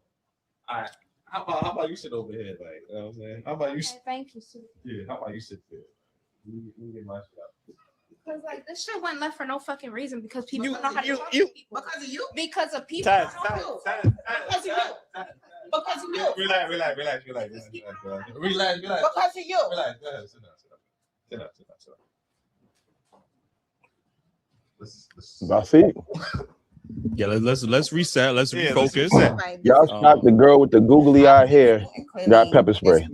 right.
How about you sit over here, like, you know what I'm saying? How about you?
Thank you, sir.
Yeah, how about you sit there? Let me get my shit out.
Because like this shit went left for no fucking reason because people don't know how to talk
you
to people.
Because of you.
Because of people.
Because of you. Because of you.
Relax.
Because of you.
Relax. Sit down.
I see.
Yeah, let's reset. Let's
Yeah,
refocus.
Y'all shot the girl with the googly eye hair. Got pepper spray.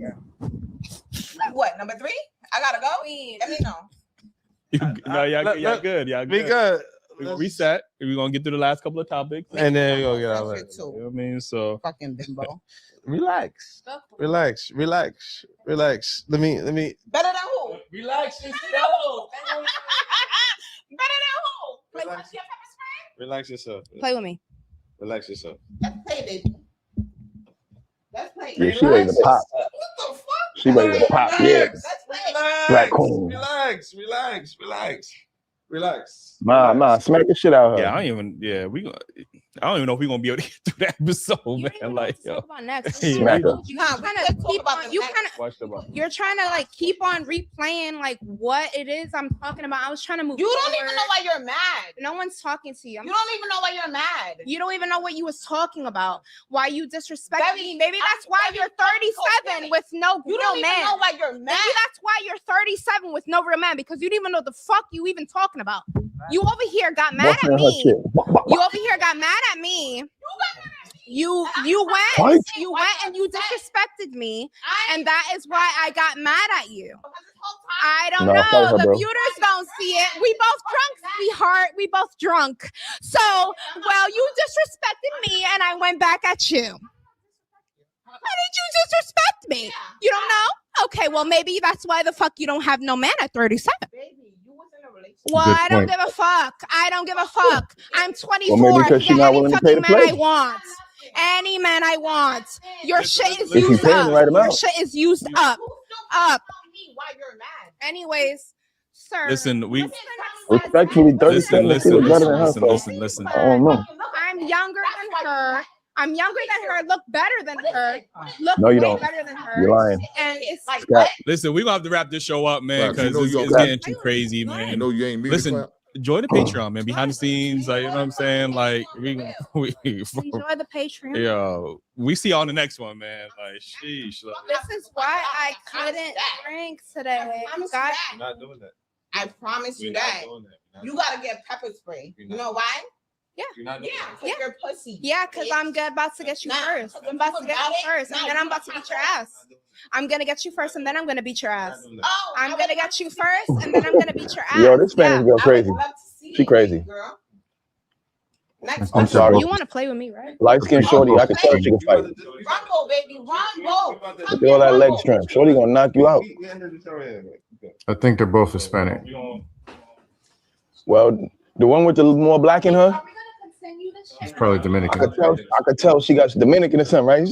What, number 3? I gotta go. Let me know.
No, y'all good. Y'all
We
good.
good.
Reset. We're gonna get through the last couple of topics,
And then we gonna get out of it.
You know what I mean? So
fucking bimbo.
Relax. Let me.
Better than who?
Relax yourself.
Better than who? Play with your pepper spray?
Relax yourself.
Play with me.
Relax yourself.
Let's play, baby. Let's play.
Yeah, she ready to pop.
What the fuck?
She ready to pop. Yeah.
Let's play.
Black queen.
Relax.
Ma, smack the shit out of her.
yeah, I don't even know if we're gonna be able to get through that episode, man. Like, yo.
Talk about next.
Smack her.
You kind of keep on. You're trying to like keep on replaying like what it is I'm talking about. I was trying to move.
You don't
forward.
even know why you're mad.
No one's talking to you.
You don't even know why you're mad.
You don't even know what you was talking about. Why you disrespect me? Maybe that's why you're 37 with no
You
real
don't even
man.
know why you're mad.
Maybe that's why you're 37 with no real man because you didn't even know the fuck you even talking about. You over here got mad at me. You over here got mad at me. You went and you disrespected me, and that is why I got mad at you. I don't know.
her,
The
bro.
viewers don't see it. We both drunk, sweetheart. We both drunk. So, well, you disrespected me, and I went back at you. How did you disrespect me? You don't know? Okay, well, maybe that's why the fuck you don't have no man at 37. Well,
Good
I don't
point.
give a fuck. I don't give a fuck. I'm 24.
Well, maybe because
I
she's
can
not
get any
willing to pay
fucking
the
man I
play.
want. Any man I want. Your shit is
If you
used
pay the
up.
right
Your
amount.
shit is used up. Up.
Why you're mad?
Anyways, sir.
Listen, we
Respectfully, 37.
listen,
She look better than her. So
listen.
I don't know.
I'm younger than her. I'm younger than her. Look better than her. Look
No, you
way
don't.
better than her.
You're lying.
And it's like
Scott.
Listen, we're gonna have to wrap this show up, man,
Right, you
because
know you
it's
don't-
getting too crazy, man.
You know you ain't me. to
Listen,
clap.
join the Patreon, man. Behind the scenes, like, you know what I'm saying? Like, we
enjoy the Patreon.
yo, we see y'all on the next one, man. Like, sheesh. Like,
This is why I couldn't drink today. God,
You're not doing that.
I promise you
We're not
that.
doing that.
You gotta get pepper spray. You know why?
yeah.
You're not doing
Yeah,
that.
because you're pussy.
Yeah, because I'm about to get you first. I'm about to get you first, and then I'm about to beat your ass. I'm gonna get you first, and then I'm gonna beat your ass.
Oh,
I'm gonna get you first, and then I'm gonna beat your ass.
Yo, this Spanish girl
I
crazy.
would love to see
She
it,
crazy.
girl. Next
I'm sorry.
You want to play with me, right?
Light skin shorty, I can tell she can fight.
Rumble, baby, rumble.
Look at all that leg strength. Shorty gonna knock you out.
I think they're both Hispanic.
Well, the one with the more black in her,
It's probably
I
Dominican.
could tell she got Dominican or something, right?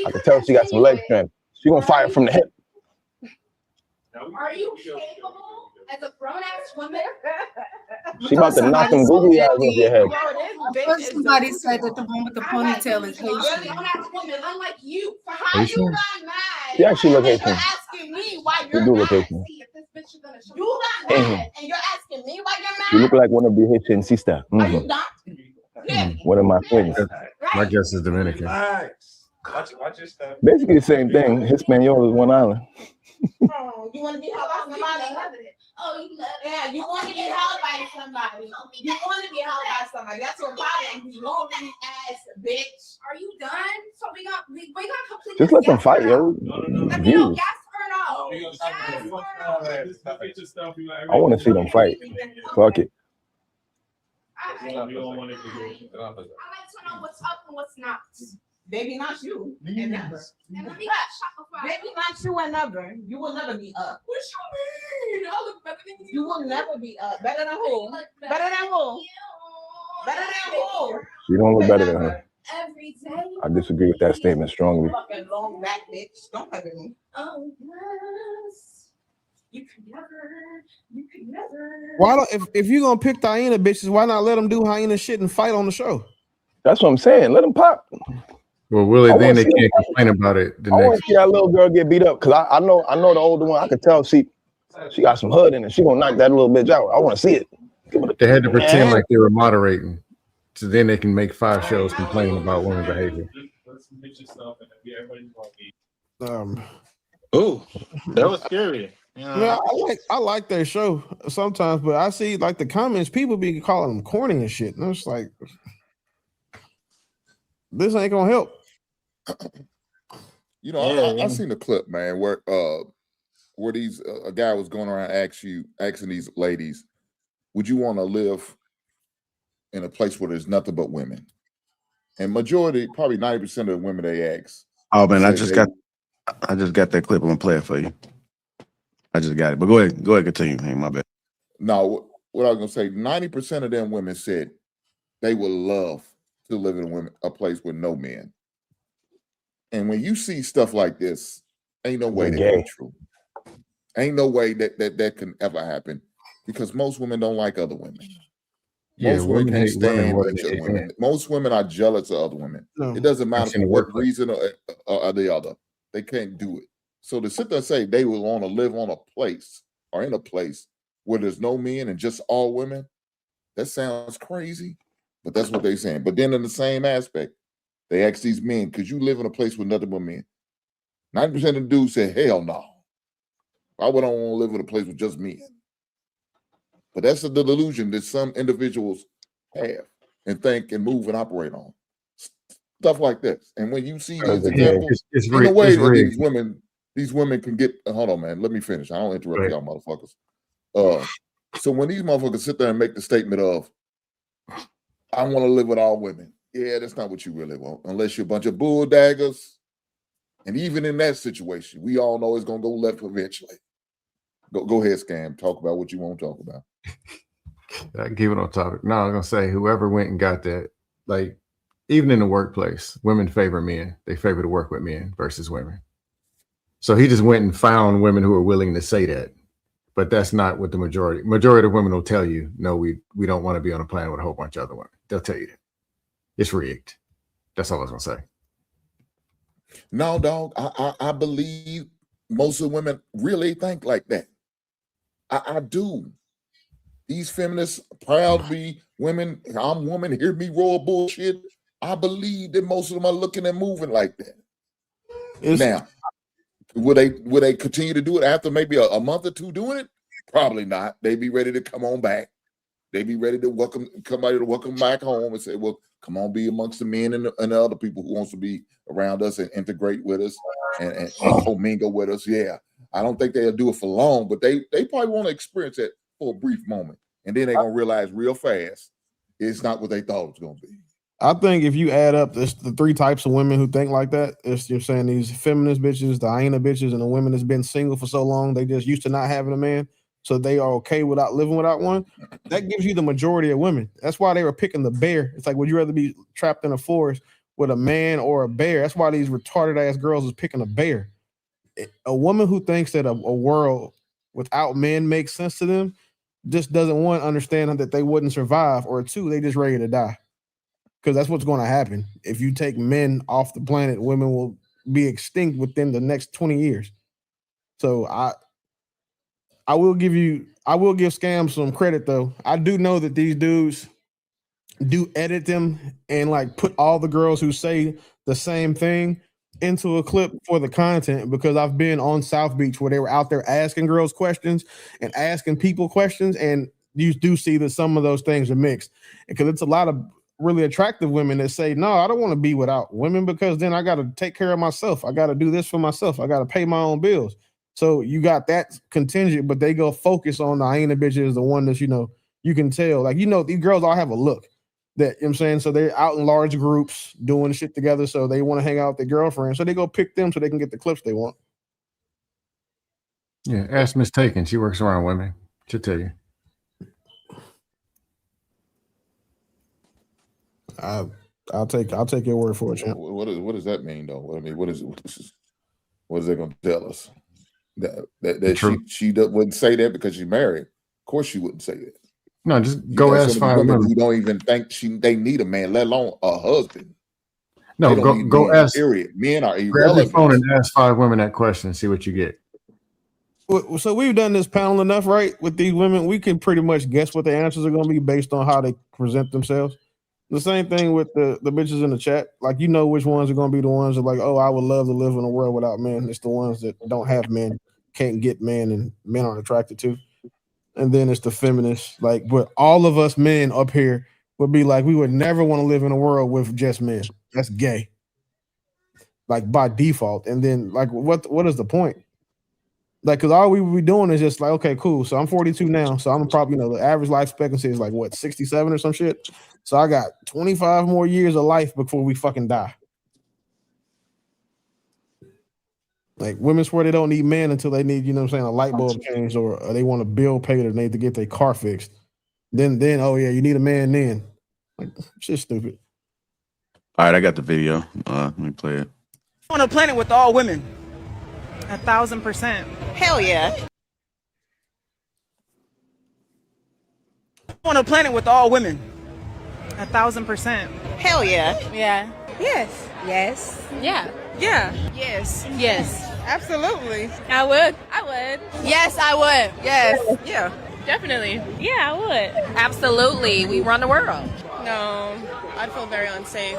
I could tell she got some leg strength. She gonna fire from the hip.
Are you capable as a grown-ass woman?
She about to knock them googly eyes off your head.
First, somebody said that the one with the ponytail is
You're a
Haitian.
grown-ass woman, unlike you. So
How
how
Haitian?
you got mad?
She actually look
And
Haitian.
you're asking me why
You
you're
do
mad.
look Haitian.
see if this bitch is gonna show
You got
Mhm.
mad, and you're asking me why you're mad.
You look like one of the Haitian sister.
Are you
Mhm.
not? Yeah.
One of my twins.
My guess is Dominican.
Relax. Watch your stuff.
Basically the same thing. Hispaniola is one island.
Oh, you want to be held by somebody?
Oh, you love it.
Yeah, you want to be held by somebody. You want to be held by somebody. That's your problem. You lonely ass bitch.
Are you done? So we got complete.
Just let them fight, yo.
Let me know
Views.
yes or no.
I want to see them fight. Fuck it.
I like to know what's up and what's not.
Baby, not you. And never.
And let me get Shopify.
Baby, not you and never. You will never be up.
What you mean? I look better than you.
You will never be up. Better than who? Better than who? Better than who?
You don't look better than her.
Every day.
I disagree with that statement strongly.
Fucking long back bitch. Don't cover me.
Oh, yes. You can never.
Why don't if you're gonna pick the hyena bitches, why not let them do hyena shit and fight on the show?
That's what I'm saying. Let them pop.
Well, Willie,
I
then
want
they
to see.
can't complain about it the
I want
next.
to see that little girl get beat up because I know the older one. I could tell she got some hood in it. She gonna knock that little bitch out. I want to see it.
They had to pretend
Man.
like they were moderating, so then they can make 5 shows complaining about women behavior.
Oh, that was scary.
Yeah, I like that show sometimes, but I see like the comments, people be calling them corny and shit. And it's like, this ain't gonna help.
You know, I seen a clip, man, where these a guy was going around asking these ladies, would you want to live in a place where there's nothing but women? And majority, probably 90% of the women they ask.
Oh man, I just got that clip. I'm gonna play it for you. I just got it. But go ahead, continue. Hey, my bad.
No, what I was gonna say, 90% of them women said they would love to live in a place with no men. And when you see stuff like this, ain't no way that can be true. Ain't no way that can ever happen, because most women don't like other women.
Yeah,
Most women can't
hate women
stand
more than
each
they
other.
hate
Women.
men.
Most women are jealous of other women.
No.
It doesn't matter
That's in
for
the
what
workplace.
reason or the other. They can't do it. So to sit there and say they would want to live on a place or in a place where there's no men and just all women, that sounds crazy, but that's what they're saying. But then in the same aspect, they ask these men, could you live in a place with nothing but men? 90% of the dudes say, hell no. I wouldn't want to live in a place with just men. But that's the delusion that some individuals have and think and move and operate on. Stuff like this. And when you see these examples,
it's
in a way that
rigged.
these women can get, hold on, man, let me finish. I don't interrupt y'all motherfuckers. So when these motherfuckers sit there and make the statement of, I want to live with all women. Yeah, that's not what you really want, unless you're a bunch of bull daggers. And even in that situation, we all know it's gonna go left eventually. Go ahead, Scam. Talk about what you want to talk about.
I can keep it on topic. No, I was gonna say whoever went and got that, like even in the workplace, women favor men. They favor to work with men versus women. So he just went and found women who are willing to say that. But that's not what the majority of women will tell you. No, we don't want to be on a planet with a whole bunch of other women. They'll tell you that. It's rigged. That's all I was gonna say.
No, dog. I believe most of the women really think like that. I do. These feminists, proud to be women, I'm woman, hear me roar bullshit. I believe that most of them are looking and moving like that. Now, will they continue to do it after maybe a month or two doing it? Probably not. They be ready to come on back. They be ready to welcome back home and say, well, come on, be amongst the men and the other people who wants to be around us and integrate with us and commingle with us. Yeah. I don't think they'll do it for long, but they probably want to experience it for a brief moment. And then they're going to realize real fast it's not what they thought it was going to be.
I think if you add up the 3 types of women who think like that, you're saying these feminist bitches, the hyena bitches, and the women that's been single for so long, they just used to not having a man, so they are okay without living without one. That gives you the majority of women. That's why they were picking the bear. It's like, would you rather be trapped in a forest with a man or a bear? That's why these retarded ass girls is picking a bear. A woman who thinks that a world without men makes sense to them just doesn't, one, understand that they wouldn't survive, or 2, they just ready to die. Because that's what's going to happen. If you take men off the planet, women will be extinct within the next 20 years. So I will give Scam some credit though. I do know that these dudes do edit them and like put all the girls who say the same thing into a clip for the content, because I've been on South Beach where they were out there asking girls questions and asking people questions, and you do see that some of those things are mixed, because it's a lot of really attractive women that say, no, I don't want to be without women, because then I got to take care of myself. I got to do this for myself. I got to pay my own bills. So you got that contingent, but they go focus on the hyena bitches, the one that's, you can tell, like, these girls all have a look that, you know what I'm saying? So they're out in large groups doing shit together. So they want to hang out with their girlfriend. So they go pick them so they can get the clips they want.
Yeah, ask Miss Taken. She works around women. She'll tell you.
I'll take your word for it, champ.
What does that mean though? I mean, what is they going to tell us? That she wouldn't say that because she's married. Of course she wouldn't say that.
No, just go ask 5 women
who don't even think they need a man, let alone a husband.
No,
They don't need
go
men,
ask.
period. Men are
Grab your phone
irrelevant.
and ask 5 women that question and see what you get.
So we've done this panel enough, right? With these women, we can pretty much guess what the answers are going to be based on how they present themselves. The same thing with the bitches in the chat. Like, you know which ones are going to be the ones that like, oh, I would love to live in a world without men. It's the ones that don't have men, can't get men, and men aren't attracted to. And then it's the feminists. Like, but all of us men up here would be like, we would never want to live in a world with just men. That's gay. Like by default. And then like what is the point? Like, cause all we would be doing is just like, okay, cool. So I'm 42 now. So I'm probably, the average life expectancy is like what, 67 or some shit. So I got 25 more years of life before we fucking die. Like women swear they don't need men until they need, a light bulb changed or they want a bill paid or they need to get their car fixed. Then, oh yeah, you need a man then. Like, shit's stupid.
All right, I got the video. Let me play it.
On a planet with all women. 1,000%.
Hell yeah.
On a planet with all women. 1,000%.
Hell yeah. Yeah.
Yes.
Yes.
Yeah.
Yeah.
Yes.
Yes.
Absolutely.
I would.
Yes, I would. Yes.
Yeah.
Definitely.
Yeah, I would.
Absolutely. We run the world.
No, I'd feel very unsafe.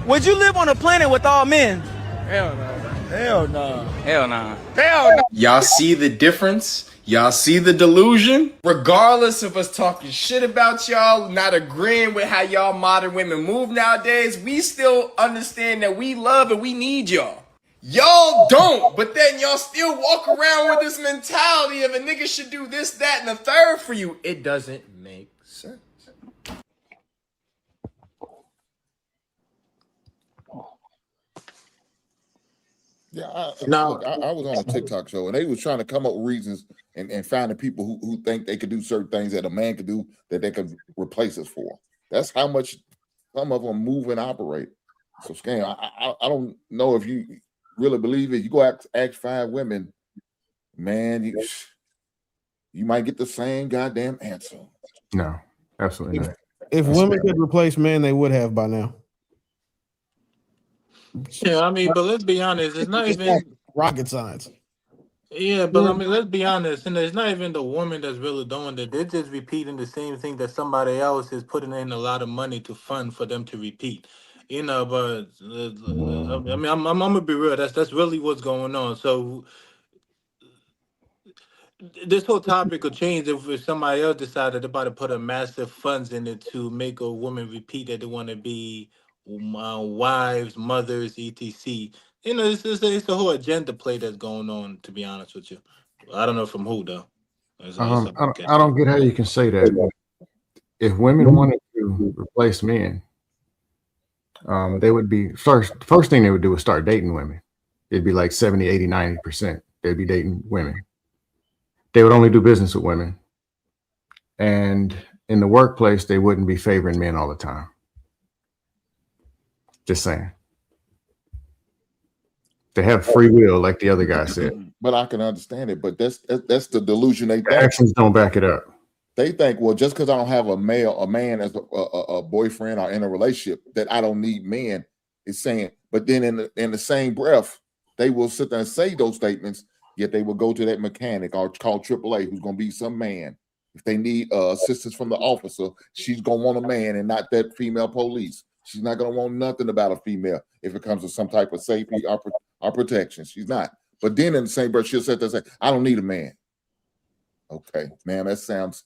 Would you live on a planet with all men?
Hell no.
Hell no.
Hell no.
Hell no.
Y'all see the difference? Y'all see the delusion? Regardless of us talking shit about y'all, not agreeing with how y'all modern women move nowadays, we still understand that we love and we need y'all. Y'all don't, but then y'all still walk around with this mentality of a nigga should do this, that, and the third for you. It doesn't make sense.
Yeah, I was on a TikTok show and they was trying to come up with reasons and finding people who think they could do certain things that a man could do that they could replace us for. That's how much some of them move and operate. So, Scam, I don't know if you really believe it. You go ask 5 women, man, you might get the same goddamn answer.
No, absolutely not.
If women could replace men, they would have by now.
Yeah, I mean, but let's be honest, it's not even
rocket science.
Yeah, but I mean, let's be honest, and it's not even the woman that's really doing it. They're just repeating the same thing that somebody else is putting in a lot of money to fund for them to repeat. But I mean, I'm gonna be real. That's really what's going on. So this whole topic could change if somebody else decided they're about to put a massive funds in it to make a woman repeat that they want to be wives, mothers, etc. It's a whole agenda play that's going on. To be honest with you, I don't know from who though.
I don't get how you can say that. If women wanted to replace men, they would be first thing they would do is start dating women. It'd be like 70, 80, 90%. They'd be dating women. They would only do business with women. And in the workplace, they wouldn't be favoring men all the time. Just saying. They have free will, like the other guy said.
But I can understand it. But that's the delusion they think.
The actions don't back it up.
They think, well, just because I don't have a man as a boyfriend or in a relationship, that I don't need men. Is saying, but then in the same breath, they will sit there and say those statements. Yet they will go to that mechanic or call AAA, who's going to be some man. If they need assistance from the officer, she's going to want a man and not that female police. She's not going to want nothing about a female if it comes to some type of safety or protection. She's not. But then in the same breath, she'll sit there and say, I don't need a man. Okay, man, that sounds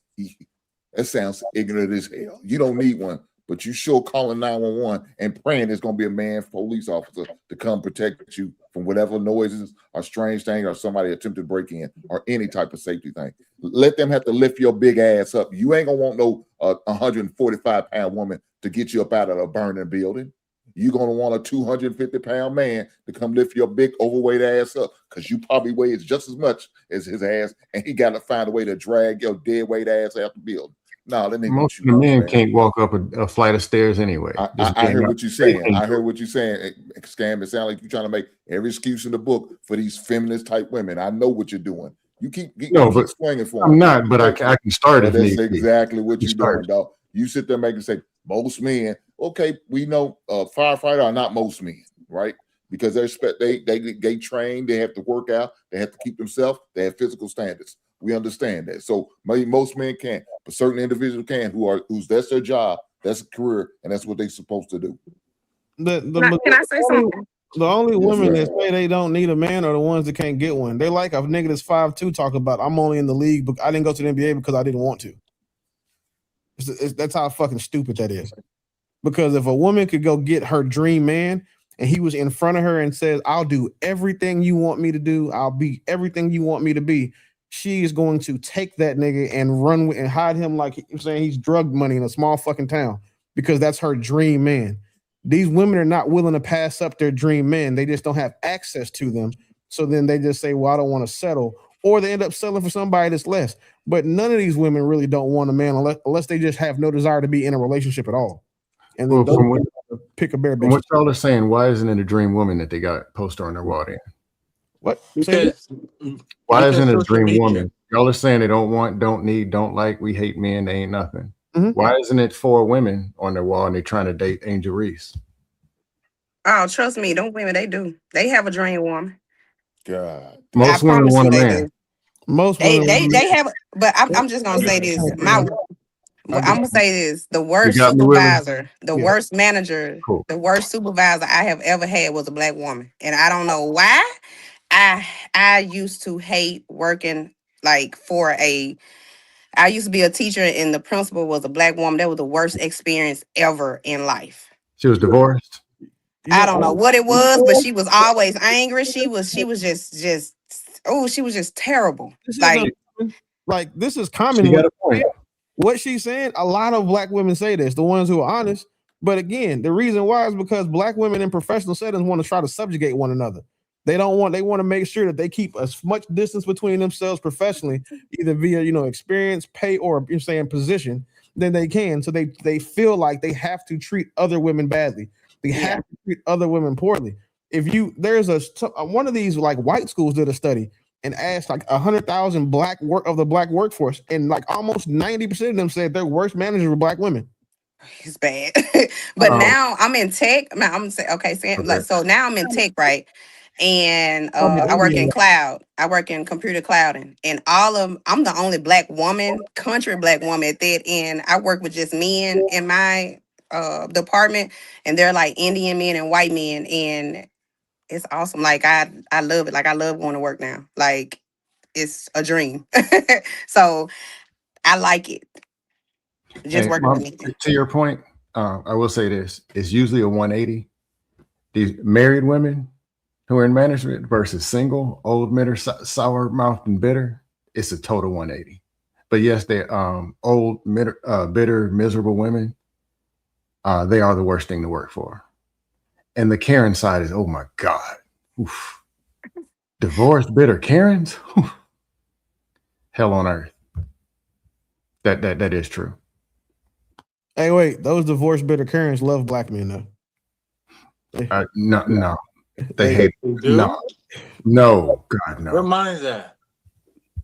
ignorant as hell. You don't need one, but you sure calling 911 and praying there's going to be a man police officer to come protect you from whatever noises or strange thing or somebody attempted to break in or any type of safety thing. Let them have to lift your big ass up. You ain't going to want no 145-pound woman to get you up out of a burning building. You're going to want a 250-pound man to come lift your big overweight ass up because you probably weigh just as much as his ass, and he got to find a way to drag your dead weight ass out the building. No, that
most of the men can't walk up a flight of stairs anyway.
I hear what you're saying. I hear what you're saying. Scam, it sounds like you're trying to make every excuse in the book for these feminist type women. I know what you're doing. You keep swinging for
I'm
them.
not, but I can start.
That's exactly what you're doing, dog. You sit there making say, Most men, okay, we know firefighter are not most men, right? Because they train, they have to work out, they have to keep themselves, they have physical standards. We understand that. So maybe most men can't, but certain individuals can who's that's their job, that's a career, and that's what they're supposed to do.
Can I say something?
The only women
ma'am.
that say they don't need a man are the ones that can't get one. They like a nigga that's 5'2" talk about I'm only in the league, but I didn't go to the NBA because I didn't want to. That's how fucking stupid that is. Because if a woman could go get her dream man and he was in front of her and says, I'll do everything you want me to do, I'll be everything you want me to be, she is going to take that nigga and run with and hide him like you're saying he's drug money in a small fucking town because that's her dream man. These women are not willing to pass up their dream men. They just don't have access to them. So then they just say, well, I don't want to settle. Or they end up settling for somebody that's less. But none of these women really don't want a man unless they just have no desire to be in a relationship at all. And then pick a bear bitch.
From what y'all are saying, why isn't it a dream woman that they got a poster on their wall then?
What?
Why isn't it a dream woman? Y'all are saying they don't want, don't need, don't like, we hate men, they ain't nothing. Why isn't it 4 women on their wall and they're trying to date Angel Reese?
Oh, trust me, don't women, they do. They have a dream woman.
God.
Most women want a man.
Most
they have, but I'm just gonna say this. I'm gonna say this: the worst
got me,
supervisor, the
Yeah.
worst manager,
Cool.
the worst supervisor I have ever had was a black woman, and I don't know why. I used to hate working like for a. I used to be a teacher, and the principal was a black woman. That was the worst experience ever in life.
She was divorced.
I don't know what it was, but she was always angry. She was just oh, she was just terrible.
Like this is common.
She got a point.
What she's saying, a lot of black women say this, the ones who are honest. But again, the reason why is because black women in professional settings want to try to subjugate one another. They want to make sure that they keep as much distance between themselves professionally, either via experience, pay, or you're saying position, than they can. So they feel like they have to treat other women badly. They have to treat other women poorly. There's one of these like white schools did a study and asked like 100,000 black workforce, and like almost 90% of them said their worst managers were black women.
It's bad. But now I'm in tech. I'm saying so now I'm in tech, right? And I work in cloud. I work in computer clouding, and I'm the only black woman, country black woman at that. And I work with just men in my department, and they're like Indian men and white men, and it's awesome. Like I love it. Like I love going to work now. Like it's a dream. So I like it. Just working with me.
To your point, I will say this: it's usually a 180. These married women who are in management versus single, old, bitter, sour mouthed, and bitter. It's a total 180. But yes, they're old, bitter, miserable women. They are the worst thing to work for. And the Karen side is, oh my God. Oof. Divorced, bitter Karens? Oof. Hell on earth. That is true.
Hey, wait, those divorced bitter Karens love black men though.
No. They hate no. God, no.
Where mine's at?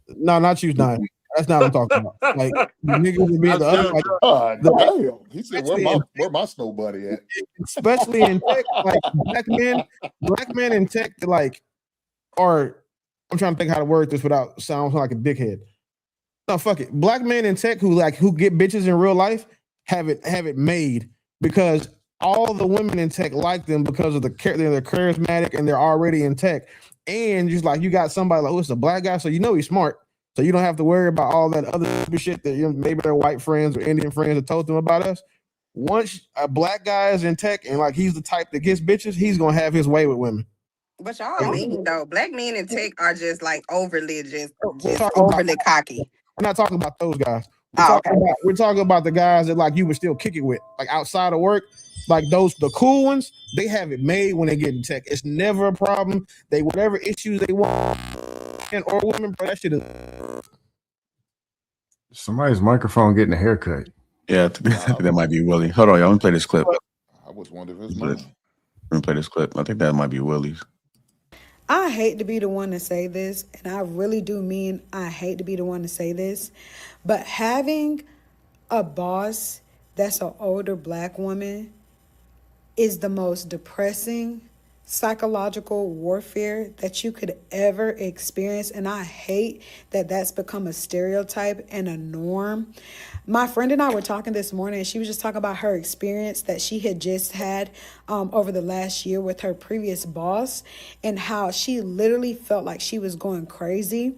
No, not you, not. That's not what I'm talking about. Like niggas would be the other like
damn. He said, where my snow buddy at?
Especially in tech, like black men in tech like are I'm trying to think how to word this without sounding like a dickhead. No, fuck it. Black men in tech who get bitches in real life have it made because all the women in tech like them because of they're charismatic and they're already in tech. And just like you got somebody like, it's a black guy, so he's smart. So you don't have to worry about all that other shit that maybe their white friends or Indian friends have told them about us. Once a black guy is in tech and like he's the type that gets bitches, he's gonna have his way with women.
But y'all mean though, black men in tech are just like overly cocky.
We're not talking about those guys.
Okay.
We're talking about the guys that like you would still kick it with, like outside of work. Like the cool ones, they have it made when they get in tech. It's never a problem. They whatever issues they want, and or women, but that shit is.
Somebody's microphone getting a haircut.
Yeah, I think that might be Willie. Hold on, y'all. Let me play this clip.
I was wondering if it's mine.
Let me play this clip. I think that might be Willie's.
I hate to be the one to say this, and I really do mean I hate to be the one to say this, but having a boss that's an older Black woman is the most depressing psychological warfare that you could ever experience. And I hate that that's become a stereotype and a norm. My friend and I were talking this morning, and she was just talking about her experience that she had just had over the last year with her previous boss, and how she literally felt like she was going crazy.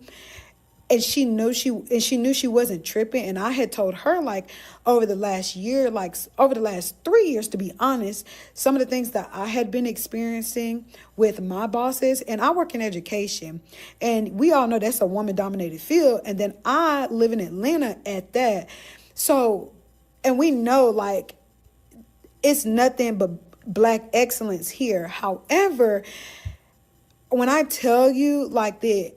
And she knew she wasn't tripping. And I had told her, like, over the last year, like over the last 3 years, to be honest, some of the things that I had been experiencing with my bosses, and I work in education, and we all know that's a woman dominated field. And then I live in Atlanta at that. So, and we know, like, it's nothing but Black excellence here. However, when I tell you, like, the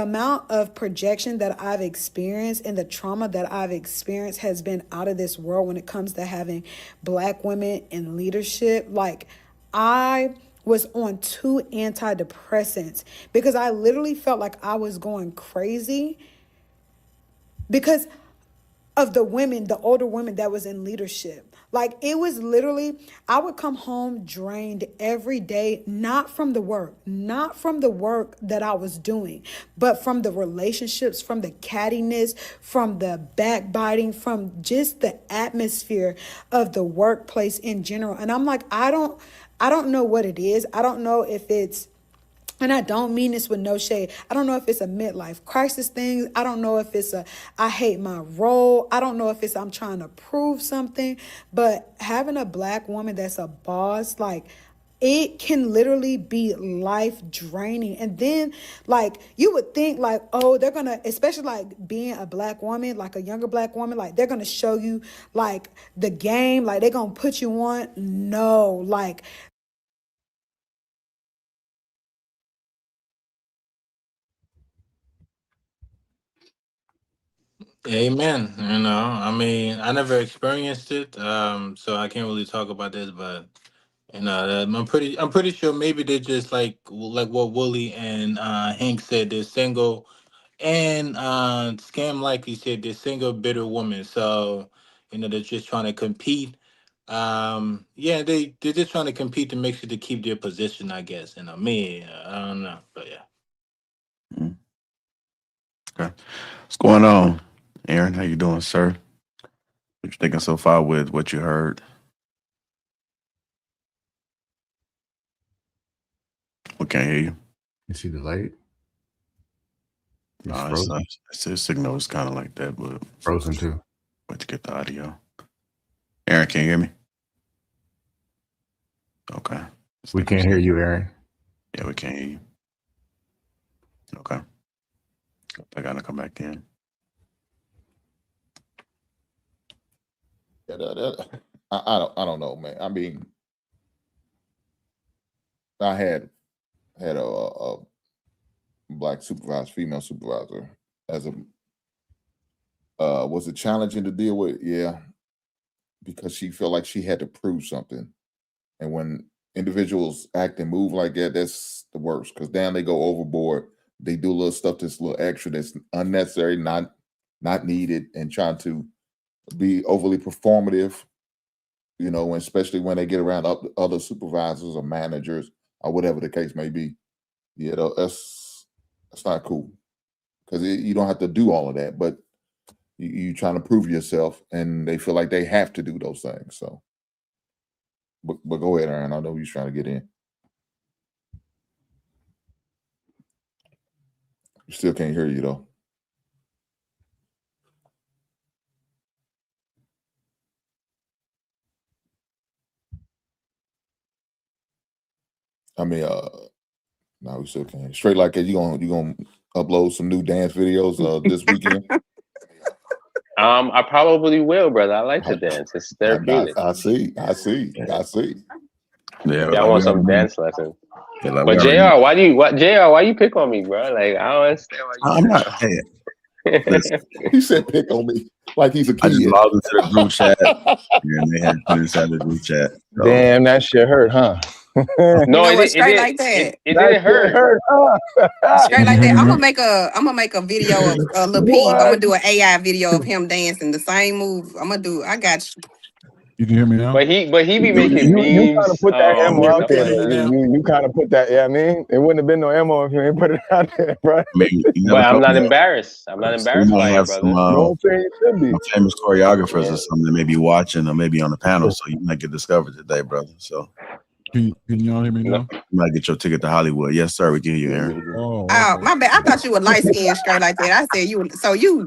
amount of projection that I've experienced and the trauma that I've experienced has been out of this world when it comes to having Black women in leadership. Like, I was on 2 antidepressants because I literally felt like I was going crazy because of the women, the older women that was in leadership. Like, it was literally, I would come home drained every day, not from the work that I was doing, but from the relationships, from the cattiness, from the backbiting, from just the atmosphere of the workplace in general. And I'm like, I don't know what it is. I don't know if it's, and I don't mean this with no shade, I don't know if it's a midlife crisis thing. I don't know if it's I hate my role. I don't know if it's I'm trying to prove something. But having a Black woman that's a boss, like, it can literally be life draining. And then, like, you would think, like, oh, they're gonna, especially like being a Black woman, like a younger Black woman, like, they're gonna show you, like, the game, like, they're gonna put you on. No, like,
Amen. You know, I mean, I never experienced it, so I can't really talk about this. But you know, I'm pretty sure maybe they're just like what Wooly and Hank said. They're single, and Scam likely said they're single, bitter woman. So you know, they're just trying to compete. Yeah, they're just trying to compete to make sure to keep their position, I guess. You know, me, I don't know, but yeah.
Okay. What's going on, Aaron? How you doing, sir? What you thinking so far with what you heard? We can't hear you.
Is he delayed?
No, it's not. His signal is kind of like that, but
Frozen too.
Wait to get the audio. Aaron, can you hear me? Okay.
We can't hear you, Aaron.
Yeah, we can't hear you. Okay. I gotta come back in.
Yeah, I don't know, man. I mean, I had a Black supervisor, female supervisor, as a was it challenging to deal with? Yeah, because she felt like she had to prove something, and when individuals act and move like that, that's the worst. Because then they go overboard. They do a little stuff that's a little extra, that's unnecessary, not needed, and trying to be overly performative. You know, especially when they get around other supervisors or managers or whatever the case may be. You know, that's not cool, because you don't have to do all of that, but you trying to prove yourself, and they feel like they have to do those things. So, but go ahead, Aaron. I know you're trying to get in. Still can't hear you though. I mean, no, we still can't. Straight like that, you gonna upload some new dance videos this weekend?
I probably will, brother. I like to dance. It's therapeutic.
I see.
Yeah, I want some dance lessons.
Yeah, like
But JR, why you pick on me, bro? Like, I don't understand why you
I'm not. Hey, listen,
he said pick on me like he's a kid.
I just logged into the group chat, and they had put inside the group chat. So,
Damn, that shit hurt, huh?
No,
what?
it
Straight
didn't.
like that.
It didn't hurt.
Straight like that. I'm gonna make a video of Lapeef. I'm gonna do an AI video of him dancing the same move. I got you.
You can hear me now?
But he be making
You kind of
memes.
put that ammo
and
out
stuff
there.
like that.
You kind of put that. Yeah, I mean, it wouldn't have been no ammo if you ain't put it out there, bro.
Maybe you
But
never
I'm
know.
not embarrassed. I'm not
So we
embarrassed
might
by it,
have
brother.
some
No, I'm saying it should be.
some famous choreographers or something that may be watching or maybe on the panel, so you might get discovered today, brother. So
Can y'all hear me now?
you might get your ticket to Hollywood. Yes, sir. We can hear you, Aaron.
Oh,
Oh, my bad. I thought you were light skinned straight like that. I said you. So you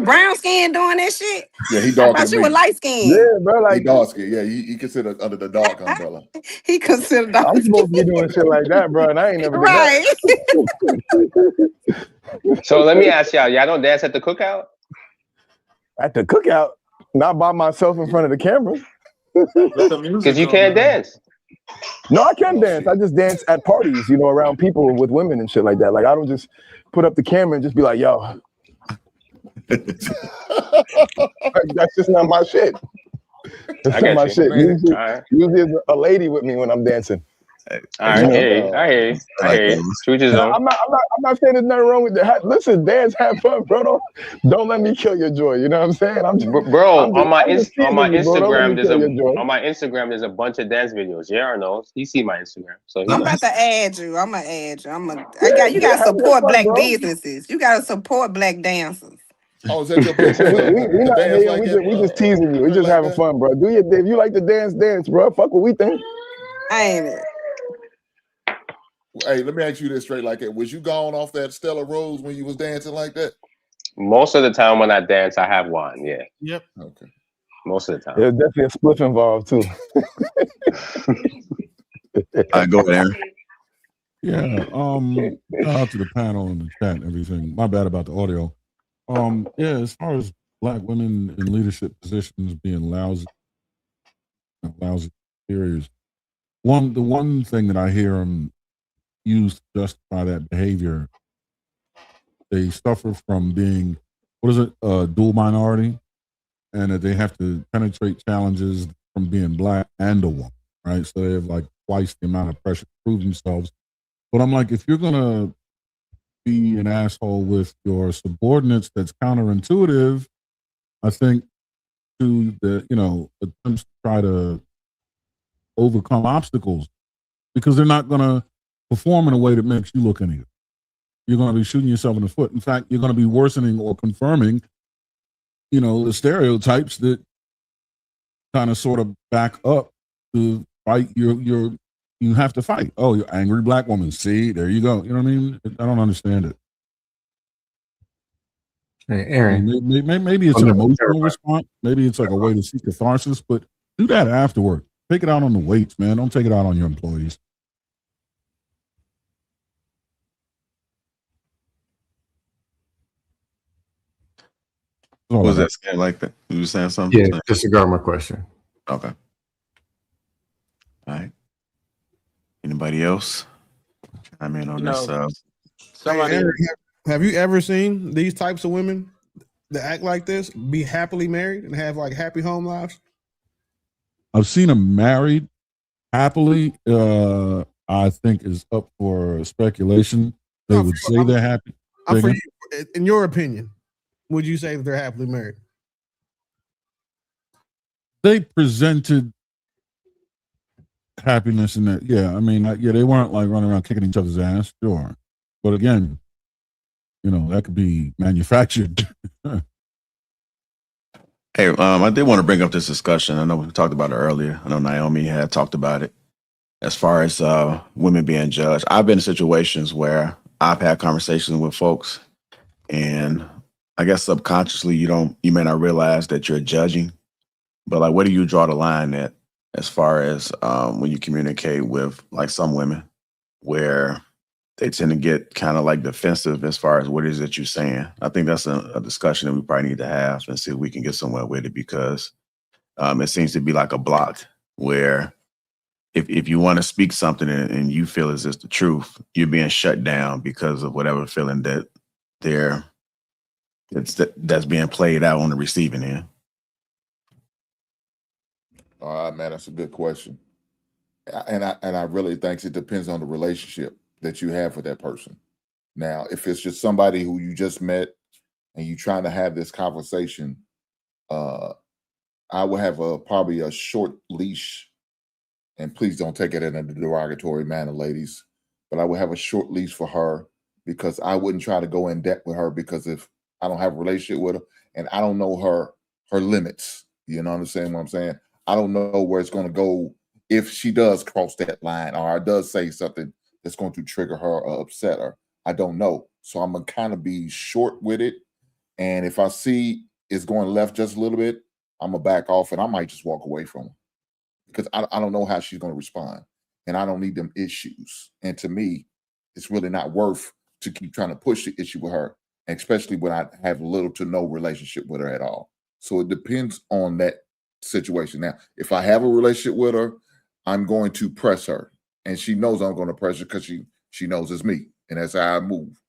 brown skinned doing that shit.
Yeah, he
I
dark
thought
as
you were
me.
light skinned.
Yeah, bro.
He
Like
dark skin. Yeah, he considered under the dark umbrella.
He considered dark
I'm supposed to be doing shit like that, bro, and I ain't never did
right.
that.
So let me ask y'all don't dance at the cookout?
At the cookout, not by myself in front of the camera.
Because you can't dance.
No, I can dance. I just dance at parties, around people with women and shit like that. Like I don't just put up the camera and just be like, yo. Like, that's just not my shit. That's
I
not
get
my
you.
shit. Usually,
All right.
usually there's a lady with me when I'm dancing.
I hear you. Choose your zone.
I'm not saying there's nothing wrong with that. Listen, dance, have fun, bro. Don't let me kill your joy. You know what I'm saying?
On my Instagram,
on
my Instagram, there's a bunch of dance videos. JR knows. He see my Instagram, so he
I'm
knows.
about to add you. You gotta support black businesses. You gotta support black dancers.
Oh, is that your picture?
we not hating. We just teasing you. We just having fun, bro. Do your thing. If you like to dance, bro. Fuck what we think.
I ain't it.
Hey, let me ask you this straight like that. Was you gone off that Stella Rose when you was dancing like that?
Most of the time when I dance, I have wine. Yeah.
Yep. Okay.
Most of the time.
There's definitely a spliff involved too.
Go ahead, Aaron.
Yeah. Shout out to the panel and the chat and everything. My bad about the audio. Yeah, as far as black women in leadership positions being lousy superiors, the one thing that I hear them use to justify that behavior, they suffer from being dual minority, and that they have to penetrate challenges from being black and a woman, right? So they have like twice the amount of pressure to prove themselves. But I'm like, if you're gonna be an asshole with your subordinates, that's counterintuitive. I think to the attempts to try to overcome obstacles, because they're not gonna perform in a way that makes you look any good. You're going to be shooting yourself in the foot. In fact, you're going to be worsening or confirming, the stereotypes that kind of sort of back up to fight you have to fight. Oh, you're angry black woman. See, there you go. You know what I mean? I don't understand it.
Hey, Aaron.
Maybe it's an emotional response. Maybe it's like a way to seek catharsis, but do that afterward. Take it out on the weights, man. Don't take it out on your employees.
Was that scared like that? You were saying something?
Yeah, disregard my question.
Okay. All right. Anybody else? I'm in on this.
Hey, Aaron, have you ever seen these types of women that act like this be happily married and have like happy home lives?
I've seen them married happily. I think is up for speculation. They would say they're happy.
For you, in your opinion, would you say that they're happily married?
They presented happiness in that. Yeah, I mean, they weren't like running around kicking each other's ass, sure. But again, that could be manufactured.
Hey, I did want to bring up this discussion. I know we talked about it earlier. I know Naomi had talked about it as far as women being judged. I've been in situations where I've had conversations with folks, and I guess subconsciously you may not realize that you're judging, but like, where do you draw the line at as far as when you communicate with like some women where they tend to get kind of like defensive as far as what it is that you're saying? I think that's a discussion that we probably need to have and see if we can get somewhere with it, because it seems to be like a block where if you want to speak something and you feel as it's the truth, you're being shut down because of whatever feeling that that's being played out on the receiving end.
All right, man, that's a good question. and I really think it depends on the relationship that you have with that person. Now, if it's just somebody who you just met and you're trying to have this conversation, I would have probably a short leash, and please don't take it in a derogatory manner, ladies, but I would have a short leash for her because I wouldn't try to go in depth with her, because if I don't have a relationship with her and I don't know her limits, you know what I'm saying? What I'm saying? I don't know where it's going to go if she does cross that line or does say something that's going to trigger her or upset her. I don't know. So I'm going to kind of be short with it. And if I see it's going left just a little bit, I'm going to back off and I might just walk away from her because I don't know how she's going to respond. And I don't need them issues. And to me, it's really not worth to keep trying to push the issue with her, especially when I have little to no relationship with her at all. So it depends on that situation. Now, if I have a relationship with her, I'm going to press her. And she knows I'm going to press her because she knows it's me. And that's how I move.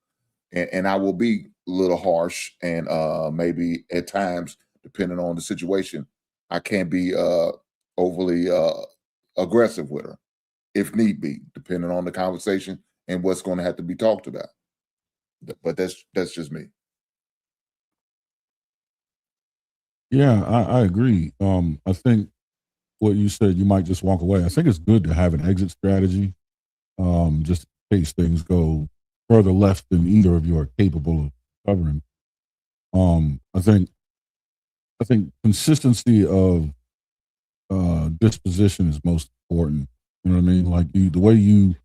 And I will be a little harsh and maybe at times, depending on the situation, I can be overly aggressive with her if need be, depending on the conversation and what's going to have to be talked about. But that's just me.
Yeah, I agree. I think what you said, you might just walk away. I think it's good to have an exit strategy, just in case things go further left than either of you are capable of covering. I think consistency of disposition is most important. You know what I mean? Like the way you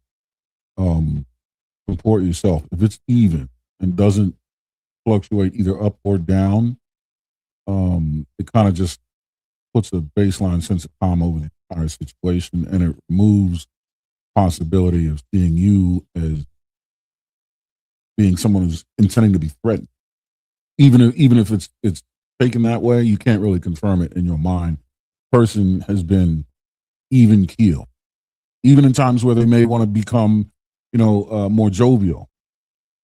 comport yourself, if it's even and doesn't fluctuate either up or down, it kind of just puts a baseline sense of calm over the entire situation, and it removes possibility of seeing you as being someone who's intending to be threatened. Even if it's taken that way, you can't really confirm it in your mind. Person has been even keel, even in times where they may want to become, more jovial.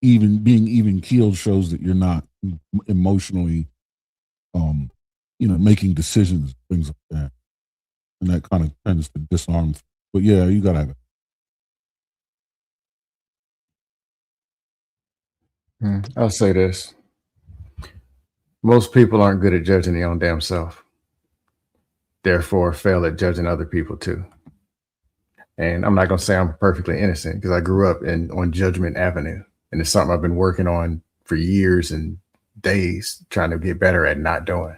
Even being even keeled shows that you're not emotionally, making decisions, things like that, and that kind of tends to disarm. But yeah, you gotta have it.
I'll say this. Most people aren't good at judging their own damn self. Therefore, fail at judging other people too. And I'm not going to say I'm perfectly innocent because I grew up on Judgment Avenue. And it's something I've been working on for years and days, trying to get better at not doing.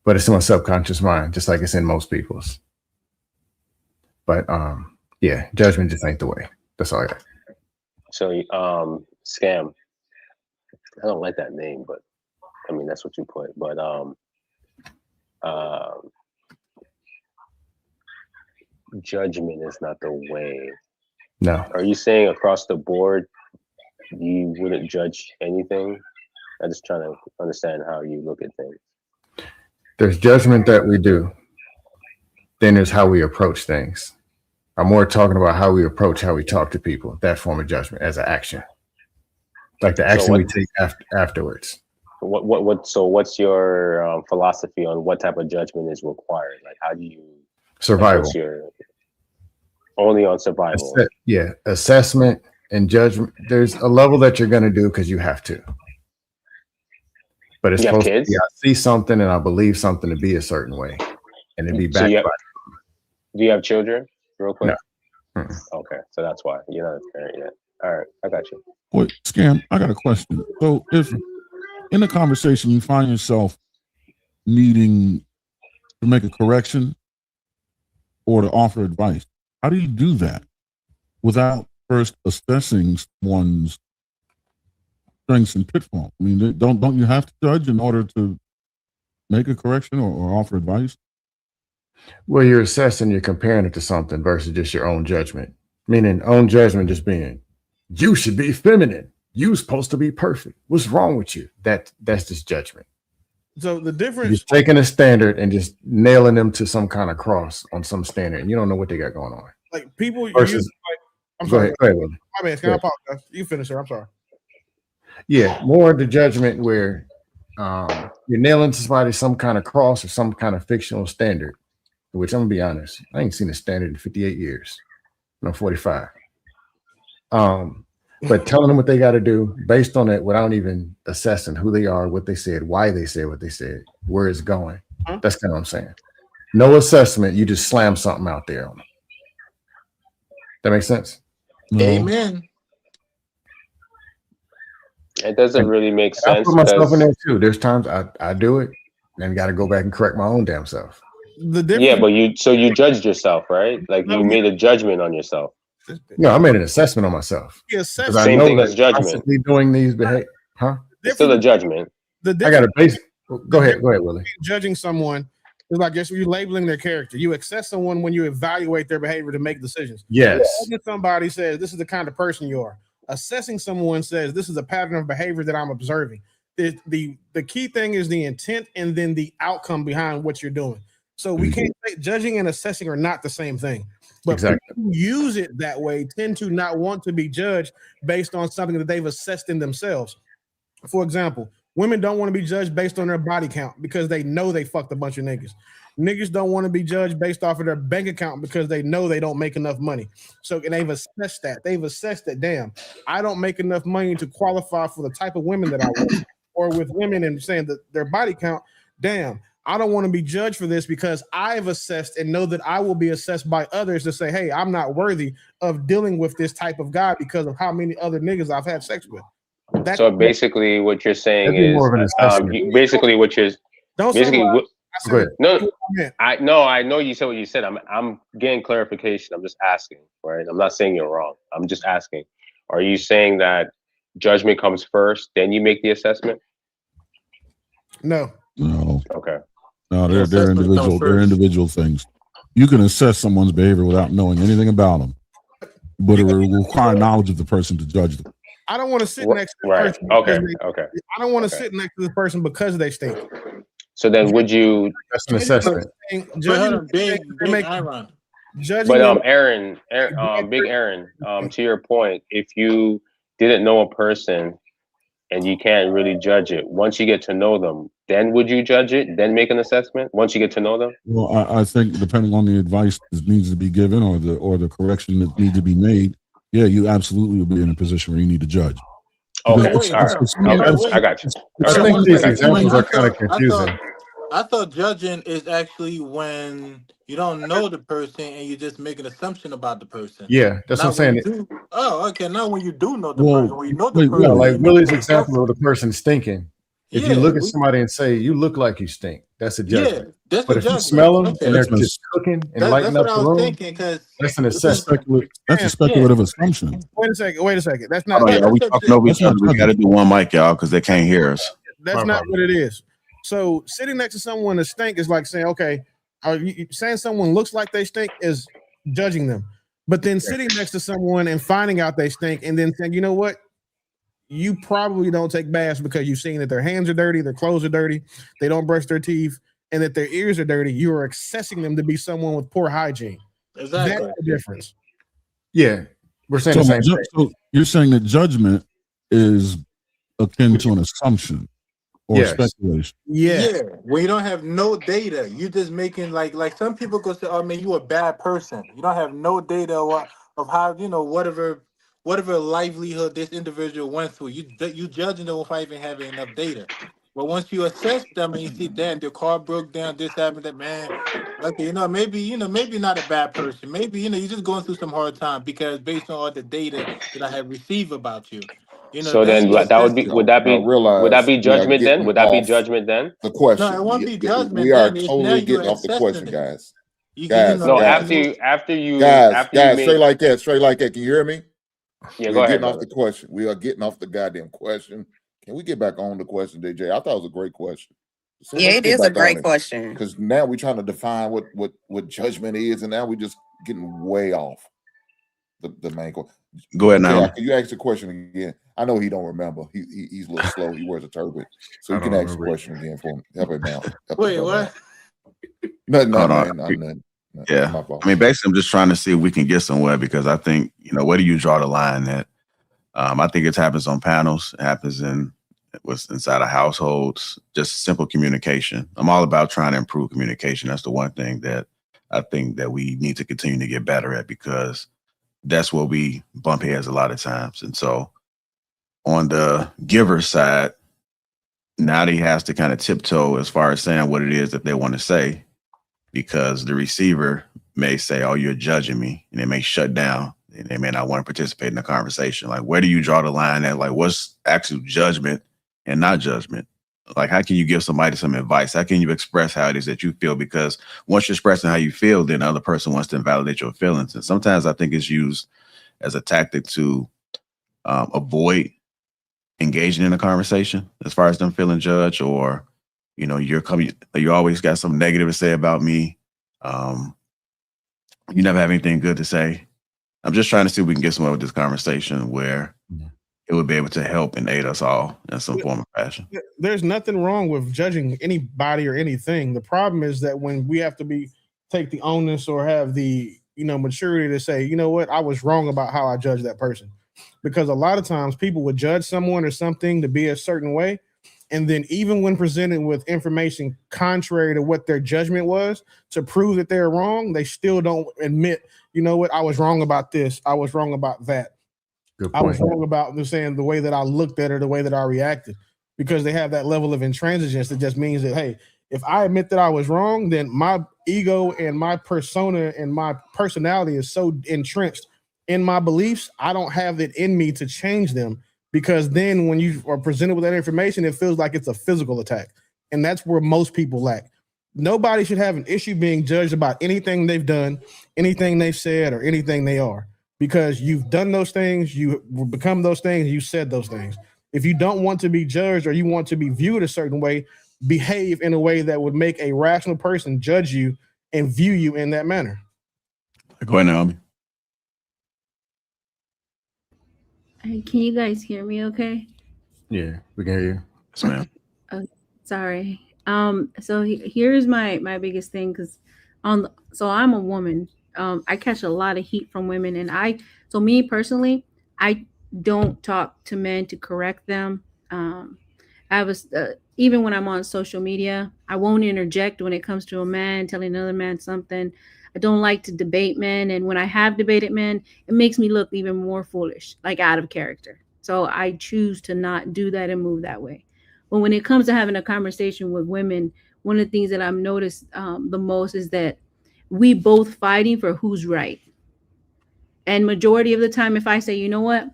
But it's in my subconscious mind, just like it's in most people's. But yeah, judgment just ain't the way. That's all I got.
So scam. I don't like that name, but I mean that's what you put. But judgment is not the way.
No.
Are you saying across the board you wouldn't judge anything? I'm just trying to understand how you look at things.
There's judgment that we do. Then there's how we approach things. I'm more talking about how we approach, how we talk to people, that form of judgment as an action. Like the action we take afterwards.
So what's your philosophy on what type of judgment is required? Like how do you
survival?
Only on survival.
Yeah, assessment and judgment. There's a level that you're going to do because you have to. But it's supposed to be, I see something and I believe something to be a certain way, and then be backed by.
Do you have children? Real quick.
No.
Okay, so that's why you're not a parent yet. All right, I got you.
Wait, Scam, I got a question. So if in a conversation you find yourself needing to make a correction or to offer advice, how do you do that without first assessing one's strengths and pitfalls? I mean, don't you have to judge in order to make a correction or offer advice?
Well, you're assessing, you're comparing it to something versus just your own judgment. Meaning own judgment just being, you should be feminine. You're supposed to be perfect. What's wrong with you? That's just judgment.
So the difference,
you're just taking a standard and just nailing them to some kind of cross on some standard, and you don't know what they got going on.
Like people
versus,
I'm sorry.
Go ahead, Willie.
My man, can I apologize? You finish, sir. I'm sorry.
Yeah, more the judgment where you're nailing to somebody some kind of cross or some kind of fictional standard, which I'm gonna be honest, I ain't seen a standard in 58 years. I'm 45. But telling them what they got to do based on it without even assessing who they are, what they said, why they said what they said, where it's going. That's kind of what I'm saying. No assessment, you just slam something out there on them. That makes sense?
No.
Amen.
It doesn't really make
I
sense
put myself in
because
there too. There's times I do it and got to go back and correct my own damn self.
The difference.
yeah, but you judged yourself, right? Like you made a judgment on yourself.
No, I made an assessment on myself. Because I
Same
know
thing
that
as judgment.
constantly doing these behavior, huh?
It's still a judgment.
The
I got a base. Go ahead,
difference
Willie.
between judging someone is like just you labeling their character. You assess someone when you evaluate their behavior to make decisions.
Yes.
Judging somebody says this is the kind of person you are. Assessing someone says this is a pattern of behavior that I'm observing. The key thing is the intent and then the outcome behind what you're doing. So we can't say judging and assessing are not the same thing. But
Exactly.
people who use it that way tend to not want to be judged based on something that they've assessed in themselves. For example, women don't want to be judged based on their body count because they know they fucked a bunch of niggas. Niggas don't want to be judged based off of their bank account because they know they don't make enough money. So and they've assessed that. They've assessed that, damn, I don't make enough money to qualify for the type of women that I want. Or with women and saying that their body count, damn, I don't want to be judged for this because I've assessed and know that I will be assessed by others to say, hey, I'm not worthy of dealing with this type of guy because of how many other niggas I've had sex with.
So basically, what you're saying
That'd be
is,
more of an assessment.
basically what you're
Don't
basically
summarize.
what,
I
Go
said,
ahead.
I know you said what you said. I'm getting clarification. I'm just asking, right? I'm not saying you're wrong. I'm just asking. Are you saying that judgment comes first, then you make the assessment?
No.
No.
Okay.
No,
The
they're
assessment
individual.
comes
They're
first.
individual things. You can assess someone's behavior without knowing anything about them, but it will require knowledge of the person to judge them.
I don't want to sit next to the
Right.
person.
Okay.
because they-
Okay.
I don't want to
Okay.
sit next to the person because they stink.
So then, would you?
That's an assessment.
But hold on, big Aaron.
Judging
But
them-
Big Aaron, to your point, if you didn't know a person and you can't really judge it, once you get to know them, then would you judge it? Then make an assessment once you get to know them?
Well, I think depending on the advice that needs to be given or the correction that needs to be made, yeah, you absolutely will be in a position where you need to judge.
Okay,
Because
all right. Okay, I got you.
I think these examples are kind of confusing.
I thought judging is actually when you don't know the person and you just make an assumption about the person.
Yeah, that's what I'm saying.
Oh, okay. Now when you do know the
Well,
person, when you know the
wait,
person,
yeah, like
you make
Willie's
an
example of the person stinking. If you
Yeah,
look at
we-
somebody and say, you look like you stink, that's a judgment.
that's
But
a
if you
judgment.
smell them
Okay.
and they're
That's
just cooking and
That's
lighting
what
up
I
the
was
room,
thinking because
that's an assessment.
That's a speculative assumption.
Wait a second. That's not.
Hold on, y'all. We talking over each other. We got to do one mic, y'all, because they can't hear us.
That's not what it is. So sitting next to someone that stink is like saying, okay, are you saying someone looks like they stink is judging them. But then sitting next to someone and finding out they stink and then saying, you know what? You probably don't take baths because you've seen that their hands are dirty, their clothes are dirty, they don't brush their teeth, and that their ears are dirty. You are assessing them to be someone with poor hygiene.
Exactly.
That's the difference.
Yeah, we're saying the same thing.
So you're saying that judgment is akin to an assumption or
Yes.
speculation.
Yeah, when you don't have no data, you just making like some people go say, "Oh man, you a bad person." You don't have no data of how whatever livelihood this individual went through. You judging them without even having enough data. But once you assess them and you see, damn, their car broke down, this happened, that man. Okay, maybe not a bad person. Maybe you're just going through some hard time because based on all the data that I have received about you.
So then would that be judgment then? Would that be judgment then?
The question.
No, it won't be judgment.
We are
then. It's now
totally
you're
getting off the question,
assessing it.
guys.
You
Guys,
know,
No,
guys,
after you
guys,
made,
straight like that. Can you hear me?
Yeah,
We're
go ahead,
getting off
brother.
the question. We are getting off the goddamn question. Can we get back on the question, DJ? I thought it was a great question. So
Yeah, it is a great question.
Because now we're trying to define what judgment is, and now we're just getting way off the main question.
Go ahead now.
Yeah, can you ask the question again? I know he don't remember. He's a little slow. He wears a turban, so
I
you can
don't
ask the
remember.
question again for him. Help him out.
Wait, what?
Nothing,
Hold
man.
on.
Nothing.
Yeah,
My fault.
I mean, basically, I'm just trying to see if we can get somewhere because I think where do you draw the line at? I think it happens on panels. It happens inside of households. Just simple communication. I'm all about trying to improve communication. That's the one thing that I think that we need to continue to get better at, because that's where we bump heads a lot of times. And so on the giver side, now he has to kind of tiptoe as far as saying what it is that they want to say, because the receiver may say, oh, you're judging me, and they may shut down and they may not want to participate in the conversation. Like, where do you draw the line at? Like, what's actual judgment and not judgment? Like, how can you give somebody some advice? How can you express how it is that you feel? Because once you're expressing how you feel, then the other person wants to invalidate your feelings. And sometimes I think it's used as a tactic to avoid engaging in a conversation as far as them feeling judged, or, you know, you always got something negative to say about me. You never have anything good to say. I'm just trying to see if we can get somewhere with this conversation where it would be able to help and aid us all in some form of fashion.
There's nothing wrong with judging anybody or anything. The problem is that when we have to take the onus or have the, you know, maturity to say, you know what, I was wrong about how I judged that person. Because a lot of times people would judge someone or something to be a certain way, and then even when presented with information contrary to what their judgment was, to prove that they're wrong, they still don't admit, you know what, I was wrong about this, I was wrong about that. I was wrong about saying the way that I looked at her, the way that I reacted, because they have that level of intransigence that just means that, hey, if I admit that I was wrong, then my ego and my persona and my personality is so entrenched in my beliefs, I don't have it in me to change them, because then when you are presented with that information, it feels like it's a physical attack. And that's where most people lack. Nobody should have an issue being judged about anything they've done, anything they've said, or anything they are, because you've done those things, you become those things, you said those things. If you don't want to be judged or you want to be viewed a certain way, behave in a way that would make a rational person judge you and view you in that manner.
Go ahead, Naomi.
Hey, can you guys hear me okay?
Yeah, we can hear you.
Yes, ma'am.
Sorry. So here's my biggest thing, because so I'm a woman. I catch a lot of heat from women, and so me personally, I don't talk to men to correct them. I was even when I'm on social media, I won't interject when it comes to a man telling another man something. I don't like to debate men, and when I have debated men, it makes me look even more foolish, like out of character. So I choose to not do that and move that way. But when it comes to having a conversation with women, one of the things that I've noticed the most is that we both fighting for who's right. And majority of the time, if I say, you know what,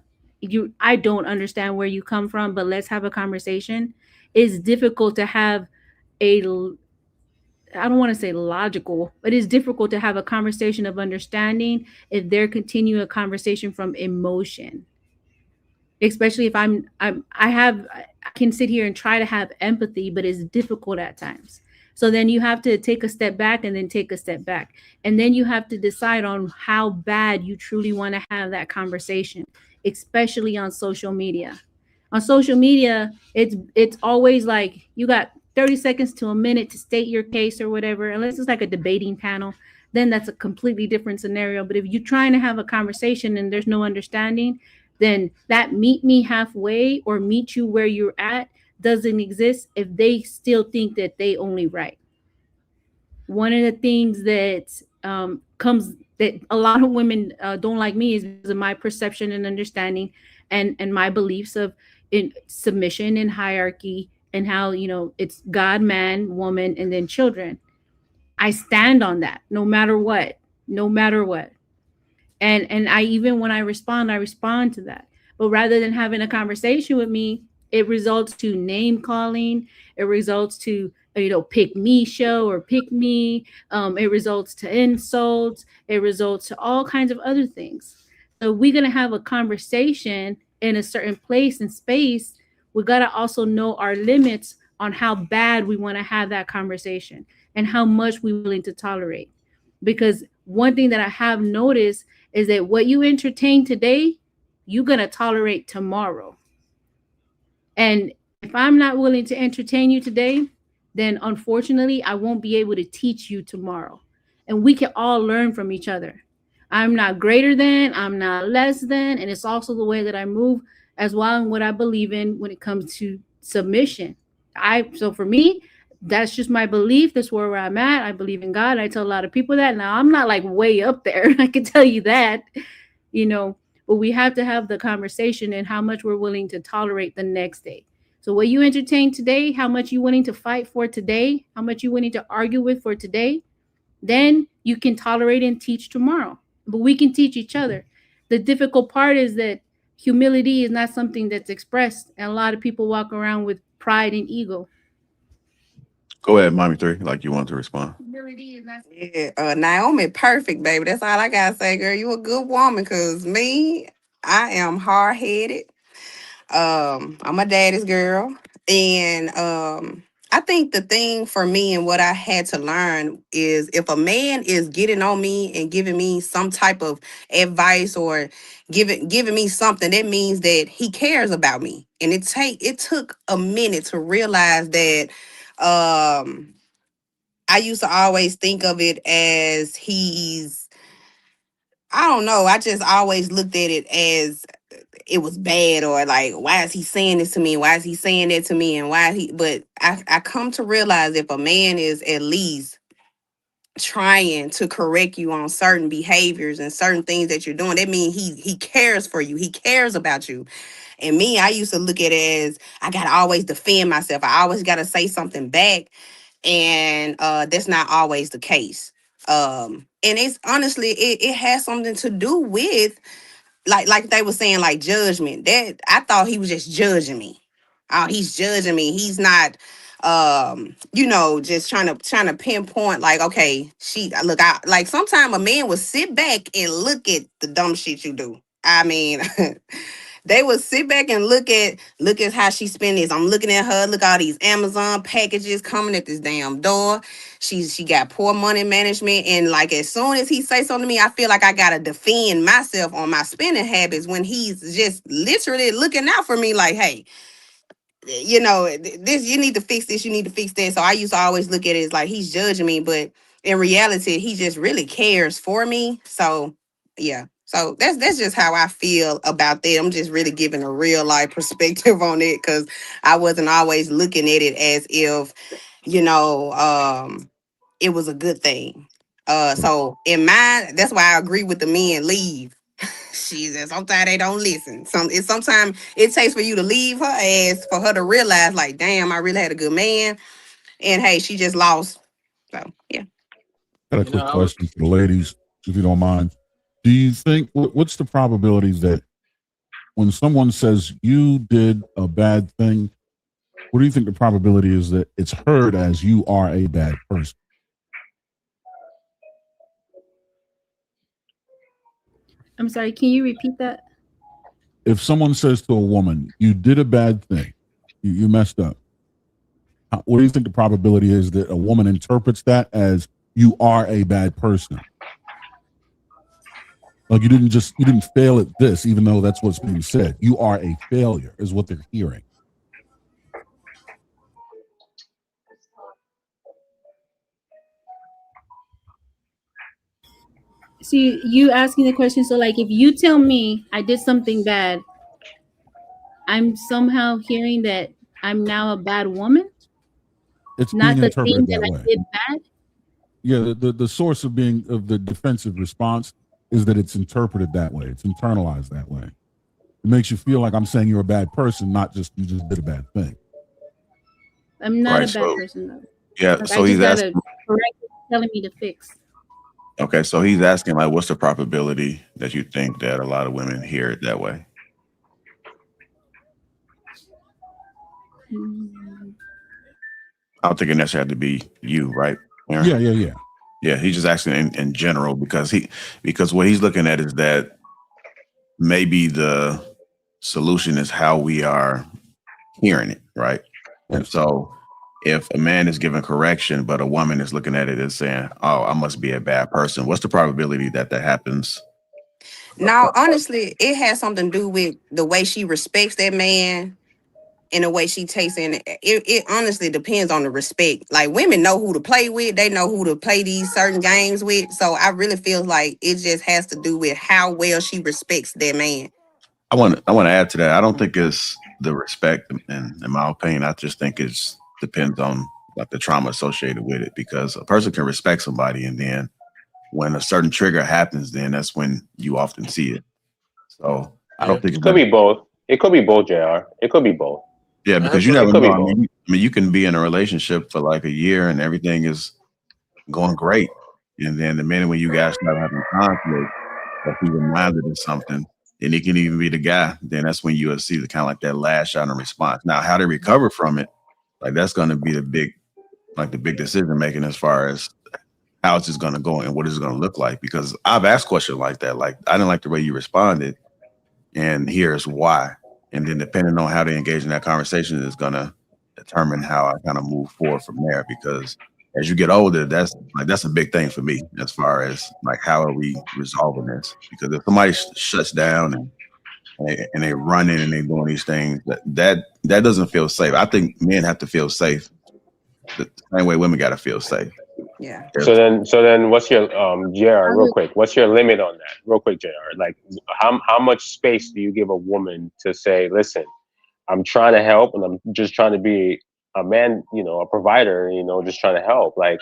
I don't understand where you come from, but let's have a conversation, it's difficult to have I don't want to say logical, but it's difficult to have a conversation of understanding if they're continuing a conversation from emotion. Especially if I can sit here and try to have empathy, but it's difficult at times. So then you have to take a step back and then take a step back. And then you have to decide on how bad you truly want to have that conversation, especially on social media. On social media, it's always like you got 30 seconds to a minute to state your case or whatever, unless it's like a debating panel, then that's a completely different scenario. But if you're trying to have a conversation and there's no understanding, then that meet me halfway or meet you where you're at doesn't exist if they still think that they only right. One of the things that comes that a lot of women don't like me is because of my perception and understanding and my beliefs of in submission and hierarchy and how, you know, it's God, man, woman, and then children. I stand on that no matter what. And I, even when I respond to that. But rather than having a conversation with me, it results to name calling. It results to, you know, pick me show or pick me. It results to insults. It results to all kinds of other things. So we're going to have a conversation in a certain place and space. We got to also know our limits on how bad we want to have that conversation and how much we're willing to tolerate. Because one thing that I have noticed is that what you entertain today, you're going to tolerate tomorrow. And if I'm not willing to entertain you today, then unfortunately, I won't be able to teach you tomorrow. And we can all learn from each other. I'm not greater than, I'm not less than, and it's also the way that I move as well and what I believe in when it comes to submission. So for me, that's just my belief. That's where I'm at. I believe in God. I tell a lot of people that. Now, I'm not like way up there. I can tell you that, you know, but we have to have the conversation and how much we're willing to tolerate the next day. So what you entertain today, how much you willing to fight for today, how much you willing to argue with for today, then you can tolerate and teach tomorrow. But we can teach each other. The difficult part is that humility is not something that's expressed, and a lot of people walk around with pride and ego.
Go ahead, Mommy 3, like you want to respond.
Yeah, Naomi, perfect, baby. That's all I gotta say, girl. You a good woman, cause me, I am hard headed. I'm a daddy's girl, and I think the thing for me and what I had to learn is if a man is getting on me and giving me some type of advice or giving me something, that means that he cares about me. And it took a minute to realize that. I used to always think of it as I don't know. I just always looked at it as it was bad or like, why is he saying this to me? Why is he saying that to me? And but I come to realize if a man is at least trying to correct you on certain behaviors and certain things that you're doing, that means he cares for you. He cares about you. And me, I used to look at it as I gotta always defend myself. I always gotta say something back. And that's not always the case. And it's honestly it has something to do with like they were saying, like judgment. That I thought he was just judging me. Oh, he's judging me. He's not just trying to pinpoint like, okay, I like sometimes a man will sit back and look at the dumb shit you do. I mean, they would sit back and look at how she spend this. I'm looking at her. Look, all these Amazon packages coming at this damn door. She got poor money management, and like as soon as he say something to me, I feel like I gotta defend myself on my spending habits when he's just literally looking out for me. Like, hey, this, you need to fix this. You need to fix that. So I used to always look at it as like he's judging me, but in reality, he just really cares for me. So yeah. So that's just how I feel about that. I'm just really giving a real life perspective on it because I wasn't always looking at it as if, it was a good thing. So in mine, that's why I agree with the men leave. Jesus, sometimes they don't listen. Sometimes it takes for you to leave her ass for her to realize, like, damn, I really had a good man, and hey, she just lost. So yeah.
Got a quick question for the ladies, if you don't mind. Do you think what's the probabilities that when someone says you did a bad thing, what do you think the probability is that it's heard as you are a bad person?
I'm sorry, can you repeat that?
If someone says to a woman, you did a bad thing, you messed up, what do you think the probability is that a woman interprets that as you are a bad person? Like you didn't fail at this, even though that's what's being said. You are a failure is what they're hearing.
See, you asking the question, so like if you tell me I did something bad, I'm somehow hearing that I'm now a bad woman?
It's
not
being
the
interpreted
thing
that
that
way.
I did bad?
Yeah, the source of the defensive response is that it's interpreted that way. It's internalized that way. It makes you feel like I'm saying you're a bad person, not just you just did a bad thing.
I'm not
Right,
a bad person though.
Yeah,
Like,
so
I
he's
just gotta
asking.
correct what you're telling me to fix.
Okay, so he's asking like, what's the probability that you think that a lot of women hear it that way? I don't think it necessarily had to be you, right, Aaron?
Yeah.
Yeah, he's just asking in general because what he's looking at is that maybe the solution is how we are hearing it, right? And so if a man is giving correction, but a woman is looking at it as saying, oh, I must be a bad person, what's the probability that happens?
Now, honestly, it has something to do with the way she respects that man and the way she takes in it. It honestly depends on the respect. Like women know who to play with. They know who to play these certain games with. So I really feel like it just has to do with how well she respects that man.
I want to add to that. I don't think it's the respect, in my opinion. I just think it depends on like the trauma associated with it, because a person can respect somebody, and then when a certain trigger happens, then that's when you often see it. So I don't think
It could be both. It could be both, JR. It could be both.
Yeah, because you
It
never
could
know.
be both.
I mean, you can be in a relationship for like a year and everything is going great, and then the minute when you guys start having conflict, or be reminded of something, and it can even be the guy, then that's when you'll see the kind of like that lash out in response. Now, how they recover from it, like that's going to be the big decision making as far as how it's just going to go and what it's going to look like. Because I've asked questions like that, like I didn't like the way you responded, and here's why. And then depending on how they engage in that conversation is going to determine how I kind of move forward from there. Because as you get older, that's a big thing for me as far as like how are we resolving this? Because if somebody shuts down and they running and they doing these things, that doesn't feel safe. I think men have to feel safe the same way women got to feel safe.
Yeah.
So then what's your JR, real quick, what's your limit on that? Real quick, JR. Like how much space do you give a woman to say, listen, I'm trying to help and I'm just trying to be a man, you know, a provider, you know, just trying to help. Like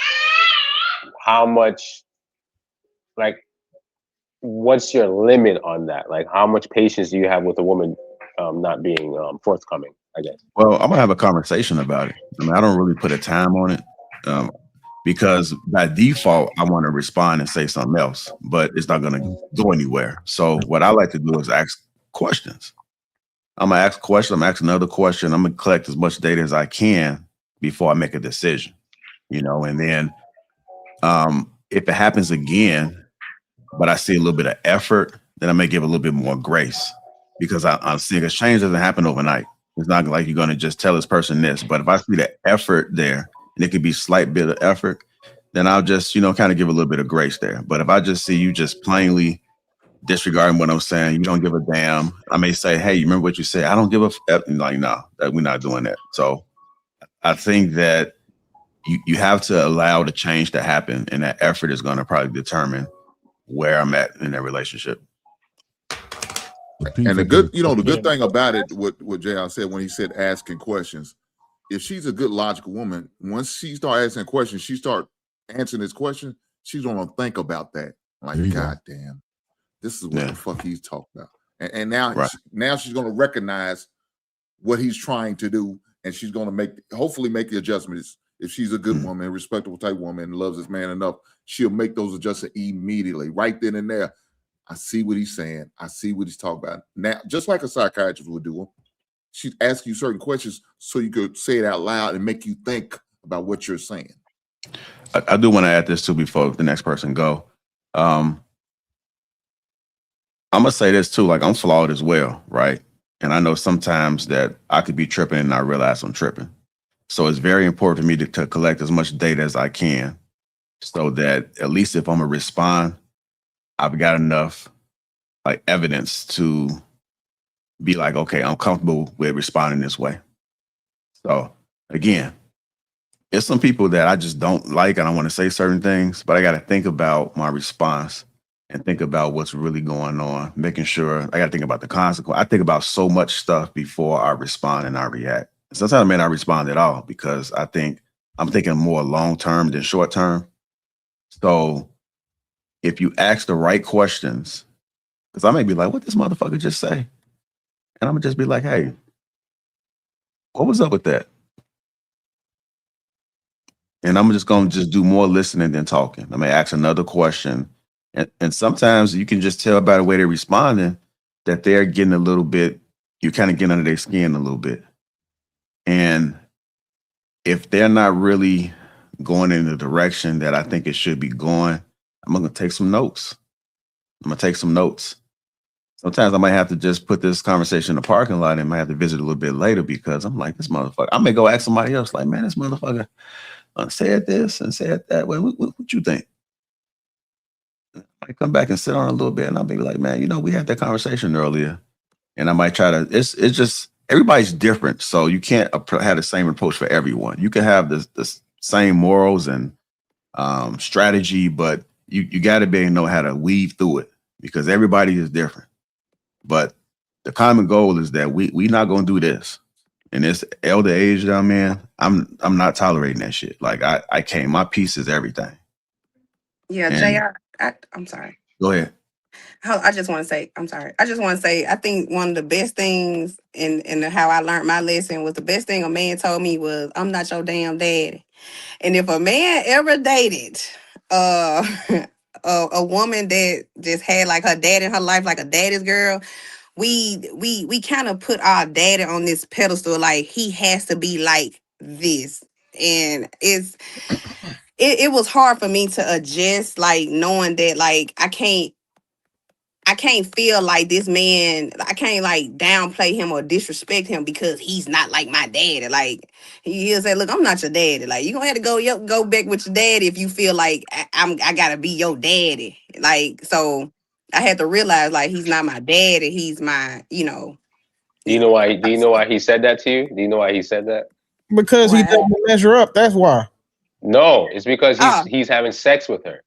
how much, like what's your limit on that? Like how much patience do you have with a woman not being forthcoming, I guess?
Well, I'm gonna have a conversation about it. I mean, I don't really put a time on it. Because by default, I want to respond and say something else, but it's not going to go anywhere. So what I like to do is ask questions. I'm going to ask a question. I'm going to ask another question. I'm going to collect as much data as I can before I make a decision, you know, and then if it happens again, but I see a little bit of effort, then I may give a little bit more grace, because I'm seeing because change doesn't happen overnight. It's not like you're going to just tell this person this, but if I see the effort there, and it could be slight bit of effort, then I'll just, you know, kind of give a little bit of grace there. But if I just see you just plainly disregarding what I'm saying, you don't give a damn, I may say, hey, you remember what you said? I don't give a f. Like, no, we're not doing that. So I think that you have to allow the change to happen, and that effort is going to probably determine where I'm at in that relationship.
And the good thing about it, what JR said when he said asking questions, if she's a good logical woman, once she start asking questions, she start answering this question, she's gonna think about that. Like, God damn, this is what the fuck he's talking about. And now, now she's gonna recognize what he's trying to do, and she's gonna hopefully make the adjustments. If she's a good woman, respectable type woman, and loves this man enough, she'll make those adjustments immediately, right then and there. I see what he's saying. I see what he's talking about. Now, just like a psychiatrist would do, she'd ask you certain questions so you could say it out loud and make you think about what you're saying.
I do want to add this too before the next person go. I'm gonna say this too, like I'm flawed as well, right? And I know sometimes that I could be tripping and I realize I'm tripping. So it's very important for me to collect as much data as I can, so that at least if I'm gonna respond, I've got enough like evidence to be like, okay, I'm comfortable with responding this way. So again, there's some people that I just don't like. I don't want to say certain things, but I got to think about my response and think about what's really going on, making sure I got to think about the consequence. I think about so much stuff before I respond and I react. Sometimes I may not respond at all because I think I'm thinking more long-term than short-term. So if you ask the right questions, because I may be like, what this motherfucker just say? And I'm gonna just be like, hey, what was up with that? And I'm just gonna do more listening than talking. I may ask another question. And sometimes you can just tell by the way they're responding that they're getting a little bit, you kind of get under their skin a little bit. And if they're not really going in the direction that I think it should be going, I'm gonna take some notes. Sometimes I might have to just put this conversation in the parking lot and might have to visit a little bit later, because I'm like, this motherfucker. I may go ask somebody else, like, man, this motherfucker said this and said that. What you think? I come back and sit on it a little bit, and I'll be like, man, you know, we had that conversation earlier, and I might try to. It's just everybody's different, so you can't have the same approach for everyone. You can have the same morals and strategy, but you got to be able to know how to weave through it, because everybody is different. But the common goal is that we not going to do this. and this elder age down, man, I'm not tolerating that shit. Like I can't. My peace is everything.
Yeah,
And
JR, I'm sorry.
go ahead.
I just want to say, I'm sorry. I just want to say, I think one of the best things in how I learned my lesson was the best thing a man told me was, I'm not your damn daddy. And if a man ever dated a woman that just had like her dad in her life, like a daddy's girl, we kind of put our daddy on this pedestal, like he has to be like this. And it was hard for me to adjust, like knowing that like I can't feel like this man, I can't like downplay him or disrespect him because he's not like my daddy. Like he'll say, look, I'm not your daddy. Like you're gonna have to go back with your daddy if you feel like I gotta be your daddy. Like, so I had to realize like he's not my daddy, he's my,
Do you know why he said that to you? Do you know why he said that?
Because he doesn't measure up. That's why.
No, it's because he's having sex with her,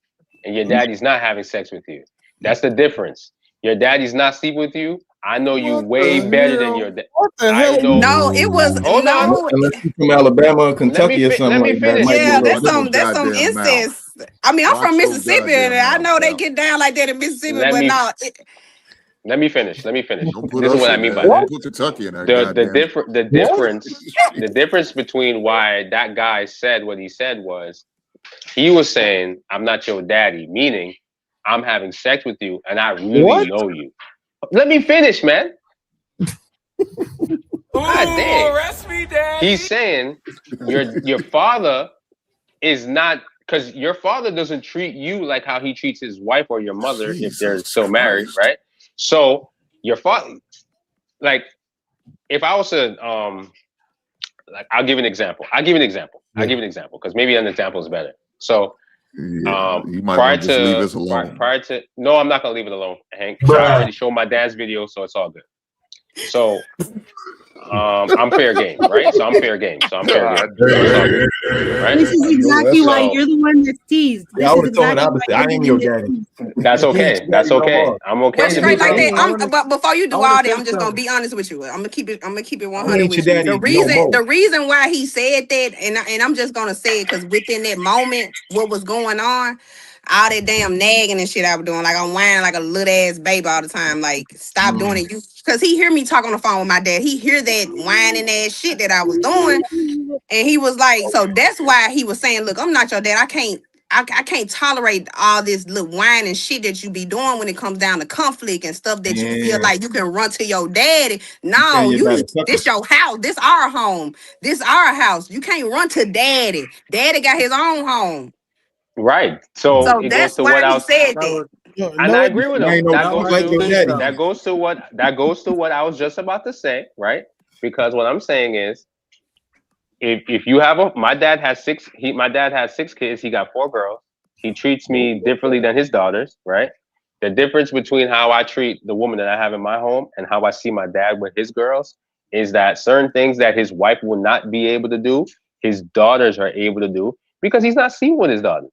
and your daddy's not having sex with you. That's the difference. Your daddy's not sleeping with you. I know you way better than your dad.
What the hell?
No, it was
Hold on.
Unless you're from Alabama or Kentucky or something like that.
Yeah, that's some instance. I mean, I'm from Mississippi, and I know they get down like that in Mississippi, but no.
Let me finish.
Don't put
This
us
is what I
in
mean
that.
by that.
Don't put Kentucky in that.
The difference between why that guy said what he said was, he was saying, I'm not your daddy, meaning I'm having sex with you and I really know you. Let me finish, man. God damn.
Arrest me, Daddy.
He's saying your father is not, because your father doesn't treat you like how he treats his wife or your mother if they're still married, right? So your father, like, if I was to like, I'll give an example because maybe an example is better. So
you might want to just leave us alone.
No, I'm not gonna leave it alone, Hank. I already showed my dad's video, so it's all good. So I'm fair game, right? So I'm fair game. Right?
This is exactly why you're the one that's teased.
I would have told her the opposite. I ain't your daddy.
That's okay. I'm okay.
But straight like that. But before you do all that, I'm just gonna be honest with you. I'm gonna keep it 100 with you. The reason why he said that, and I'm just gonna say it because within that moment, what was going on, all that damn nagging and shit I was doing, like I'm whining like a little ass baby all the time. Like, stop doing it. Because he hear me talk on the phone with my dad. He hear that whining ass shit that I was doing, and he was like, so that's why he was saying, look, I'm not your dad. I can't tolerate all this little whining shit that you be doing when it comes down to conflict and stuff that you feel like you can run to your daddy. No, this your house. This our home. This our house. You can't run to daddy. Daddy got his own home.
Right. So
that's why he said that.
And I agree with him. That goes to what I was just about to say, right? Because what I'm saying is, if you have my dad has 6 kids. He got 4 girls. He treats me differently than his daughters, right? The difference between how I treat the woman that I have in my home and how I see my dad with his girls is that certain things that his wife will not be able to do, his daughters are able to do because he's not sleeping with his daughters.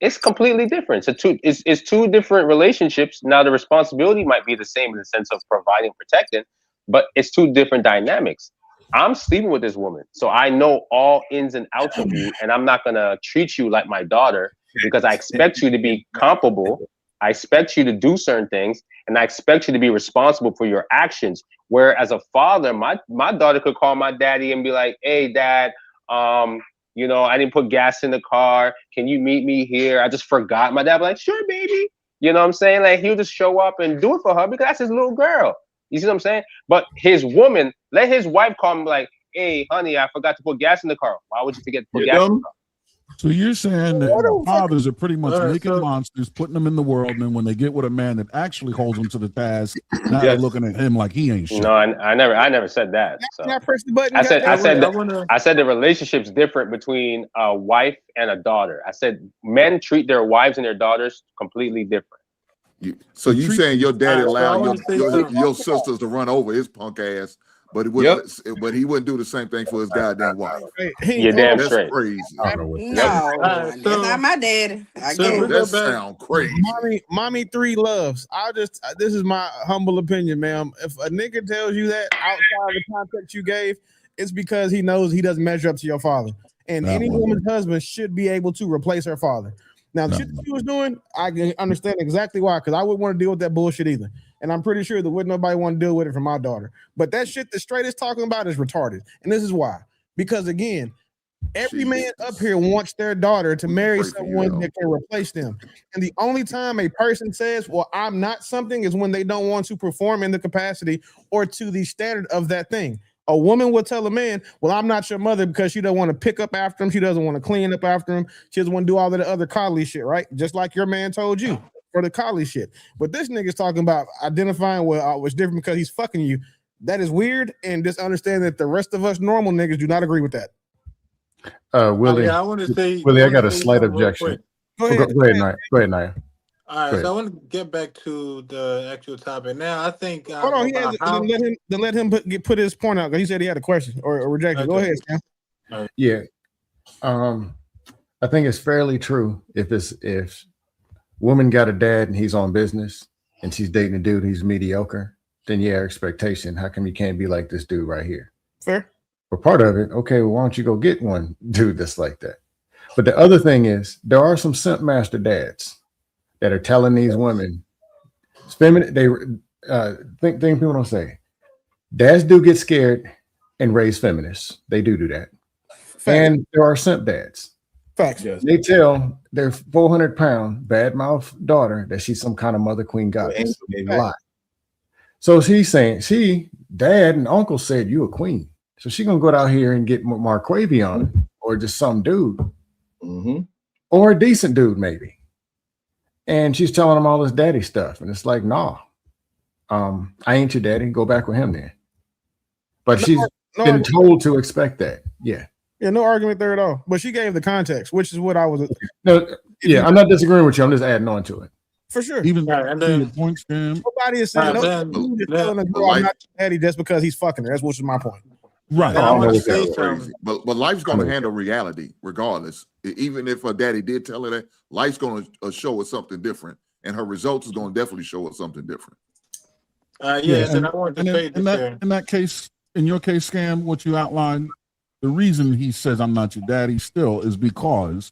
It's completely different. It's two different relationships. Now, the responsibility might be the same in the sense of providing, protecting, but it's 2 different dynamics. I'm sleeping with this woman, so I know all ins and outs of you, and I'm not going to treat you like my daughter because I expect you to be comparable. I expect you to do certain things, and I expect you to be responsible for your actions. Where as a father, my daughter could call my daddy and be like, hey, Dad, I didn't put gas in the car. Can you meet me here? I just forgot. My dad be like, sure, baby. You know what I'm saying? Like, he'll just show up and do it for her because that's his little girl. You see what I'm saying? But his woman, let his wife call him like, hey, honey, I forgot to put gas in the car. Why would you forget to put gas in the car?
So you're saying that fathers are pretty much making monsters, putting them in the world, and then when they get with a man that actually holds them to the task, now they're looking at him like he ain't shit.
No, I never said that. So. I said the relationship's different between a wife and a daughter. I said men treat their wives and their daughters completely different.
So you saying your daddy allowed your sisters to run over his punk ass, but he wouldn't do the same thing for his goddamn wife.
You're damn
That's
straight.
Crazy.
No, that's not my daddy.
That sound crazy.
Mommy 3 loves. This is my humble opinion, ma'am. If a nigga tells you that outside of the context you gave, it's because he knows he doesn't measure up to your father. And
That
any
one.
woman's husband should be able to replace her father. Now, the shit that she was doing, I can understand exactly why, because I wouldn't want to deal with that bullshit either. And I'm pretty sure that wouldn't nobody want to deal with it from my daughter. But that shit that Straight is talking about is retarded. And this is why. Because again, every man up here wants their daughter to marry someone that can replace them. And the only time a person says, well, I'm not something, is when they don't want to perform in the capacity or to the standard of that thing. A woman will tell a man, well, I'm not your mother, because she doesn't want to pick up after him. She doesn't want to clean up after him. She doesn't want to do all of the other college shit, right? Just like your man told you for the college shit. But this nigga's talking about identifying what's different because he's fucking you. That is weird. And just understand that the rest of us normal niggas do not agree with that.
Willie,
I want to say,
Willie, I got a slight objection.
Go ahead,
Naya. Go ahead, Naya.
All right, so I want to get back to the actual topic. Now, I think
Hold on, let him put his point out, because he said he had a question or rejection. Go ahead, Sam.
Yeah. I think it's fairly true if woman got a dad and he's on business and she's dating a dude who's mediocre, then yeah, expectation. How come you can't be like this dude right here?
Fair.
For part of it, okay, well, why don't you go get one dude that's like that? But the other thing is, there are some simp master dads that are telling these women, it's feminine. They think people don't say. Dads do get scared and raise feminists. They do that. Facts. And there are simp dads.
Facts.
Yes. They tell their 400-pound bad-mouth daughter that she's some kind of mother queen goddess. A lot. So she's saying, dad and uncle said you a queen. So she gonna go out here and get Marquavion or just some dude, or a decent dude maybe. And she's telling him all this daddy stuff, and it's like, nah, I ain't your daddy. Go back with him then. But she's been told to expect that. Yeah.
Yeah, no argument there at all. But she gave the context, which is what I was.
I'm not disagreeing with you. I'm just adding on to it.
For sure.
Even the point, Sam.
Nobody is saying no. Telling a girl I'm not your daddy just because he's fucking her. That's which is my point.
Right.
But life's going to handle reality regardless. Even if her daddy did tell her that, life's going to show her something different, and her results is going to definitely show her something different.
And I wanted to say
in that case, in your case, Scam, what you outlined, the reason he says I'm not your daddy still is because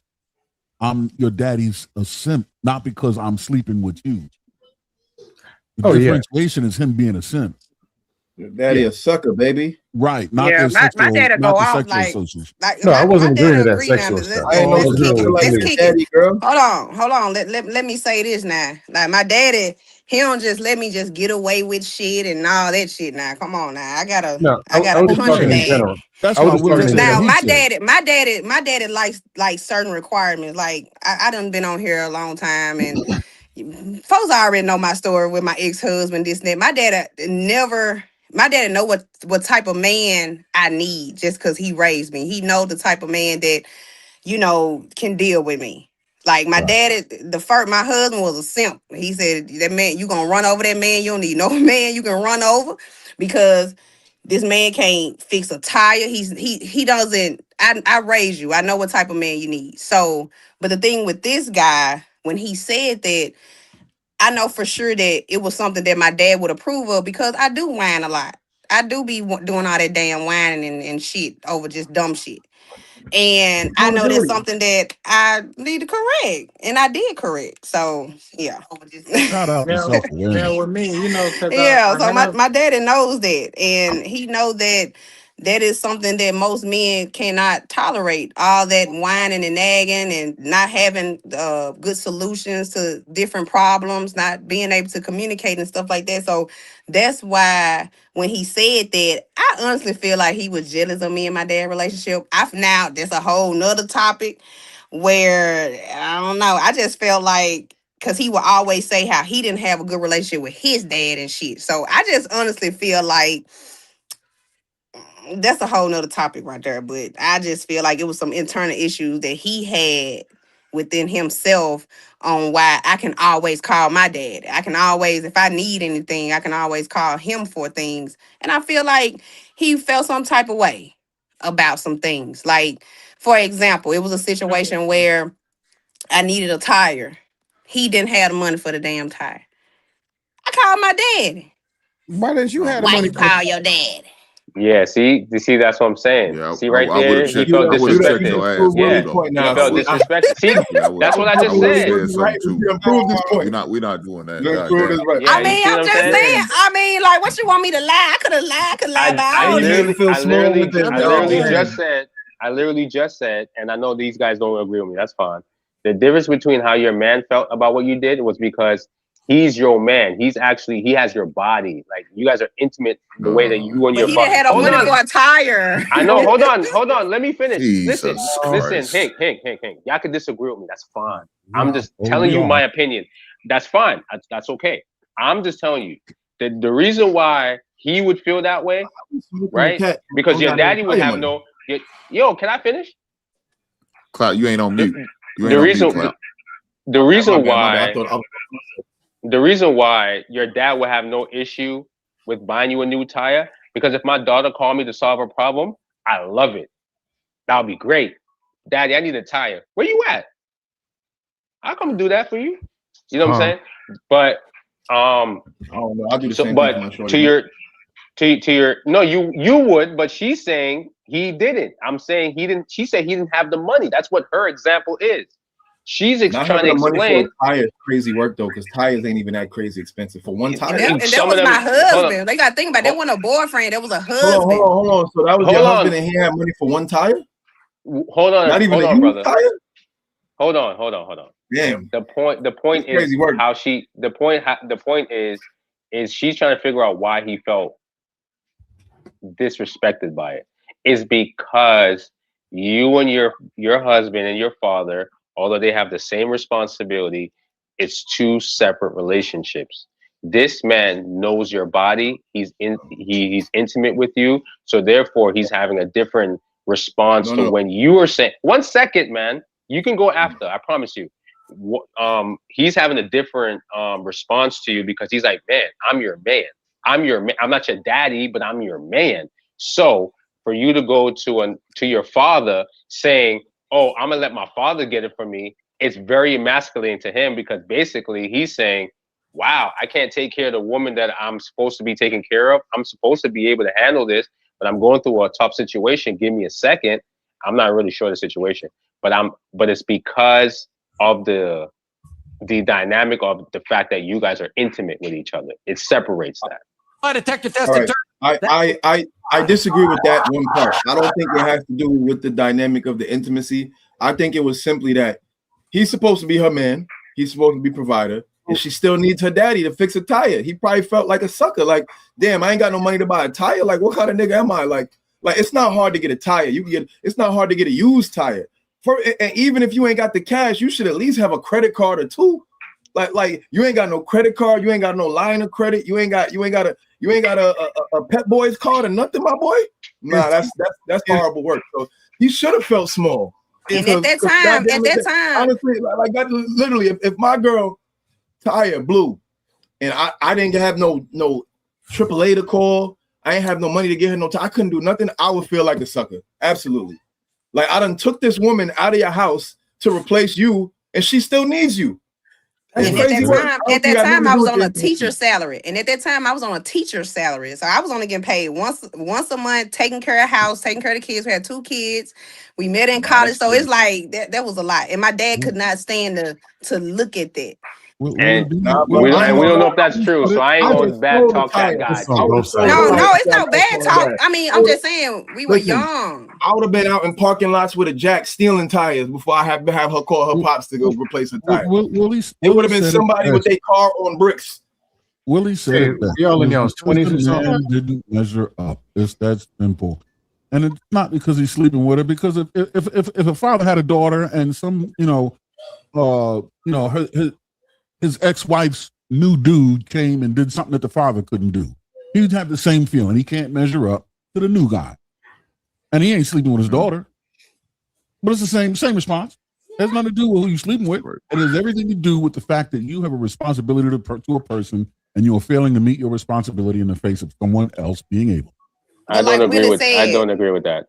your daddy's a simp, not because I'm sleeping with you. The differentiation is him being a simp.
Your daddy a sucker, baby.
Right. Not
yeah, my dad go off like
no, I wasn't agreeing to that sexual stuff.
Hold on. Let me say this now. Like my daddy, he don't just let me just get away with shit and all that shit. Now, come on now. I gotta punch dad.
That's what
now my daddy likes certain requirements. Like I done been on here a long time, and folks already know my story with my ex-husband, this and that. My daddy know what type of man I need just because he raised me. He know the type of man that, can deal with me. Like my daddy, my husband was a simp. He said, that man, you gonna run over that man. You don't need no man you can run over because this man can't fix a tire. He doesn't, I raised you. I know what type of man you need. So, but the thing with this guy, when he said that, I know for sure that it was something that my dad would approve of because I do whine a lot. I do be doing all that damn whining and shit over just dumb shit. And I know that's something that I need to correct. And I did correct. So, yeah.
Shout out to self-awareness.
Yeah, with me,
so my daddy knows that. And he knows that is something that most men cannot tolerate. All that whining and nagging and not having good solutions to different problems, not being able to communicate and stuff like that. So that's why when he said that, I honestly feel like he was jealous of me and my dad relationship. Now that's a whole nother topic where I don't know. I just felt like because he would always say how he didn't have a good relationship with his dad and shit. So I just honestly feel like that's a whole nother topic right there. But I just feel like it was some internal issues that he had within himself on why I can always call my dad. I can always, if I need anything, I can always call him for things. And I feel like he felt some type of way about some things. Like, for example, it was a situation where I needed a tire. He didn't have the money for the damn tire. I called my daddy.
Why didn't you have the
money?
money?
You call your dad?
Yeah, see, that's what I'm saying.
Yeah,
See right
I would
there,
have
he
checked.
felt
I would have checked
disrespected.
your ass.
Yeah,
point now.
he felt disrespected. See, that's what I just said.
Said something too.
You improved this point.
We're not doing that.
You
God
improved
damn.
this right.
Yeah,
I
you
mean,
see what
I'm
I'm
just
saying?
saying. I mean, like, what you want me to lie? I could have lied. But I don't
I literally just said, and I know these guys don't agree with me. That's fine. The difference between how your man felt about what you did was because he's your man. He has your body. Like, you guys are intimate the way that you and
But
your
he didn't have no money for a tire.
I know. Hold on. Let me finish.
Jesus
Listen,
Christ.
Hank. Y'all can disagree with me. That's fine. I'm just telling you my opinion. That's fine. That's okay. I'm just telling you the reason why he would feel that way, right? Because your daddy would have no. Yo, can I finish?
Cloud, you ain't on mute.
The reason why your dad would have no issue with buying you a new tire, because if my daughter called me to solve a problem, I love it. That would be great. Daddy, I need a tire. Where you at? I'll come do that for you. You know what I'm saying? But
I don't know. I'll do the same thing for my shorty.
No, you would, but she's saying he didn't. I'm saying he didn't. She said he didn't have the money. That's what her example is. She's
Not
trying to
having the money
explain.
for a tire is crazy work though, because tires ain't even that crazy expensive for one tire.
And that was my husband. They got to think about it. That wasn't a boyfriend. That was a husband.
Hold on. So that was your husband and he had money for one tire?
Hold on.
Not even
hold
a
on,
used
brother.
tire?
Hold on.
Damn.
The point is how she. The point is she's trying to figure out why he felt disrespected by it. Is because you and your husband and your father, although they have the same responsibility, it's two separate relationships. This man knows your body. He's intimate with you, so therefore he's having a different response to when you are saying. 1 second, man. You can go after. I promise you. He's having a different response to you because he's like, man, I'm your man. I'm not your daddy, but I'm your man. So for you to go to your father saying, oh, I'm gonna let my father get it for me, it's very emasculating to him because basically he's saying, wow, I can't take care of the woman that I'm supposed to be taking care of. I'm supposed to be able to handle this, but I'm going through a tough situation. Give me a second. I'm not really sure the situation, but it's because of the dynamic of the fact that you guys are intimate with each other. It separates that.
All right. I disagree with that one part. I don't think it has to do with the dynamic of the intimacy. I think it was simply that he's supposed to be her man. He's supposed to be provider. And she still needs her daddy to fix a tire. He probably felt like a sucker. Like, damn, I ain't got no money to buy a tire. Like, what kind of nigga am I? Like it's not hard to get a tire. It's not hard to get a used tire. And even if you ain't got the cash, you should at least have a credit card or two. Like you ain't got no credit card, you ain't got no line of credit, you ain't got a Pep Boys card or nothing, my boy. Nah, that's horrible work. So he should have felt small.
And at that time,
honestly, like that, literally, if my girl tire blew and I didn't have no AAA to call, I ain't have no money to get her no tire, I couldn't do nothing, I would feel like a sucker. Absolutely. Like I done took this woman out of your house to replace you, and she still needs you.
And at that time, I was on a teacher's salary. And at that time, I was on a teacher's salary. So I was only getting paid once a month, taking care of the house, taking care of the kids. We had 2 kids. We met in college. So it's like that was a lot. And my dad could not stand to look at that.
And we don't know if that's true, so I ain't gonna bad talk that guy.
No, it's no bad talk. I mean, I'm just saying we were young.
I would have been out in parking lots with a jack stealing tires before I have her call her pops to go replace her tire. It would have been somebody with their car on bricks.
Willie said it best.
Y'all in y'all's 20s or something.
Man didn't measure up. It's that simple. And it's not because he's sleeping with her, because if a father had a daughter and some, his ex-wife's new dude came and did something that the father couldn't do, he'd have the same feeling. He can't measure up to the new guy. And he ain't sleeping with his daughter. But it's the same response. It has nothing to do with who you're sleeping with. It has everything to do with the fact that you have a responsibility to a person and you are failing to meet your responsibility in the face of someone else being able.
I don't agree with that. I don't agree with that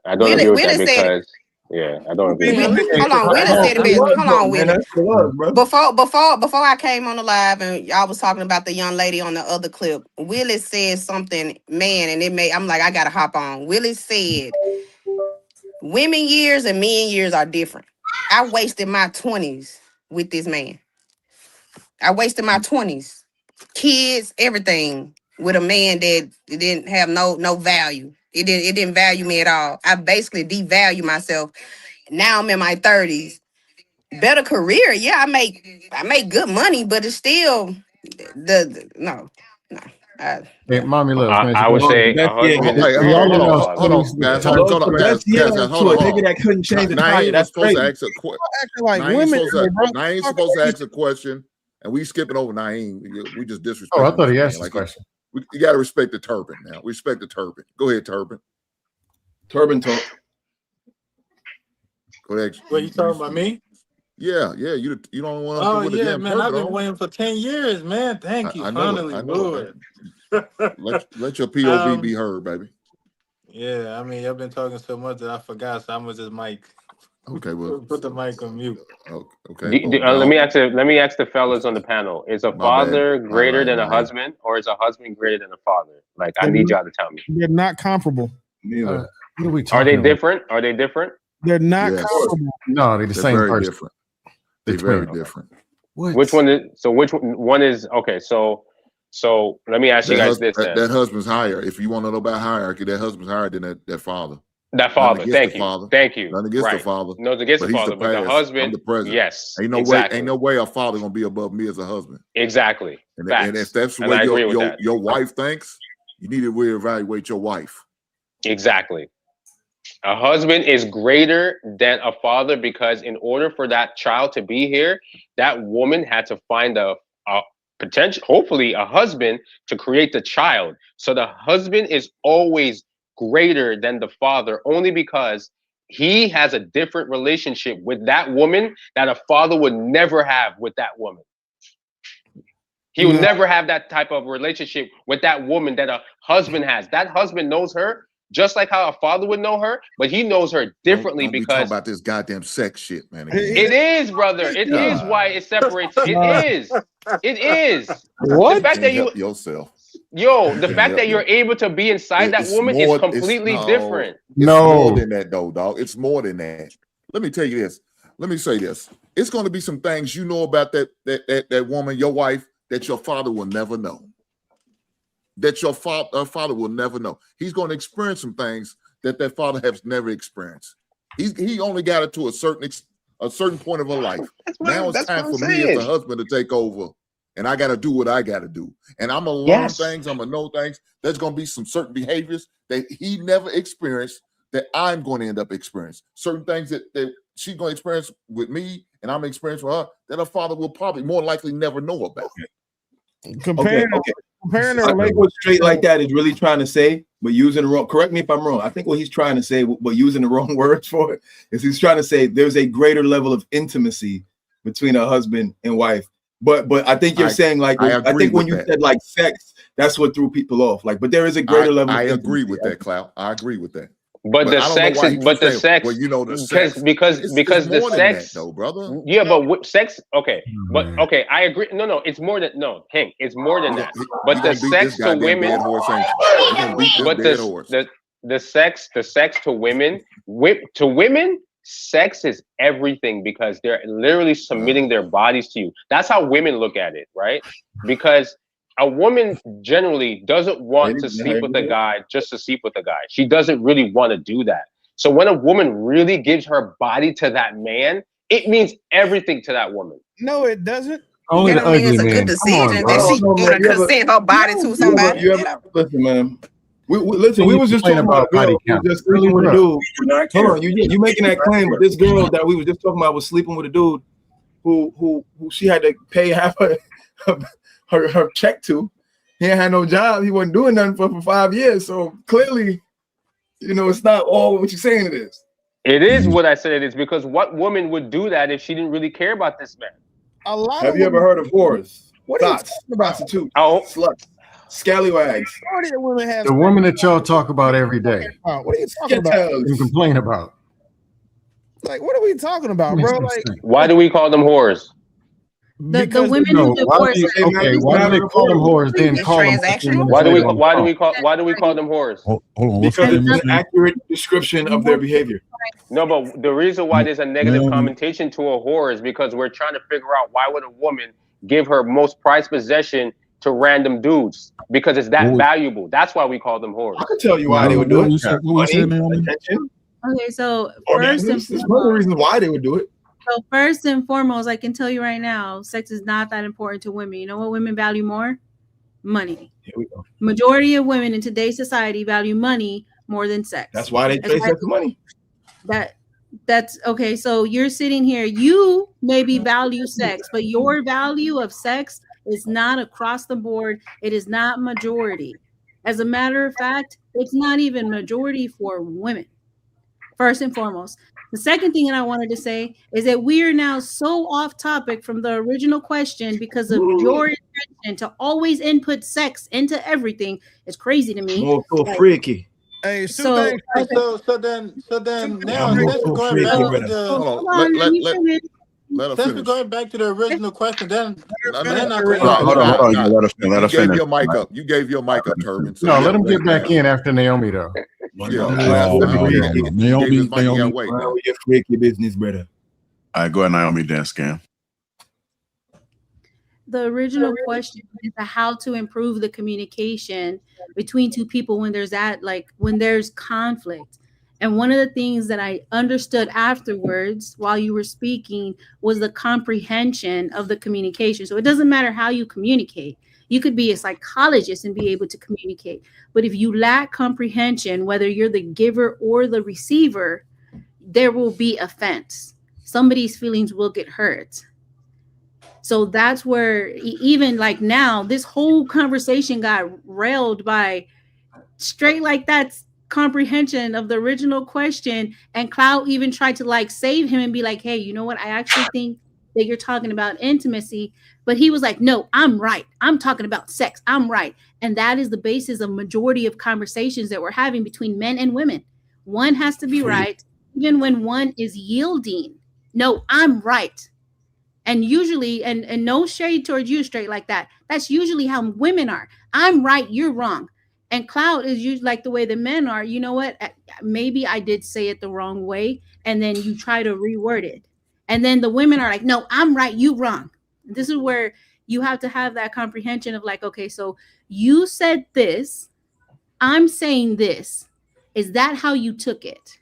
because Yeah, I don't agree.
Hold on, Willie said it best. Hold on, Willie. Before I came on the live and y'all was talking about the young lady on the other clip, Willie said something, man, and it made I'm like, I gotta hop on. Willie said, women years and men years are different. I wasted my 20s with this man. I wasted my 20s, kids, everything with a man that didn't have no value. It didn't value me at all. I basically devalued myself. Now I'm in my 30s. Better career. Yeah, I make good money, but it's still no.
Hey, mommy loves, man.
I would say a husband.
Hey, hold on, guys. Hold on, guys. Hold on.
Nigga that couldn't change the tire.
Naeem was
That's
supposed
crazy.
to ask a question.
Like women,
Naeem's supposed to ask a question, and we skipping over Naeem. We just disrespect.
Oh, I thought he asked the question.
You got to respect the turban now. Respect the turban. Go ahead, turban.
Turban talk.
Go ahead.
What, you talking about me?
Yeah. You don't want to.
Oh yeah, man. I've been waiting for 10 years, man. Thank you. Finally, Lord.
Let your POV be heard, baby.
Yeah, I mean, I've been talking so much that I forgot, so I'm gonna just mic.
Okay, well,
put the mic on mute.
Okay.
Let me ask the fellas on the panel: is a father greater than a husband, or is a husband greater than a father? Like, I need y'all to tell me.
They're not comparable.
Are they different? Are they different?
They're not comparable.
No, they're the same
very
person.
different. They're very different.
Which one is? So which one is? Okay, so let me ask you guys this.
That husband's higher. If you want to know about hierarchy, that husband's higher than that father.
That father. Thank you. Thank you.
Nothing against the father.
No, against the father, but the husband.
I'm the president.
Yes.
Ain't no way a father gonna be above me as a husband.
Exactly.
And if that's the way your wife thinks, you need to reevaluate your wife.
Exactly. A husband is greater than a father because in order for that child to be here, that woman had to find a potential, hopefully a husband to create the child. So the husband is always greater than the father only because he has a different relationship with that woman that a father would never have with that woman. He would never have that type of relationship with that woman that a husband has. That husband knows her just like how a father would know her, but he knows her differently
don't be
because
talking about this goddamn sex shit, man.
It is, brother. It is why it separates. It is. It is.
What?
The fact that you
yourself.
Yo, the fact that you're able to be inside that woman is completely different.
It's more than that, though, dog. It's more than that. Let me tell you this. Let me say this. It's going to be some things you know about that woman, your wife, that your father will never know. That your father will never know. He's going to experience some things that father has never experienced. He only got it to a certain point of her life. Now it's time for me as a husband to take over, and I got to do what I got to do. And I'm gonna learn things. I'm gonna know things. There's gonna be some certain behaviors that he never experienced that I'm going to end up experiencing. Certain things that she's going to experience with me, and I'm experiencing with her that her father will probably more likely never know about.
Comparing I think what straight like that is really trying to say, but using the wrong, correct me if I'm wrong. I think what he's trying to say, but using the wrong words for it, is he's trying to say there's a greater level of intimacy between a husband and wife. But I think you're saying like, I think when you said like sex, that's what threw people off. Like, but there is a greater level.
I agree with that, Clout. I agree with that.
But the sex is, but the sex,
well, you know, the sex
because the sex,
though, brother.
Yeah, but sex, okay, but okay, I agree. No, it's more than Hank. It's more than that. But the sex to women, but the sex to women, sex is everything because they're literally submitting their bodies to you. That's how women look at it, right? Because a woman generally doesn't want to sleep with a guy just to sleep with a guy. She doesn't really want to do that. So when a woman really gives her body to that man, it means everything to that woman.
No, it doesn't.
Only the ugly
it's a good decision that she want to consent her body to somebody.
Listen, man. We was just talking about body count. Just sleeping with a dude. Hold on, you making that claim, but this girl that we were just talking about was sleeping with a dude who she had to pay half her check to. He ain't had no job. He wasn't doing nothing for 5 years. So clearly, it's not all what you're saying it is.
It is what I said it is, because what woman would do that if she didn't really care about this man?
Have you ever heard of whores?
What are you talking about?
Prostitutes,
sluts,
scallywags.
The woman that y'all talk about every day.
What are you talking about?
And complain about.
Like, what are we talking about, bro? Like,
Why do we call them whores?
The women who divorce.
Okay, why do they call them whores? Then
It's
call them
transactional.
Why do we call them whores?
Hold on. What's
Because
Naomi
it's an
saying?
accurate description of their behavior.
No, but the reason why there's a negative
Naomi.
connotation to a whore is because we're trying to figure out why would a woman give her most prized possession to random dudes, because it's that valuable. That's why we call them whores.
I can tell you why they would do it.
What we saying, Naomi?
Attention.
Okay, so
Or
first and
business. There's one of the reasons why they would do it.
So first and foremost, I can tell you right now, sex is not that important to women. You know what women value more? Money.
Here we go.
Majority of women in today's society value money more than sex.
That's why they trade sex for money.
That's okay. So you're sitting here, you maybe value sex, but your value of sex is not across the board. It is not majority. As a matter of fact, it's not even majority for women. First and foremost. The second thing that I wanted to say is that we are now so off topic from the original question because of your intention to always input sex into everything. It's crazy to me.
More so freaky.
Hey,
So then now since we're going back to the
Let her
since we're
finish.
going back to the original question, then
Hold on. Let her
You gave
finish.
your mic up. You gave your mic up, Turbin. So
No,
you
let him
gotta
get back in after Naomi though.
Naomi.
Your freaky business, brother.
All right, go ahead, Naomi. Dan Scan.
The original question is how to improve the communication between two people when there's conflict. And one of the things that I understood afterwards while you were speaking was the comprehension of the communication. So it doesn't matter how you communicate. You could be a psychologist and be able to communicate. But if you lack comprehension, whether you're the giver or the receiver, there will be offense. Somebody's feelings will get hurt. So that's where even like now, this whole conversation got railed by straight like that's comprehension of the original question. And Cloud even tried to save him and be like, hey, you know what? I actually think that you're talking about intimacy. But he was like, no, I'm right. I'm talking about sex. I'm right. And that is the basis of majority of conversations that we're having between men and women. One has to be right, even when one is yielding. No, I'm right. And usually, and no shade towards you straight like that. That's usually how women are. I'm right, you're wrong. And Cloud is usually like the way the men are. You know what? Maybe I did say it the wrong way. And then you try to reword it. And then the women are like, no, I'm right, you wrong. This is where you have to have that comprehension of like, okay, so you said this, I'm saying this. Is that how you took it?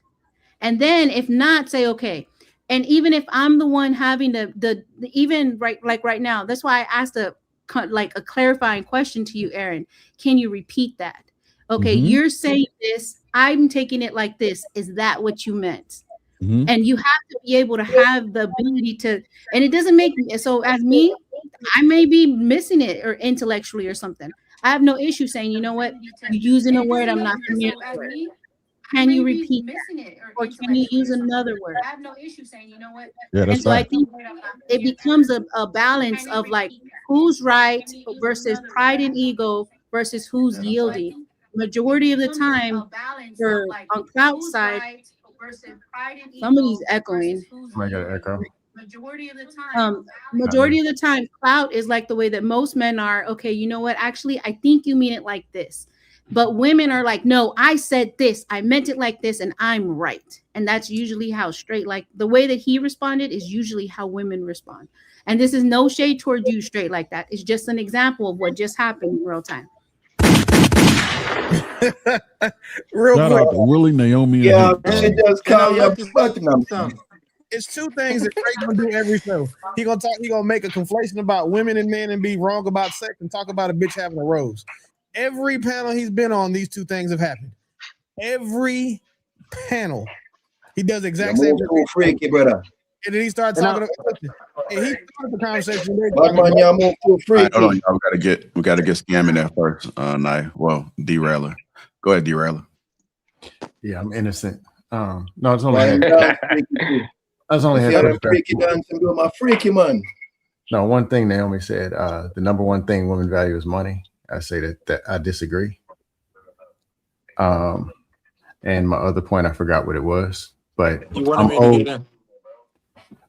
And then if not, say, okay. And even if I'm the one having the even right now, that's why I asked a clarifying question to you, Aaron. Can you repeat that? Okay, you're saying this, I'm taking it like this. Is that what you meant? And you have to be able to have the ability to, and it doesn't make me, so as me, I may be missing it or intellectually or something. I have no issue saying, you know what, you're using a word I'm not familiar with. Can you repeat that? Or can you use another word? I have no issue saying, you know what?
Yeah, that's
and so
right.
I think it becomes a balance of like who's right versus pride and ego versus who's yielding. Majority of the time, for on Cloud's side, somebody's echoing.
I got an echo.
Majority of the time, Cloud is like the way that most men are. Okay, you know what? Actually, I think you mean it like this. But women are like, no, I said this, I meant it like this, and I'm right. And that's usually how straight, like the way that he responded is usually how women respond. And this is no shade towards you straight like that. It's just an example of what just happened in real time.
Shout out to Willie, Naomi.
Yeah, she just call you fucking them.
It's two things that Craig gonna do every show. He gonna make a conflation about women and men and be wrong about sex and talk about a bitch having a rose. Every panel he's been on, these two things have happened. Every panel, he does the exact same thing.
Freaky, brother.
And then he started talking about it. And he started the conversation.
Y'all move too freaky.
Hold on, y'all. We gotta get Scam in there first. Derailer. Go ahead, Derailer.
Yeah, I'm innocent. No, it's only that's only
freaky dance and do my freaky man.
No, one thing Naomi said, the number one thing women value is money. I say that I disagree. And my other point, I forgot what it was, but
You wanted
I'm
me to
old.
get in.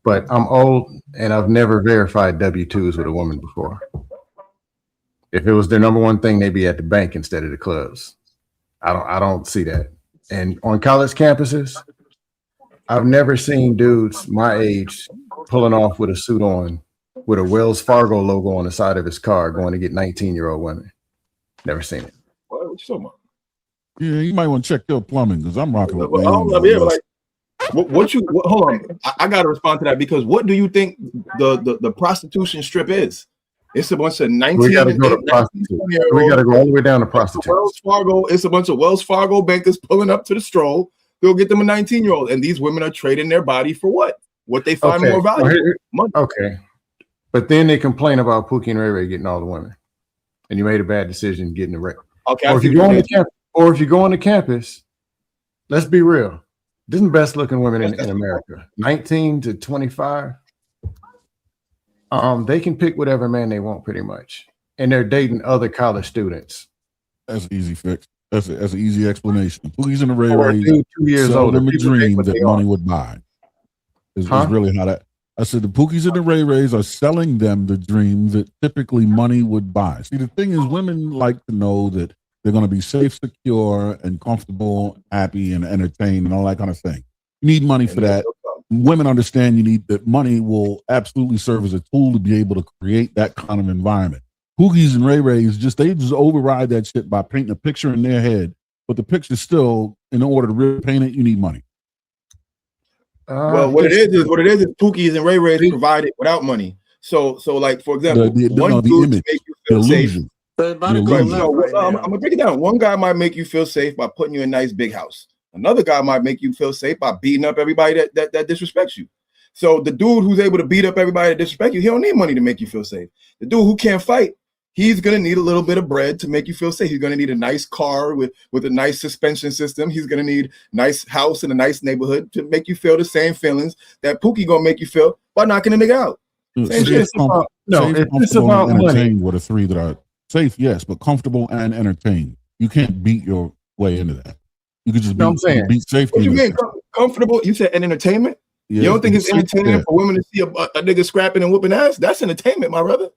But I'm old, and I've never verified W-2s with a woman before. If it was their number one thing, they'd be at the bank instead of the clubs. I don't see that. And on college campuses, I've never seen dudes my age pulling off with a suit on with a Wells Fargo logo on the side of his car going to get 19-year-old women. Never seen it.
What you talking about?
Yeah, you might want to check your plumbing because I'm rocking with
I don't know,
Naomi.
like, hold on. I got to respond to that because what do you think the prostitution strip is? It's a bunch of 19
We got to go to
and
prostitute.
20-year-olds.
We got to go all the way down to prostitutes.
Wells Fargo. It's a bunch of Wells Fargo bankers pulling up to the stroll. They'll get them a 19-year-old, and these women are trading their body for what? What they find more valuable. Money.
Okay, but then they complain about Pookie and Ray Ray getting all the women, and you made a bad decision getting the Ray.
Okay,
or if you go on the campus, let's be real. This is the best looking women in America. 19 to 25. They can pick whatever man they want pretty much. And they're dating other college students.
That's an easy fix. That's an easy explanation. Pookie's in the Ray
Or
Rays
2 years
sell
old.
them a
People
dream
think
that
what they
money
are.
would buy. Is
Huh?
really how that. I said the Pookies and the Ray Rays are selling them the dream that typically money would buy. See, the thing is, women like to know that they're going to be safe, secure, and comfortable, happy, and entertained, and all that kind of thing. You need money for that. Women understand you need that money will absolutely serve as a tool to be able to create that kind of environment. Pookies and Ray Rays they just override that shit by painting a picture in their head, but the picture still, in order to really paint it, you need money.
Well, what it is Pookies and Ray Rays provided without money. So like for example, one dude
image,
make you feel safe.
I'm
gonna break it down. One guy might make you feel safe by putting you in a nice big house. Another guy might make you feel safe by beating up everybody that disrespects you. So the dude who's able to beat up everybody that disrespects you, he don't need money to make you feel safe. The dude who can't fight, he's gonna need a little bit of bread to make you feel safe. He's gonna need a nice car with a nice suspension system. He's gonna need a nice house in a nice neighborhood to make you feel the same feelings that Pookie gonna make you feel by knocking a nigga out. Same shit.
It's about money. Were the three that are safe, yes, but comfortable and entertained. You can't beat your way into that. You could just beat safety.
What you mean comfortable? You said an entertainment?
Yeah,
you don't think it's entertainment for women to see a nigga scrapping and whooping ass? That's entertainment, my brother.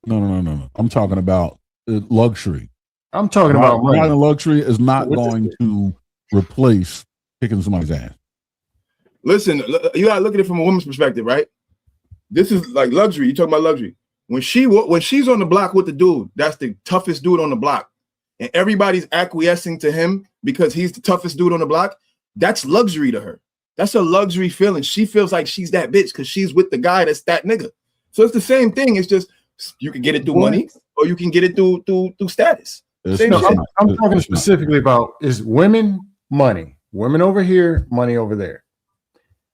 No. I'm talking about luxury.
I'm talking about money.
Riding luxury is not going to replace kicking somebody's ass.
Listen, you gotta look at it from a woman's perspective, right? This is like luxury. You talking about luxury. When she's on the block with the dude, that's the toughest dude on the block, and everybody's acquiescing to him because he's the toughest dude on the block, that's luxury to her. That's a luxury feeling. She feels like she's that bitch because she's with the guy that's that nigga. So it's the same thing. It's just you can get it through money or you can get it through status. Same shit.
I'm talking specifically about is women money. Women over here, money over there.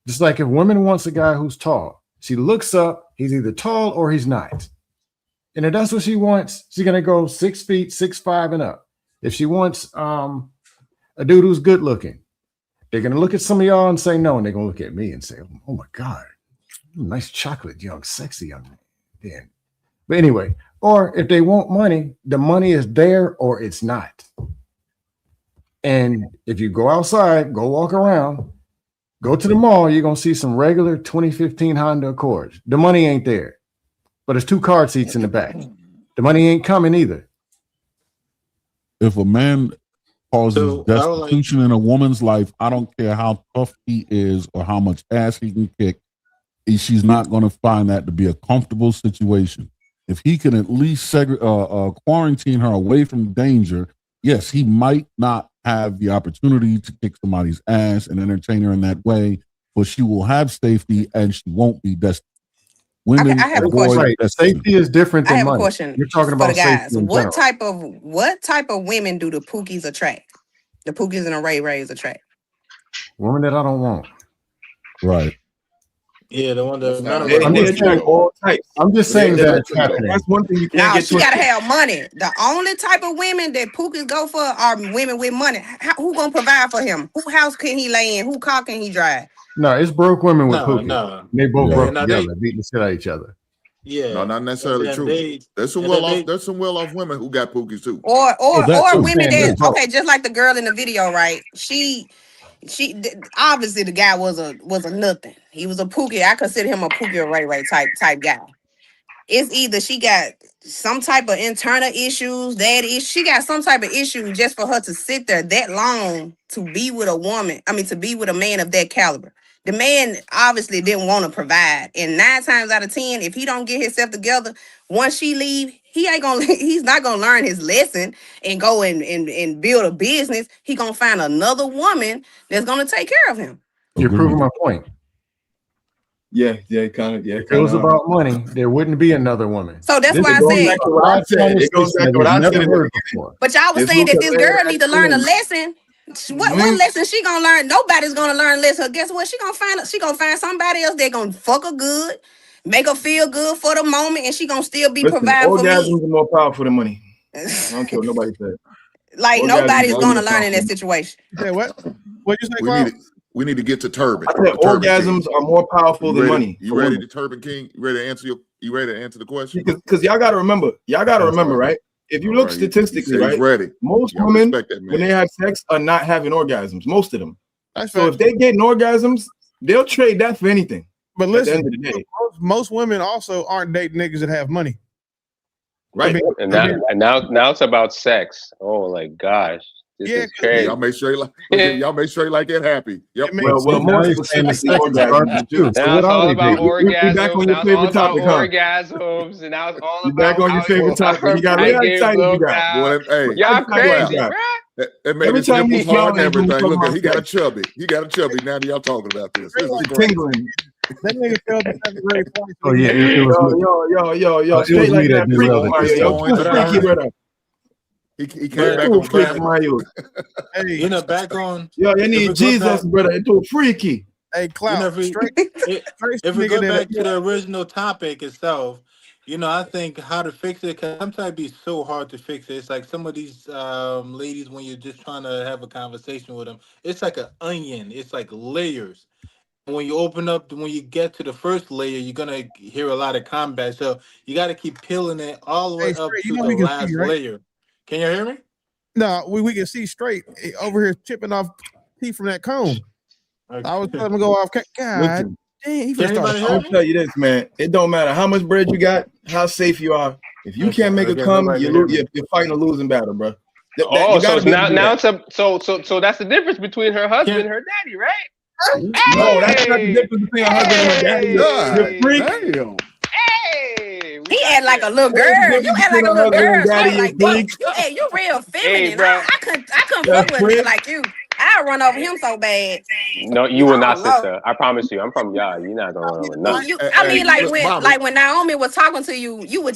Just like if women wants a guy who's tall, she looks up, he's either tall or he's not. And if that's what she wants, she's gonna go 6 feet, 6'5" and up. If she wants a dude who's good looking, they're gonna look at some of y'all and say no, and they're gonna look at me and say, "Oh my God, nice chocolate, young, sexy young man." Yeah. But anyway, or if they want money, the money is there or it's not. And if you go outside, go walk around, go to the mall, you're gonna see some regular 2015 Honda Accords. The money ain't there, but there's 2 car seats in the back. The money ain't coming either.
If a man causes destitution in a woman's life, I don't care how tough he is or how much ass he can kick, she's not going to find that to be a comfortable situation. If he can at least quarantine her away from danger, yes, he might not have the opportunity to kick somebody's ass and entertain her in that way, but she will have safety and she won't be destitute. Women
I have a question.
Safety is different than
I have
money.
a question.
You're talking
for
about
the guys.
safety in
What
general.
type of women do the Pookies attract? The Pookies and the Ray Rays attract.
Women that I don't want.
Right.
Yeah, the one that
I'm just saying that it's happening.
That's one thing you can't
Now
get
she gotta have money. The only type of women that Pookies go for are women with money. Who gonna provide for him? Who house can he lay in? Who car can he drive?
No, it's broke women with
No,
Pookie.
no.
They both
Yeah.
broke
Now
together, beating the shit out of each other.
Yeah,
No, not necessarily
And
true.
they-
There's some
and then
well-off. There's some well-off women who got pookies too.
Or
that too.
women
Yeah,
that
both.
okay, just like the girl in the video, right? She Obviously the guy was a nothing. He was a Pookie. I consider him a Pookie or Ray Ray type guy. It's either she got some type of internal issues, she got some type of issue just for her to sit there that long to be with a woman. I mean, to be with a man of that caliber. The man obviously didn't want to provide. And 9 times out of 10, if he don't get himself together, once she leave, he's not gonna learn his lesson and go and build a business. He gonna find another woman that's gonna take care of him.
You're proving my point.
Yeah, kind of.
If it was about money, there wouldn't be another woman.
So that's why I said.
It goes back to what I said.
But y'all was saying that this girl need to learn a lesson. What lesson she gonna learn? Nobody's gonna learn a lesson. Guess what? She gonna find somebody else that gonna fuck her good, make her feel good for the moment, and she gonna still be providing for me.
Orgasms are more powerful than money. I don't care what nobody said.
Like nobody's gonna learn in that situation.
Yeah, what you say?
We need to get to Turban.
I said orgasms are more powerful than money.
You ready to Turban King? You ready to answer the question?
Because y'all gotta remember, right? If you look statistically, right? Most women, when they have sex, are not having orgasms. Most of them. So if they get orgasms, they'll trade that for anything.
But listen,
at the end of the day.
most women also aren't dating niggas that have money.
Right.
And now it's about sex. Oh my gosh. This is crazy.
Y'all make sure you like it happy. Yep.
Well, more specifically orgasms too.
Now it's all about orgasms.
Back on your favorite topic,
orgasms, and now it's all
about back on your favorite topic. You got really excited.
Y'all crazy, bro.
It made his nipples hard and everything. Look at he got a chubby. Now y'all talking about this. This is
tingling.
That nigga felt the 7th grade point.
Oh yeah, it was
yo, straight like that. Freaky, brother.
He came back on track.
Hey, back on.
Yo, you need Jesus, brother. It's too freaky.
Hey, Cloud.
If we go back to the original topic itself, I think how to fix it, because sometimes it be so hard to fix it. It's like some of these ladies, when you're just trying to have a conversation with them, it's like an onion. It's like layers. When you when you get to the first layer, you're gonna hear a lot of combat. So you got to keep peeling it all the way up to the last layer. Can you hear me?
No, we can see straight over here chipping off teeth from that cone. Okay. I was telling him to go off. God damn,
I'll tell you this, man. It don't matter how much bread you got, how safe you are. If you can't make it come, you're fighting a losing battle, bro.
So that's the difference between her husband and her daddy, right?
No, that's not the difference between her husband and her daddy. You're freak.
He act like a little girl. You act like a little girl. You real feminine. Bro. I couldn't fuck with you like you. I'll run over him so bad.
No, you will not, sister. I promise you. I'm from y'all. You're not gonna run over nothing.
When Naomi was talking to you, you were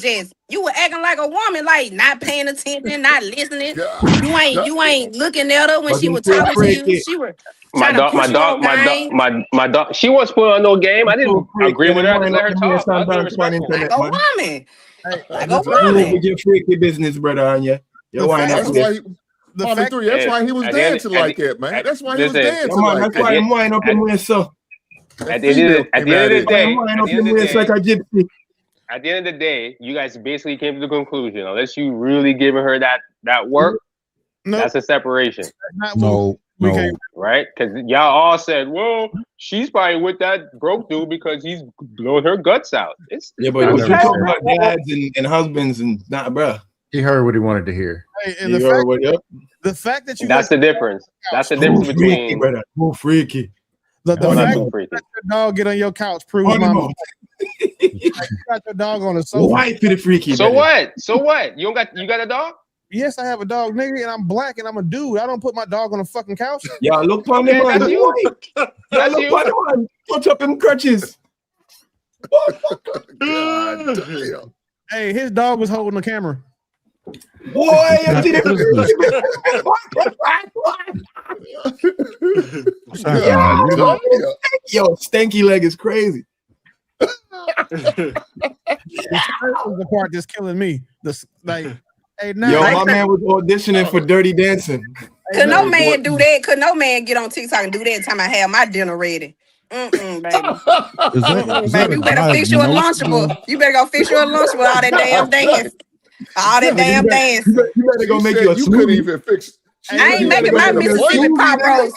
acting like a woman, like not paying attention, not listening. You ain't looking at her when she was talking to you. She was
my dog. She wasn't putting on no game. I didn't agree with her. Let her talk.
Like a woman. Like a woman.
Your freaky business, brother, on you.
That's why he was dancing like that, man. That's why he was dancing like that.
That's why I'm winding up in way so.
At the end of the day,
at the end
of the day, you guys basically came to the conclusion, unless you really giving her that work, that's a separation.
No.
Right? Because y'all all said, well, she's probably with that broke dude because he's blowing her guts out.
But you talk about dads and husbands and not, bruh.
He heard what he wanted to hear.
Hey, and the fact that you
that's the difference. That's the difference between
freaky.
The fact that your dog get on your couch proves my point. You got your dog on the sofa.
Why pretty freaky?
So what? You got a dog?
Yes, I have a dog, nigga, and I'm black and I'm a dude. I don't put my dog on a fucking couch.
Yeah, look on the man. Look on the man. Put up him crutches.
God damn.
Hey, his dog was holding the camera.
Boy, yo, stanky leg is crazy.
The part that's killing me. Hey, now,
yo, my man was auditioning for Dirty Dancing.
Could no man do that? Could no man get on TikTok and do that time I have my dinner ready? Baby. Baby, you better fix you a Lunchable. You better go fix you a Lunchable. All that damn dance. All that damn dance.
You better go make you a
smoothie. You couldn't even fix.
I ain't making my Mississippi pop roast.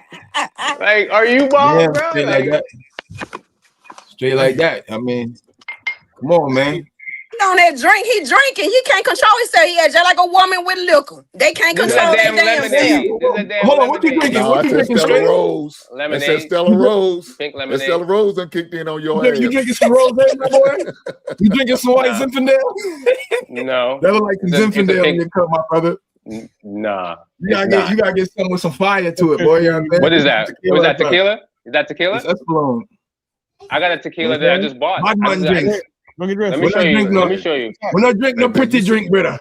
Like, are you bald, bro?
Straight like that. Straight like that. I mean, come on, man.
On that drink, he drinking. He can't control himself. He just like a woman with liquor. They can't
This is
control
a
their
damn
damn
lemonade.
self.
This is a damn
Hold on, what you drinking?
No,
What
I
you
said
drinking?
Stella
Straight?
Rose. I
Lemonade.
said Stella Rose.
Pink
That
lemonade.
Stella Rose done kicked in on your ass.
You drinking some rose, my boy? You drinking some white Zinfandel?
No.
That look like some
It's a
Zinfandel in
pink-
your cup, my brother.
Nah.
You
it's
gotta get something with some fire to it, boy. You know what, I mean?
What is that? Was that tequila? Is that tequila?
It's Espolòn.
I got a tequila that I just bought.
My man drinks.
Let me show you. Let me show you.
We're not drink no pretty drink, brother.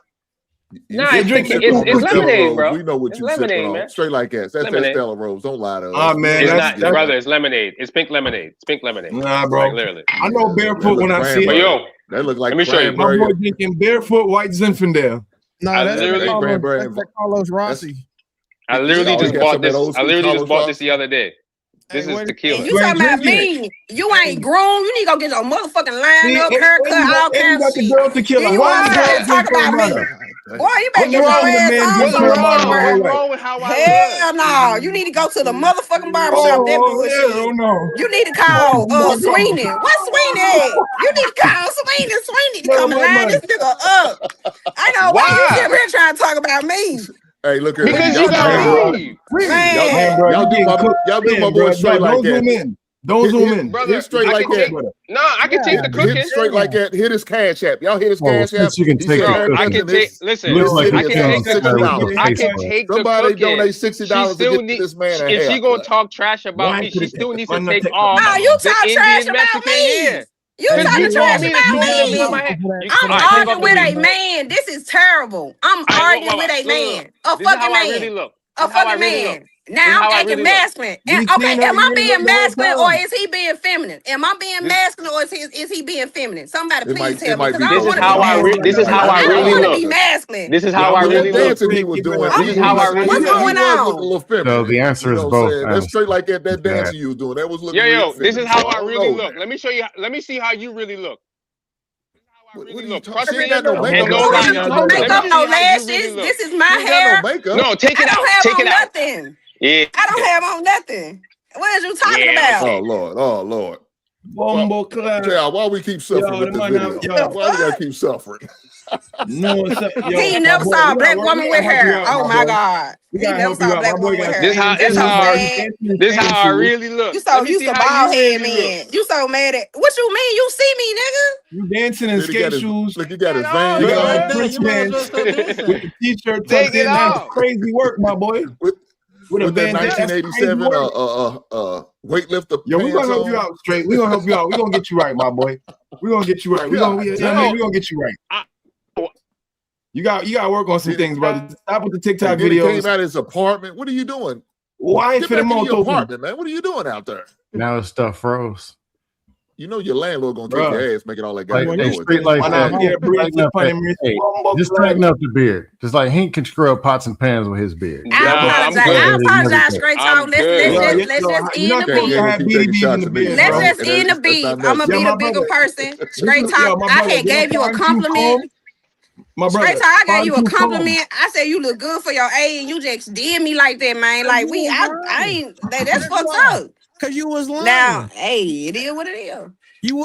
Nah, it's lemonade, bro.
We know what
it's
you
lemonade,
sipping on.
man.
Straight like that. That's
Lemonade.
that Stella Rose. Don't lie to us.
Man,
it's
that's
brother. It's lemonade. It's pink lemonade. It's pink lemonade.
Nah, bro.
Like literally.
I know barefoot when I see it.
But yo,
that look like
let me show you.
My boy drinking barefoot white Zinfandel.
No, that's Carlous Rossi.
I literally just bought this. I literally just bought this the other day. This is tequila.
You talking about me? You ain't grown. You need to go get your motherfucking line up, haircut, all kinds of shit.
Tequila.
You want to talk about me? Boy, you better get your ass on.
wrong with how I
Hell no. You need to go to the motherfucking barbershop. That bullshit.
No.
You need to call Sweeney. What's Sweeney at? You need to call Sweeney. Sweeney to come and line this nigga up. I know why you sit here trying to talk about me.
Hey, look here.
Because you got me.
Y'all do my boy straight like that.
Don't zoom in.
Hit straight like that.
No, I can take the cooking.
Hit straight like that. Hit his cash app. Y'all hit his cash app.
You can take
I can take. Listen, I can take the
Somebody
cooking.
donate $60 to get this man a
If she gonna talk trash about me, she still needs to take off.
Oh, you talk
the
trash
Indian
about
Mexican
me.
hair.
You talking trash about me. I'm arguing with a
man.
man. This is terrible. I'm arguing with a man. A fucking man. A fucking man. Now I'm acting masculine. And, okay, am I being masculine or is he being feminine? Am I being masculine or is he being feminine? Somebody please tell me.
This is how I really look.
Be masculine.
This is how I really look.
Dancing he was doing.
This is how I really
What's going on?
So the answer is both.
That's straight like that dancing you was doing. That was looking.
Yo, this is how I really look. Let me show you. Let me see how you really look.
What are you talking? She ain't got no makeup.
No makeup, no lashes. This is my hair.
No, take it out. Take it out.
Nothing.
Yeah.
I don't have on nothing. What is you talking about?
Oh Lord. Oh Lord.
Bumbo clap.
Yeah, why we keep suffering with this video? Why we gotta keep suffering?
No,
he never saw a black woman with hair. Oh my God. He never saw a black woman with hair.
This how I really look.
You so bald head man. You so mad at what you mean? You see me, nigga?
You dancing in skate shoes.
Look, you got his
You
veins.
got Prince pants with the t-shirt tucked in. That's crazy work, my boy.
With that 1987 weightlifter.
Yo, we're gonna help you out straight. We're gonna help you out. We're gonna get you right, my boy. We're gonna get you right. We're gonna get you right. You got to work on some things, brother. Stop with the TikTok videos.
Came out of his apartment. What are you doing?
Why
Get
for
back
the
in your
motor?
apartment, man? What are you doing out there?
Now his stuff froze.
You know your landlord gonna take your ass making all that goddamn noise.
Just tighten up the beard. Just like Hank can scrub pots and pans with his beard.
I apologize, straight talk. Let's just end the beat. Let's just end the beat. I'm gonna be the bigger person. Straight talk. I had gave you a compliment. Straight talk, I gave you a compliment. I said you look good for your age. You just did me like that, man. Like I ain't. That's fucked up.
Cause you was lying.
Now, hey, it is what it is.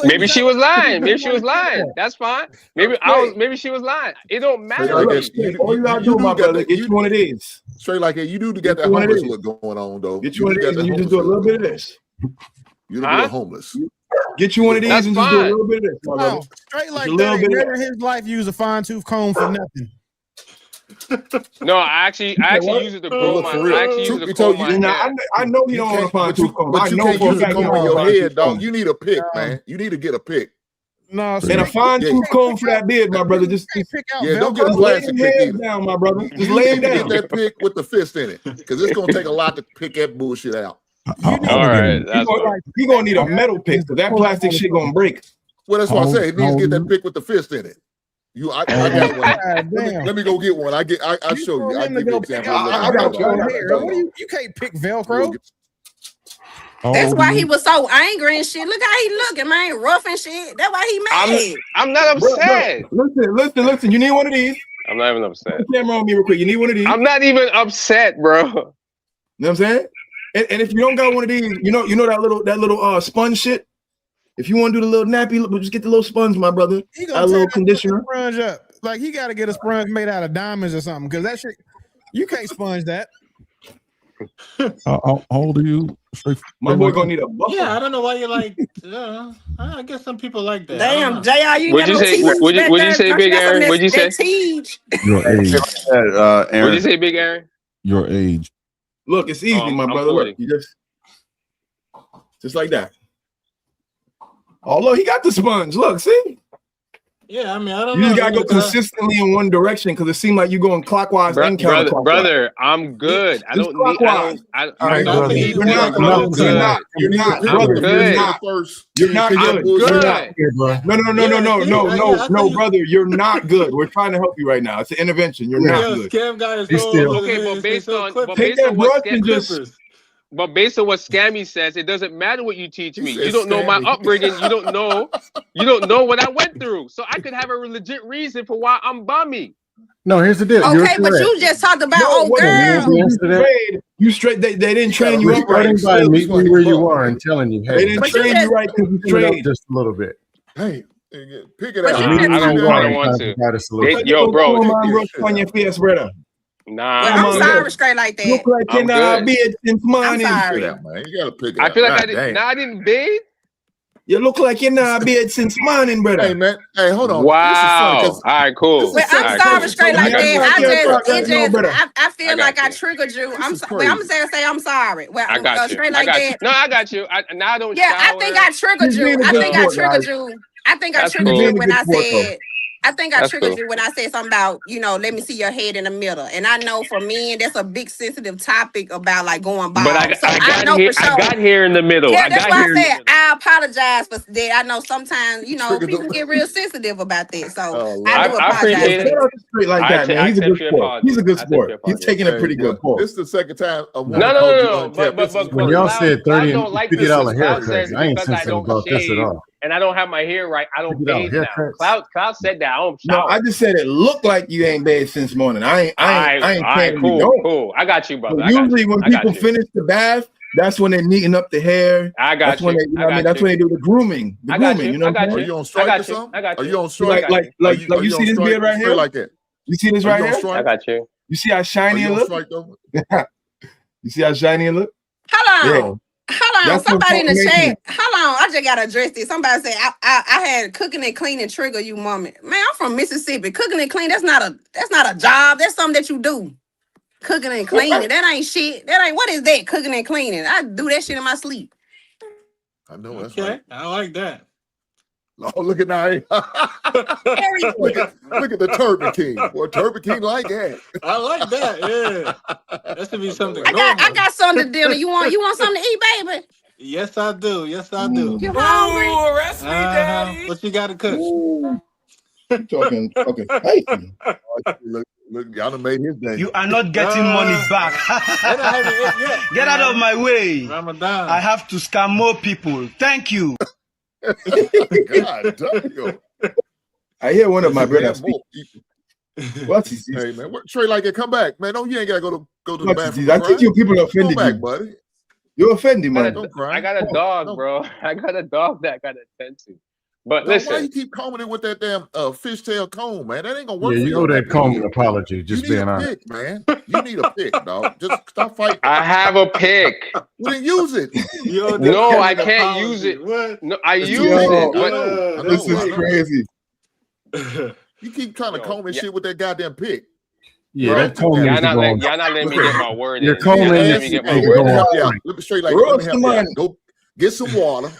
Maybe she was lying. Maybe she was lying. That's fine. Maybe Maybe she was lying. It don't matter.
All you gotta do, my brother, get you one of these.
Straight like that. You do get that homeless look going on, though.
Get you one of these, and you just do a little bit of this.
You don't be homeless.
Get you one of these and just do a little bit of this, my brother.
Straight like that. Never in his life used a fine tooth comb for nothing.
No, I actually use it to grow my. I actually use it to comb my hair.
I know you don't want to find tooth comb.
But you can't use a comb on your head, dog. You need a pick, man. You need to get a pick.
No,
and a fine tooth comb for that beard, my brother. Just
pick out.
Yeah, don't get a plastic pick either.
Down, my brother. Just lay him down.
Get that pick with the fist in it, because it's gonna take a lot to pick that bullshit out.
All right,
you're gonna need a metal pick, because that plastic shit gonna break.
Well, that's what I say. It needs to get that pick with the fist in it. I got one. Let me go get one. I'll show you. I'll give you an example.
I got you. You can't pick Velcro.
That's why he was so angry and shit. Look how he looking, man, rough and shit. That's why he mad.
I'm not upset.
Listen. You need one of these.
I'm not even upset.
Put the camera on me real quick. You need one of these.
I'm not even upset, bro.
You know what I'm saying? And if you don't got one of these, you know that little sponge shit. If you want to do the little nappy, just get the little sponge, my brother.
He gonna
a little conditioner.
Sponge up. Like he got to get a sponge made out of diamonds or something, because that shit you can't sponge that.
How old are you?
My boy gonna need a buffer.
Yeah, I don't know why you like. I guess some people like that.
Damn, JR, you
What'd you say? What'd you say, Big Aaron? What'd you say?
Your age.
What'd you say, Big Aaron?
Your age.
Look, it's easy, my brother. Look, you just like that. Oh, look, he got the sponge. Look, see?
Yeah, I mean, I don't
You
know.
just gotta go consistently in one direction because it seemed like you're going clockwise and counterclockwise.
Brother, I'm good. I don't need. I don't.
All right,
I don't
brother.
need
You're not,
I'm
brother. You're not.
good.
You're not,
I'm
brother. You're
good.
not. You're not good.
I'm
You're not.
good.
No, brother. You're not good. We're trying to help you right now. It's an intervention. You're not good.
Scam guy is
Okay, but based on but based on what Scammy says, it doesn't matter what you teach me. You don't know my upbringing. You don't know what I went through. So I could have a legit reason for why I'm bummy.
No, here's the deal.
Okay, but you just talked about
you straight. They didn't train you up
starting
right.
by meeting you where you are and telling you, hey,
They didn't train you right because you trained
just a little bit.
Hey, pick it
I
out.
don't want to. Yo, bro.
On your face, brother.
Nah,
well, I'm sorry, straight like that.
Look like
I'm good.
since morning.
I'm sorry.
Man, you gotta pick it
I
out.
feel like
God
I didn't bathe.
You look like you're not bed since morning, brother.
Hey, man. Hey, hold on.
Wow. All right, cool.
Well, I'm sorry, straight like that. I feel
I
like
got
I
you.
triggered you. I'm gonna say I'm sorry. Well,
I got you.
straight like that.
No, I got you. Now I don't.
Yeah,
shower.
I think I triggered you. I think I triggered you. I think I
That's
triggered
cool.
you when I said. I think I
That's
triggered
cool.
you when I said something about, let me see your head in the middle. And I know for men, that's a big sensitive topic about like going bald.
But I
know
got
for sure.
I got here in the middle.
Yeah,
I
that's
got
why
here
I said I apologize for that. I know sometimes, people get real sensitive about that. So I do apologize.
appreciate it.
Straight like that, man. He's a good sport. He's a good sport. He's taking a pretty good sport.
This is the second time.
No. But
When y'all said 30 and
like
$50
Cloud
haircut,
says
I ain't
because I
sensitive
don't
about this at
shave
all.
and I don't have my hair right. I don't
$50
bathe now.
haircuts.
Cloud said that I don't
No,
shower.
I just said it looked like you ain't bathed since morning. I ain't saying you don't.
Cool. I got you, brother.
But usually when people finish the bath, that's when they're neating up the hair.
I got
that's
you.
When they, I mean, that's when they do the grooming. The
I got
grooming,
you.
know
I
what I'm
got
saying?
Are you on strike or something? Are you on strike?
Like you see this beard right here?
Like that.
You see this right here?
I got you.
You see how shiny it looks? You see how shiny it look?
Hold on.
Yeah.
Hold on.
That's
Somebody in the
confirmation.
chat. Hold on. I just gotta address this. Somebody said I had cooking and cleaning trigger you, mommy. Man, I'm from Mississippi. Cooking and clean, that's not a job. That's something that you do. Cooking and cleaning. That ain't shit. What is that? Cooking and cleaning. I do that shit in my sleep.
I know that's
Okay,
right.
I like that.
Oh, look at now. look at the Turban King. Well, Turban King like that.
I like that. Yeah, that should be something.
I got something to deal. You want something to eat, baby?
Yes, I do. Yes, I do.
You hungry?
Arrest me, daddy.
What you got to cook?
Talking okay. Hey.
Look, y'all done made his day.
You are not getting money back. Get out of my way.
Ramadan.
I have to scam more people. Thank you.
God damn.
I hear one of my brothers. What's his
Hey man, what Trey like it? Come back, man. No, you ain't gotta go to the bathroom.
I think you people offended
Come back,
you,
buddy.
You're offended, man.
Don't cry.
I got a dog, bro. I got a dog that got attention. But
Why
listen,
you keep combing it with that damn fishtail comb, man? That ain't gonna work.
Yeah,
for
you owe that comb an apology. Just being
a
honest.
pick, man. You need a pick, dog. Just stop fighting.
I have a pick.
Well, then use it.
No, I can't use it.
What?
No, I use
Yo,
it. But
this is crazy.
You keep trying to comb and shit with that goddamn pick.
Yeah,
bro,
that comb
y'all
needs to
not
go
letting
on.
me get my word
Your
in.
comb
Y'all not letting
needs
me
to
get my
go
word in.
on.
Let me straight like
Roast
let me help you
man.
out. Go get some water.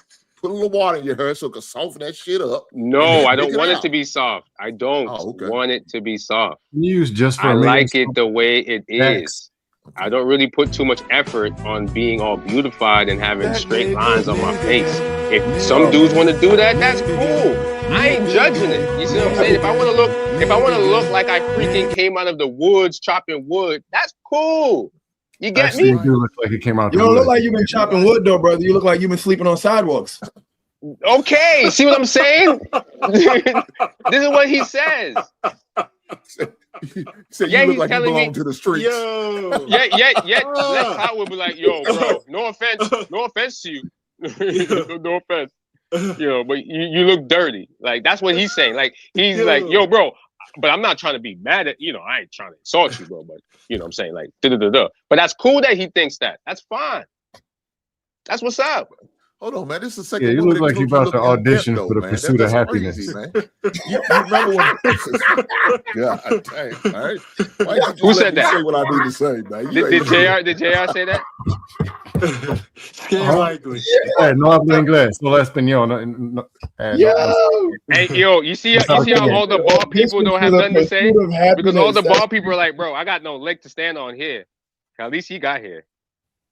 Put a little water in your hair so it can soften that shit up.
No, I
Pick
don't want it
out.
to be soft. I don't want it to be soft.
Use just for
I
a minute.
like it the way it
Next.
is. I don't really put too much effort on being all beautified and having straight lines on my face. If some dudes want to do that, that's cool. I ain't judging it. You see what I'm saying? If I want to look like I freaking came out of the woods chopping wood, that's cool. You get
Actually,
me?
you do look like it came out.
You don't look like you've been chopping wood though, brother. You look like you've been sleeping on sidewalks.
Okay, see what I'm saying? This is what he says.
So
Yeah,
you look
he's
like you
telling
belong
me-
to the streets.
Yo.
Yeah. Lex Hot would be like, yo, bro, no offense to you. No offense. You know, but you look dirty. Like, that's what he's saying. Like, he's like, yo, bro, but I'm not trying to be mad at, I ain't trying to insult you, bro, but you know what I'm saying? Like, da-da-da-da. But that's cool that he thinks that. That's fine. That's what's up.
Hold on, man. This is the second
Yeah, you
woman
look
that
like you
told
about to
look inept,
audition
though,
for the
man.
pursuit of
That's
happiness.
crazy, man. You remember when? God dang, all right. Why you
Who
just
said
let me
that?
say what I need to say, man? You
Did
ain't-
JR say that?
Scam likely.
No hablo inglés, solo español.
Hey, yo, you see how all the bald people don't have nothing to say? Because all the bald people are like, bro, I got no leg to stand on here. At least he got here.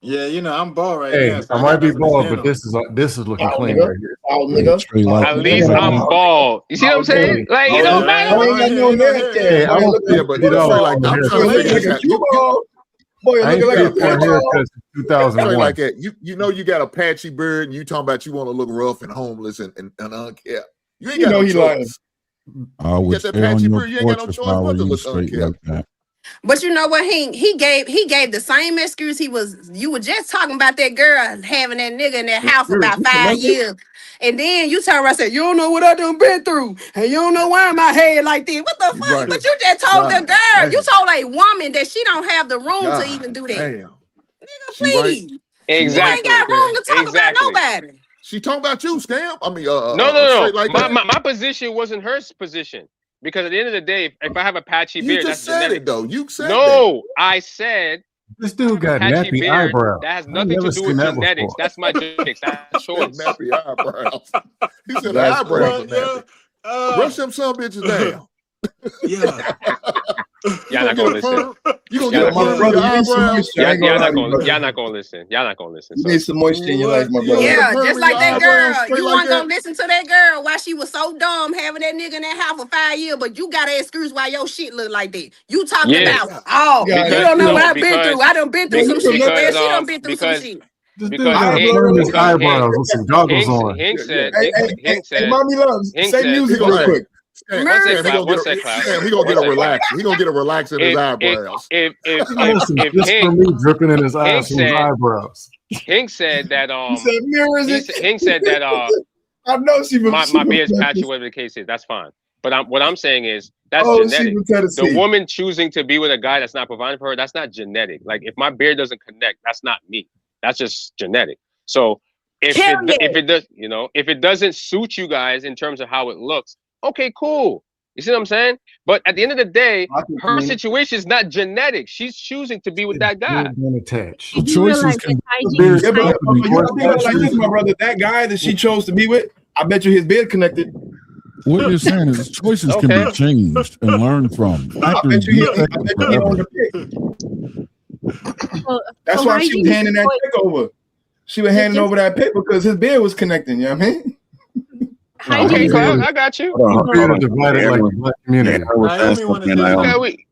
Yeah, you know, I'm bald right
Hey,
now. So
I might be bald, but this is looking clean right here.
At least I'm bald. You see what I'm saying? Like, you know, man.
Hey, I don't see it, but you know, like I'm trying to figure
Boy,
I ain't
looking like a
feel
haircut.
haircut since 2001.
Like that. You know you got a patchy beard and you talking about you want to look rough and homeless and unkept. You ain't got no choice.
I would
that
stay on
patchy
your
beard, you ain't got no
porch if
choice
I
but
were
to
you
look
straight
unkept.
like that.
But you know what? He gave the same excuse you were just talking about that girl having that nigga in that house for about 5 years. And then you turn around and say, you don't know what I done been through. And you don't know why my head like this. What the fuck?
Right.
But you just told the girl,
Damn.
you told a woman that she don't have the room to even do that.
Damn.
Nigga, please.
Exactly.
You ain't got room to talk about nobody.
She talking about you, Scam. I mean,
No.
straight like that.
My position wasn't her position. Because at the end of the day, if I have a patchy
You
beard,
just
that's
said
genetic.
it though. You said
No, I said
This dude got
patchy
nappy
beard.
eyebrows.
That has
I've
nothing
never
to do
seen
with
that
genetics.
before.
That's my genetics. That's choice.
Nappy eyebrows. He said the
That's
eyebrows are nappy. Brush them some bitches down.
Y'all not gonna listen.
You gonna get a perm in your eyebrows?
Y'all not gonna listen. Y'all not gonna listen.
You need some moisture in your life, my brother.
Yeah, just like that girl.
straight
You
like
weren't
that?
gonna listen to that girl while she was so dumb having that nigga in that house for 5 years, but you got an excuse why your shit look like that. You talking
Yes.
about, oh,
Because-
you don't know
no,
what I've been
because-
through. I done been through some shit.
because,
Well, she done been through some
because-
shit.
This dude
Because
got
Hank-
perm his
because
eyebrows
Hank-
with some goggles on.
Hank said,
Hey, mommy loves.
Hank
Say
said-
music
One
real
sec.
quick.
One sec, Cloud. One sec, Cloud.
He gonna get a relaxer. He gonna get a relaxer in his eyebrows.
If
Just for
Hank,
me dripping in his eyes
Hank
from his
said-
eyebrows.
Hank said that
He said mirrors.
Hank said that
I know she was.
my beard's patchy, whatever the case is. That's fine. But what I'm saying is that's
Oh,
genetic.
she was Tennessee.
The woman choosing to be with a guy that's not providing for her, that's not genetic. Like if my beard doesn't connect, that's not me. That's just genetic. So if it does, if it doesn't suit you guys in terms of how it looks, okay, cool. You see what I'm saying? But at the end of the day, her situation is not genetic. She's choosing to be with that guy.
Attached.
The choices can
Yeah, but you think about it like this, my brother. That guy that she chose to be with, I bet you his beard connected.
What you're saying is choices can be changed and learned from.
I
Factories
bet you he
defect
on
forever.
the pick. That's why she was handing that pick over. She was handing over that pick because his beard was connecting. You know what I mean?
Okay, Cloud, I got you.
Divided like a black community.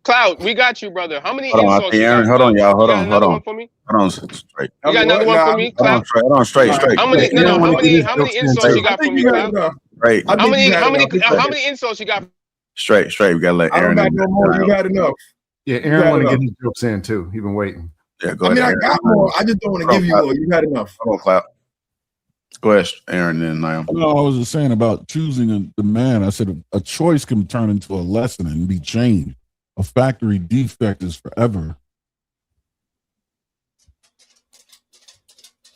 Cloud, we got you, brother. How many
Hold on,
insults?
Aaron, hold on, y'all. Hold on.
For me?
Hold on, straight.
You got another one for me, Cloud?
Hold on, straight.
How many insults you got for me, Cloud?
Straight.
How many insults you got?
Straight. We gotta let
I don't
Aaron.
got no more. You got enough.
Yeah, Aaron want to get his jokes in too. He been waiting.
Yeah, go
I mean,
ahead.
I got more. I just don't want to give you more. You got enough.
Hold on, Cloud. Go ahead, Aaron, and Niam.
No, I was just saying about choosing the man. I said a choice can turn into a lesson and be changed. A factory defect is forever.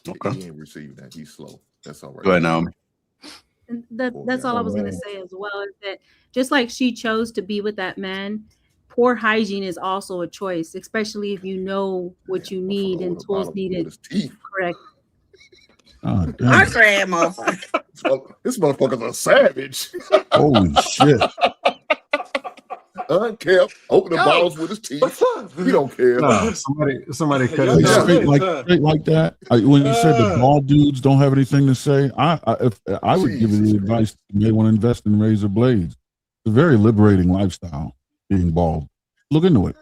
Okay. He ain't receiving that. He's slow. That's all right.
Go ahead, Naomi.
And that's all I was going to say as well, is that just like she chose to be with that man, poor hygiene is also a choice, especially if you know what you need and tools needed. Correct.
Oh,
I grab motherfucker.
This motherfucker's a savage.
Holy shit.
Unkept, open the bottles with his teeth. He don't care.
No, somebody cut it
Straight like that. When you said the bald dudes don't have anything to say, if I would give you the advice, you may want to invest in razor blades. It's a very liberating lifestyle, being bald. Look into it.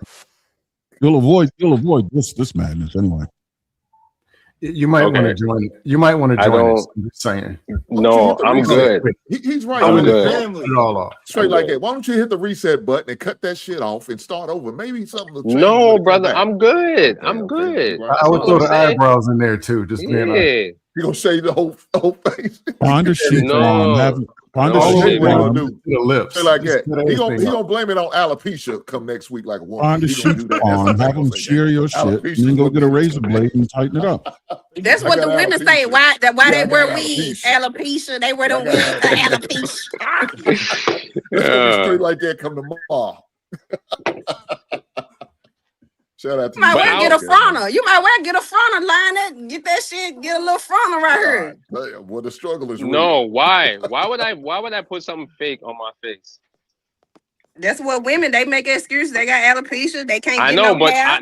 You'll avoid this madness anyway.
You might want to join. You might want to join us. I'm just saying.
No, I'm good.
He's right.
I'm good.
Put it all off. Straight like that. Why don't you hit the reset button and cut that shit off and start over? Maybe something will change.
No, brother, I'm good. I'm good.
I would throw the eyebrows in there too. Just being
you gonna shave the whole face.
Find a sheet on. Find a sheet on
the lips. Like that. He gonna blame it on alopecia come next week like a woman.
Find a sheet on. Have them shear your shit, and then go get a razor blade and tighten it up.
That's what the women say. Why they wear weed? Alopecia. They wear the weed for alopecia.
Straight like that come tomorrow. Shout out to
You might
you.
well get a frontal. You might well get a frontal, line it, get that shit, get a little frontal right here.
Damn, well, the struggle is real.
No, why? Why would I put something fake on my face?
That's what women, they make excuses. They got alopecia. They can't get
know,
no
but
hair.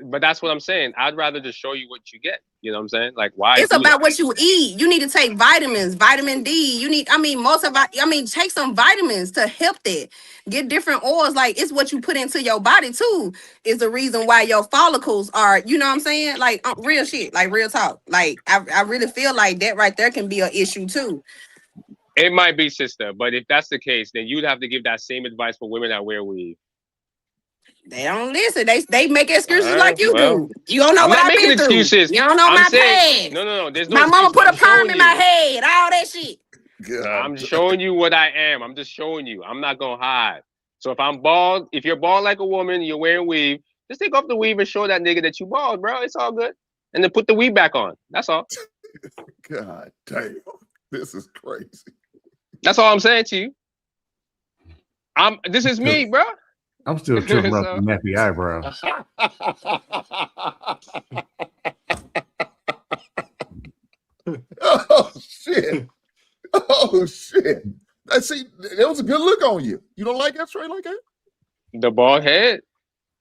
but that's what I'm saying. I'd rather just show you what you get. You know what I'm saying? Like, why?
It's about what you eat. You need to take vitamins, vitamin D. You need, take some vitamins to help that. Get different oils. Like, it's what you put into your body too. Is the reason why your follicles are, you know what I'm saying? Like, real shit, like real talk. Like, I really feel like that right there can be an issue too.
It might be, sister, but if that's the case, then you'd have to give that same advice for women that wear weave.
They don't listen. They make excuses like you do. You don't know
I'm
what
not
I've
making
been through.
excuses.
You don't know my past.
No. There's no.
My mama
excuse.
put a
I'm
perm
showing
in
you.
my head. All that shit.
I'm showing you what I am. I'm just showing you. I'm not gonna hide. So if I'm bald, if you're bald like a woman, you're wearing weave, just take off the weave and show that nigga that you bald, bro. It's all good. And then put the weave back on. That's all.
God damn, this is crazy.
That's all I'm saying to you. This is me, bro.
I'm still tripping up the nappy eyebrows.
Oh shit! Oh shit! I see. That was a good look on you. You don't like that straight like that?
The bald head?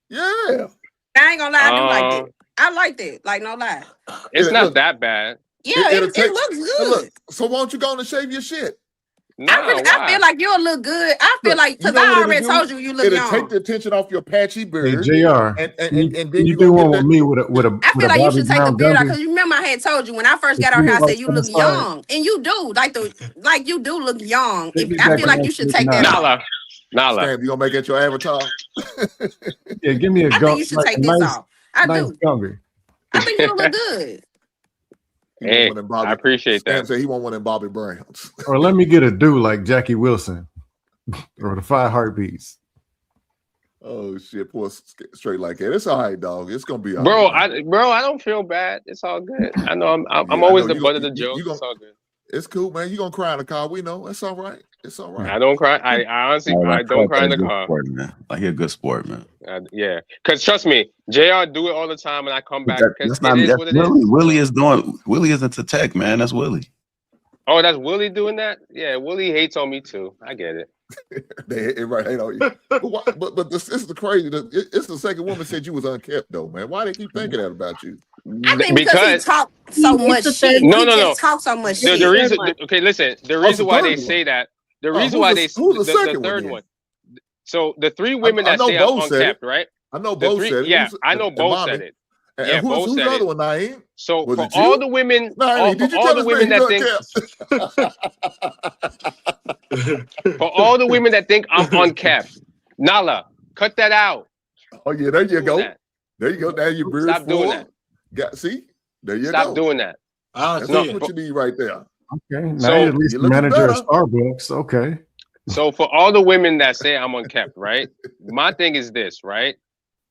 Yeah.
I ain't gonna lie, I do like that. I like that. Like, no lie.
It's not that bad.
Yeah, it looks good.
Look, so why don't you go and shave your shit?
I feel like you'll look good. I feel like, because I already told you look
it'll
young.
take the attention off your patchy beard.
Hey, JR,
and then
you do one with me with a
I feel like you should take the beard out,
Gumby.
because you remember I had told you when I first got out here, I said you look young, and you do like you do look young. I feel like you should take that off.
Nala.
Stan, you gonna make it your avatar?
Yeah, give me a
I think you should take this off. I do.
Gumby.
I think you'll look good.
Hey, I appreciate that.
Stan said he want one in Bobby Brown's.
Or let me get a do like Jackie Wilson or the 5 Heartbeats.
Oh shit, poor straight like that. It's all right, dog. It's gonna be all
right. Bro, I don't feel bad. It's all good. I know I'm always the butt of the joke. It's all good.
It's cool, man. You gonna cry in the car? We know. It's all right. It's all right.
I don't cry. I honestly, I don't cry in the car.
Sport, man. Like, he's a good sport, man.
Yeah, because trust me, JR do it all the time when I come back.
That's not that's Willie. Willie is into tech, man. That's Willie.
Oh, that's Willie doing that? Yeah, Willie hates on me too. I get it.
They right hate on you. But this is the crazy. It's the second woman said you was unkept though, man. Why they keep thinking that about you?
I think because he talk so much shit.
No.
Just talk so much shit.
The reason, okay, listen. The reason why they say that. The reason why they
who's
the third one. So the 3 women that say I'm unkept, right?
I know both said it.
Yeah, I know both said it. Yeah, both said it.
One, Naeem?
So for all the women, all the women that think, for all the women that think I'm unkept, Nala, cut that out.
Oh yeah, there you go. There you go. Now your beard.
Stop doing that.
See, there you go.
Stop doing that.
That's what you need right there.
Okay, now you're at least the manager at Starbucks. Okay.
So for all the women that say I'm unkept, right? My thing is this, right?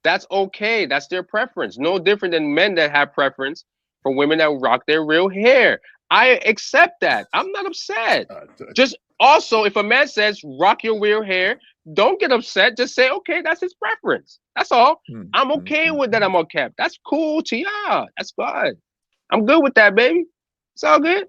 That's okay. That's their preference. No different than men that have preference for women that rock their real hair. I accept that. I'm not upset. Just also, if a man says rock your real hair, don't get upset. Just say, okay, that's his preference. That's all. I'm okay with that. I'm unkept. That's cool to y'all. That's good. I'm good with that, baby. It's all good.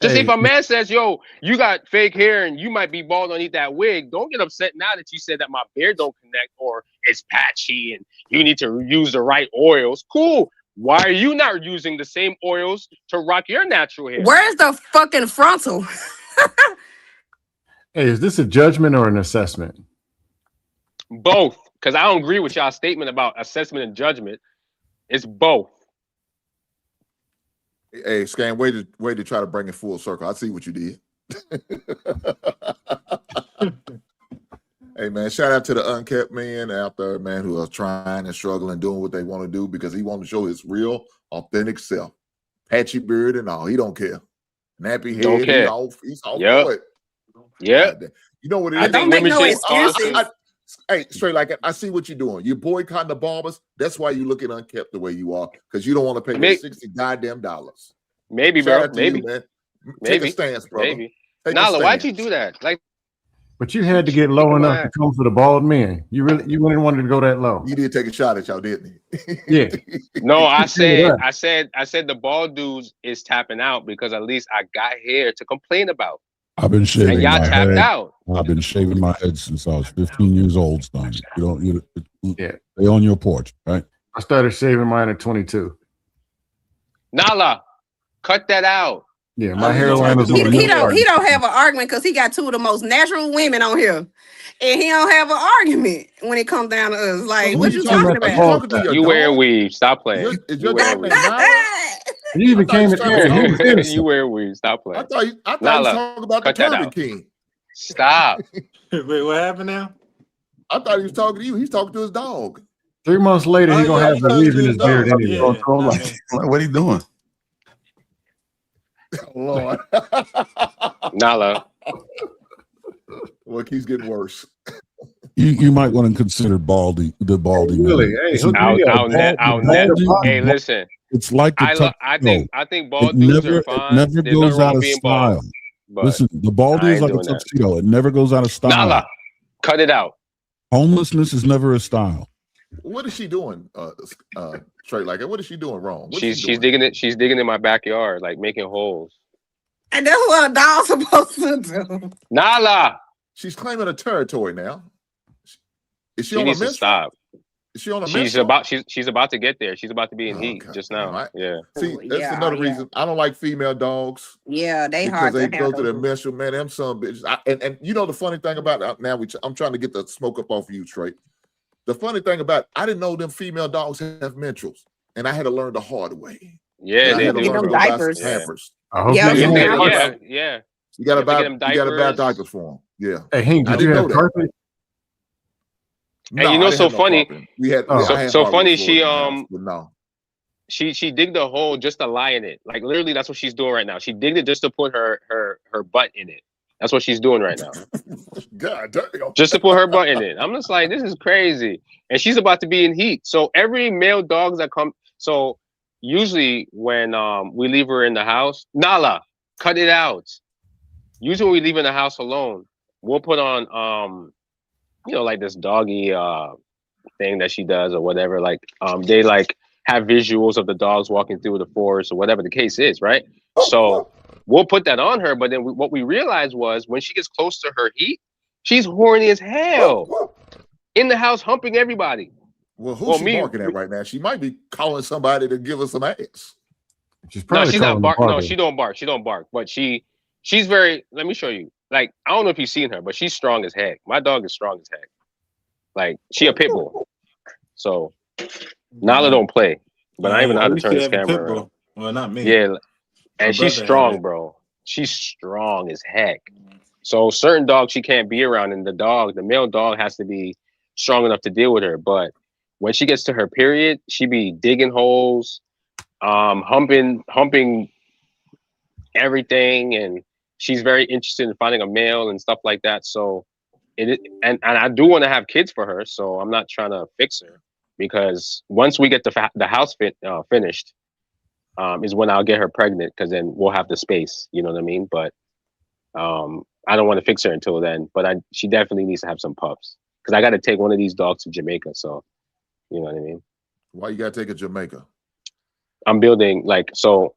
Just if a man says, yo, you got fake hair and you might be bald underneath that wig, don't get upset now that you said that my beard don't connect or it's patchy and you need to use the right oils. Cool. Why are you not using the same oils to rock your natural hair?
Where's the fucking frontal?
Hey, is this a judgment or an assessment?
Both. Because I don't agree with y'all's statement about assessment and judgment. It's both.
Hey, Scan, way to try to bring it full circle. I see what you did. Hey, man, shout out to the unkept men out there, man, who are trying and struggling, doing what they want to do because he wants to show his real, authentic self. Patchy beard and all. He don't care. Nappy head.
Don't care.
He's all
for it. Yeah.
You know what it is?
I don't make no
excuses.
Hey, straight like I see what you're doing. You're boycotting the barbers. That's why you look at unkept the way you are, because you don't want to pay $60 goddamn dollars.
Maybe,
Shout
bro.
out to
Maybe.
you, man.
Maybe.
Take a stance, brother.
Maybe.
Take a
Nala, why'd
stance.
you do that? Like,
But you had to get low enough to come for the bald men. You wouldn't wanted to go that low.
You did take a shot at y'all, didn't you?
Yeah.
No, I said the bald dudes is tapping out because at least I got hair to complain about.
I've been shaving
And y'all
my
tapped
head.
out.
I've been shaving my head since I was 15 years old, son. They on your porch, right?
I started shaving mine at 22.
Nala, cut that out.
Yeah, my hairline was on
He don't have an argument because he got two of the most natural women on here, and he don't have an argument when it comes down to us. Like, what you talking about?
You wear weave. Stop playing. You wear weave.
He even came in.
You wear weave. Stop playing.
I thought he was
Nala,
talking about the
cut that
Turban
out.
King.
Stop.
Wait, what happened now?
I thought he was talking to you. He's talking to his dog.
3 months later, he's gonna have the weave in his beard anyway.
What are you doing?
Lord.
Nala.
Well, it keeps getting worse.
You might want to consider the baldy.
Really?
Man.
Hey, listen.
It's like the
I think bald dudes are fine.
It never
There's no
goes
wrong
out of
being
style.
bald, but
Listen, the baldy
I
is
ain't
like a
doing that.
tuxedo. It never goes out of style.
Nala, cut it out.
Homelessness is never a style.
What is she doing, Trey? Like, what is she doing wrong?
She's digging it. She's digging in my backyard, like making holes.
And that's what a dog's supposed to do.
Nala,
she's claiming a territory now. Is she
she
on a
needs to
menstrual?
stop.
Is she on a
She's
menstrual?
she's about to get there. She's about to be in heat just now. Yeah.
See, that's another reason I don't like female dogs.
Yeah, they
because
hard
they
to
go to the
handle.
menstrual, man. Them some bitches. And you know the funny thing about it, now I'm trying to get the smoke up off of you, Trey. The funny thing about it, I didn't know them female dogs have menstruals, and I had to learn the hard way.
Yeah,
I had to
do.
learn to go buy some Pampers.
I hope
Yeah,
you
yeah.
You gotta buy
them
diapers for them. Yeah.
Hey, Hank,
I
did you
didn't
have
know that.
carpet?
And you know,
I didn't
so
have no
funny.
carpet. We had
So funny.
hardwood floors in the house, but no.
She digged a hole just to lie in it. Like literally, that's what she's doing right now. She digged it just to put her butt in it. That's what she's doing right now.
God damn.
Just to put her butt in it. I'm just like, this is crazy. And she's about to be in heat. So every male dogs that come. So usually when we leave her in the house, Nala, cut it out. Usually when we leave in the house alone, we'll put on like this doggy thing that she does or whatever. Like they like have visuals of the dogs walking through the forest or whatever the case is, right? So we'll put that on her, but then what we realized was when she gets close to her heat, she's horny as hell in the house, humping everybody.
Well, who's she barking at right now? She might be calling somebody to give her some ass.
She's
not barking. No, she don't bark. She don't bark. But she's very. Let me show you. Like I don't know if you've seen her, but she's strong as heck. My dog is strong as heck. Like she a pit bull. So Nala don't play. But I even know how to turn this camera around.
Well, not me.
Yeah, and she's
brother
strong,
had it.
bro. She's strong as heck. So certain dogs she can't be around, and the male dog has to be strong enough to deal with her. But when she gets to her period, she be digging holes, humping everything, and she's very interested in finding a male and stuff like that. So and I do want to have kids for her, so I'm not trying to fix her because once we get the house finished, is when I'll get her pregnant because then we'll have the space. You know what I mean? But I don't want to fix her until then. But she definitely needs to have some pups because I got to take one of these dogs to Jamaica. So you know what I mean?
Why you gotta take her to Jamaica?
I'm building so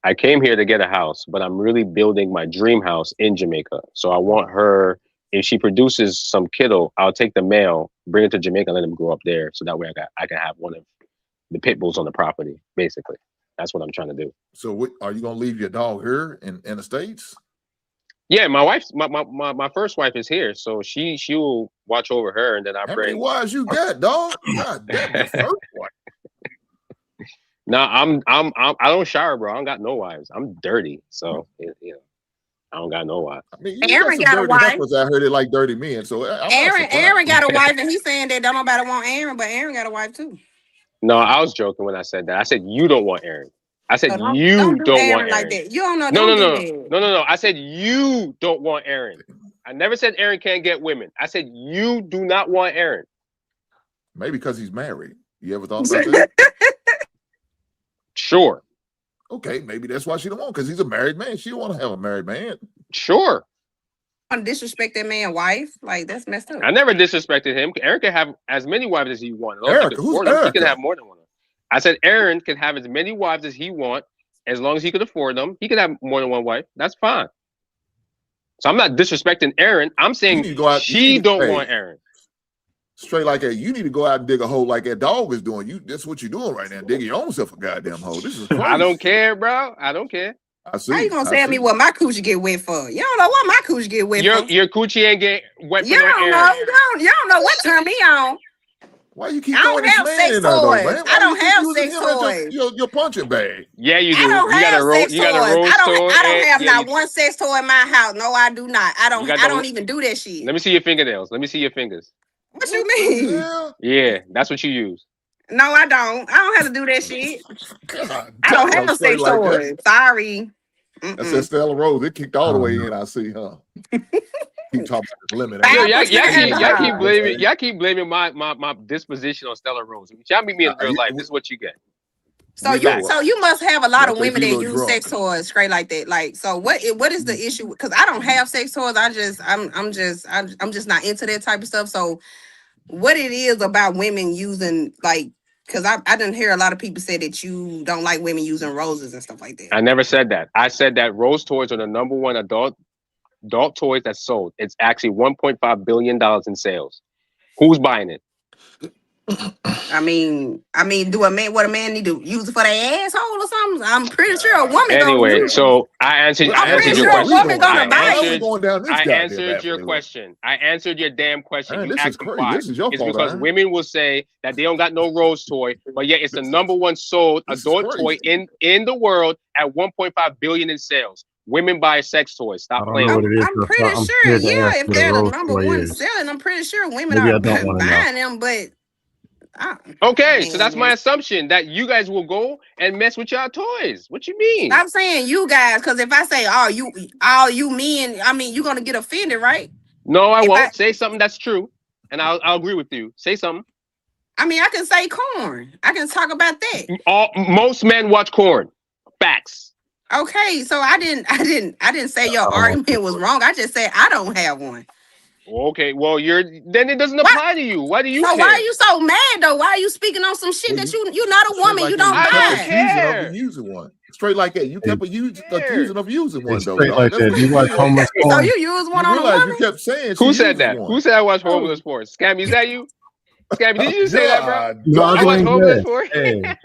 I came here to get a house, but I'm really building my dream house in Jamaica. So I want her, if she produces some kiddo, I'll take the male, bring it to Jamaica, and let him grow up there. So that way I can have one of the pit bulls on the property, basically. That's what I'm trying to do.
So are you gonna leave your dog here in the States?
Yeah, my wife's my first wife is here, so she will watch over her, and then I
How
bring.
many wives you got, dog? God damn, the first one.
No, I don't shower, bro. I don't got no wives. I'm dirty, so I don't got no wives.
I mean,
Aaron got a wife.
I heard it like dirty men. So
Aaron got a wife, and he's saying that don't nobody want Aaron, but Aaron got a wife too.
No, I was joking when I said that. I said you don't want Aaron. I said
So
you don't
do
want
Aaron
Aaron.
like that. You don't know.
No. I said you don't want Aaron. I never said Aaron can't get women. I said you do not want Aaron.
Maybe because he's married. You ever thought about that?
Sure.
Okay, maybe that's why she don't want, because he's a married man. She don't want to have a married man.
Sure.
disrespect that man's wife. Like, that's messed up.
I never disrespected him. Aaron can have as many wives as he wants.
Erica, who's
He can
Erica?
have more than one. I said Aaron can have as many wives as he wants, as long as he could afford them. He can have more than one wife. That's fine. So I'm not disrespecting Aaron. I'm saying she don't want Aaron.
Straight like that. You need to go out and dig a hole like that dog is doing. That's what you're doing right now. Digging your own self a goddamn hole. This is crazy.
I don't care, bro. I don't care.
I see.
How you gonna tell me what my coochie get wet for? You don't know what my coochie get wet for.
Your coochie ain't get wet for
You don't know. You don't know what turn me on.
Why you keep
I don't
throwing
have
this
sex
man in there, though,
toys.
man? Why
I don't
you keep
have
using
sex
him as
toys.
your punching bag.
Yeah, you do.
I don't
You got
have
a
sex
you got a
toys.
rose
I don't
toy.
have
Yeah,
not one sex toy in my house. No, I do not. I don't even do that shit.
Let me see your fingernails. Let me see your fingers.
What you mean?
Yeah, that's what you use.
No, I don't. I don't have to do that shit.
God,
I don't
damn,
have
straight
sex
like
toys.
that.
Sorry.
That's that Stella Rose. It kicked all the way in. I see, huh? Keep talking about this limit.
Yo, y'all keep blaming my disposition on Stella Rose. Y'all meet me in real life. This is what you get.
So you must have a lot of
I think
women
you
that
look
use
drunk.
sex toys straight like that. Like, so what is the issue? Because I don't have sex toys. I'm just not into that type of stuff. So what it is about women using, like, because I didn't hear a lot of people say that you don't like women using roses and stuff like that.
I never said that. I said that rose toys are the number one adult toys that's sold. It's actually $1.5 billion in sales. Who's buying it?
I mean, what a man need to use it for their asshole or something? I'm pretty sure a woman
Anyway,
gonna use it.
so I answered your question. I answered your question. I answered your damn question.
Aaron,
You
this is
asked
crazy.
why.
This is your
It's
fault,
because
Aaron.
women will say that they don't got no rose toy, but yet it's the number one sold adult toy in the world at 1.5 billion in sales. Women buy sex toys. Stop playing.
what it is.
I'm pretty sure, yeah, if they're the number one selling, I'm pretty sure women
Maybe I
are
don't wanna know.
buying them, but
Okay, so that's my assumption that you guys will go and mess with y'all toys. What you mean?
I'm saying you guys, because if I say all you men, I mean you're gonna get offended, right?
No, I won't. Say something that's true, and I'll agree with you. Say something.
I mean, I can say corn. I can talk about that.
Most men watch corn. Facts.
Okay, so I didn't say your argument was wrong. I just said I don't have one.
Okay, well then it doesn't apply to you. Why do you
So
care?
why are you so mad though? Why are you speaking on some shit that you're not a woman?
Like
You don't buy.
Using one straight like that. You kept accusing of using one though.
Straight like that. You like homeless
So
porn?
you use one
You
on a
realize
woman?
you kept saying
Who
she
said
uses
that?
one.
Who said I watch homeless porn? Scammy, is that you? Scammy, did you just say that, bro?
No,
I
I
watch
didn't
homeless
get
porn.
it.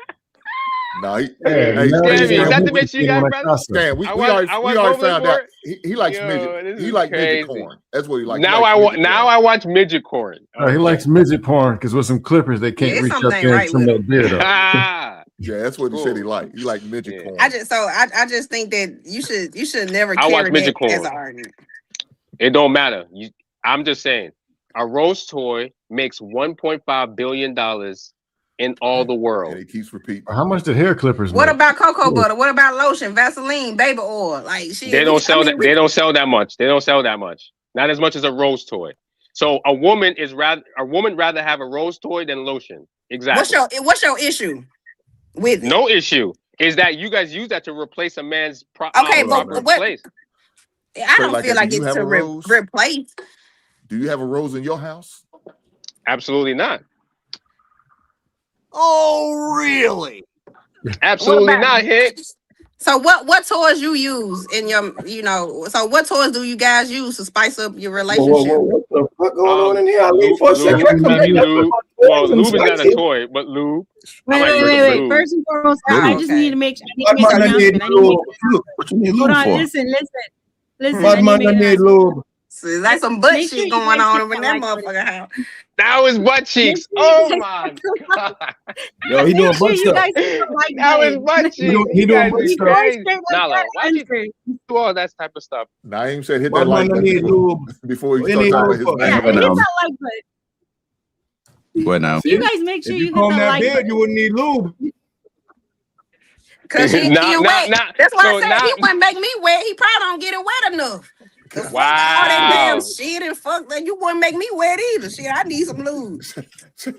No,
Scammy, is that the bitch you got, bro?
Stan, we
I
already
watch
found out.
homeless
He likes
Yo,
midget.
this
He
is
likes midget
crazy.
corn. That's what he likes.
Now I watch midget corn.
No, he likes midget porn because with some clippers they can't
Yeah,
reach up
something
there
right
and trim
with
that beard up.
Yeah, that's what he said he liked. He liked midget corn.
I just think that you should never
I watch
carry
midget
that as
corn.
an argument.
It don't matter. I'm just saying, a rose toy makes $1.5 billion in all the world.
And he keeps repeating.
How much did hair clippers
What
make?
about cocoa butter? What about lotion, Vaseline, baby oil? Like shit,
They don't sell that. They don't sell that much. They don't sell that much. Not as much as a rose toy. So a woman rather have a rose toy than lotion. Exactly.
What's your issue with it?
No issue is that you guys use that to replace a man's
Okay, but what?
place.
I don't feel like
do you
it's
have
to
a rose?
replace.
Do you have a rose in your house?
Absolutely not.
Oh, really?
Absolutely not, Hit.
So what toys you use in your, so what toys do you guys use to spice up your relationship?
What the fuck going on in here? I leave for a
Lube,
second. I come back.
maybe lube. Well, lube is not a toy, but lube.
Wait. First and foremost, I just need to make sure. I need to make an announcement.
What you need lube
Hold on,
for?
listen.
What man I need lube?
So it's like some butt
Make
shit
sure you
going
guys
on
get
over in
that
that
like
motherfucker house.
That was butt cheeks. Oh my god.
Yo, he doing
Make sure
butt
you
stuff.
guys get the like
That was
button.
butt cheeks.
He doing butt
You
stuff.
crazy.
Like
Nala,
that
why you
answer.
do all that type of stuff?
Naeem said hit
What
that like
man I need
button
lube?
before he
Any
starts talking
lube
about his
for?
Yeah,
name.
hit that like button.
What now?
You guys make sure
If
you
you
hit
comb
the
that
like
beard,
button.
you wouldn't need lube.
Cause he
Nah,
wet.
nah.
That's why
So
I said
now-
he wouldn't make me wet. He probably don't get it wet enough. All that
Wow.
damn shit and fuck that. You wouldn't make me wet either. Shit, I need some lube.
Straight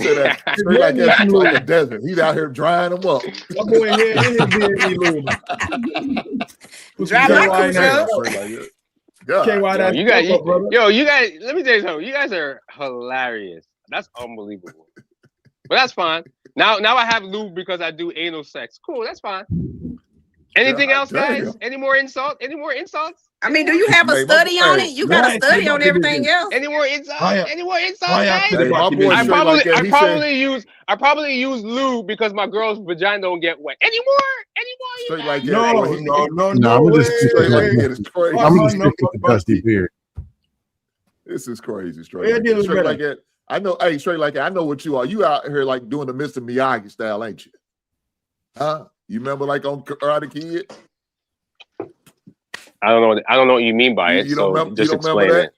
like that, like a desert. He's out here drying them up.
My boy in here, his beard need lube.
Dry my
Right
cooch
now,
up.
straight like that. God.
Yo, you guys, let me tell you something. You guys are hilarious. That's unbelievable. But that's fine. Now I have lube because I do anal sex. Cool, that's fine. Anything else, guys? Any more insults? Any more insults?
I mean, do you have a study on it? You got a study on everything else.
Any more insults? Any more insults, guys?
Hey, my boy
I
probably
probably use lube because my girl's vagina don't get wet. Any more?
Straight like that.
No,
I'm
way.
just the dusty beard.
This is crazy. Straight,
Yeah,
like,
deal
that.
with
Straight
better.
like that. I know. Hey, straight like that. I know what you are. You out here like doing the Mr. Miyagi style, ain't you? Huh? You remember like on Karate Kid?
I don't know what you mean by it.
You don't
So
remember,
just
you don't
explain
remember that?
it.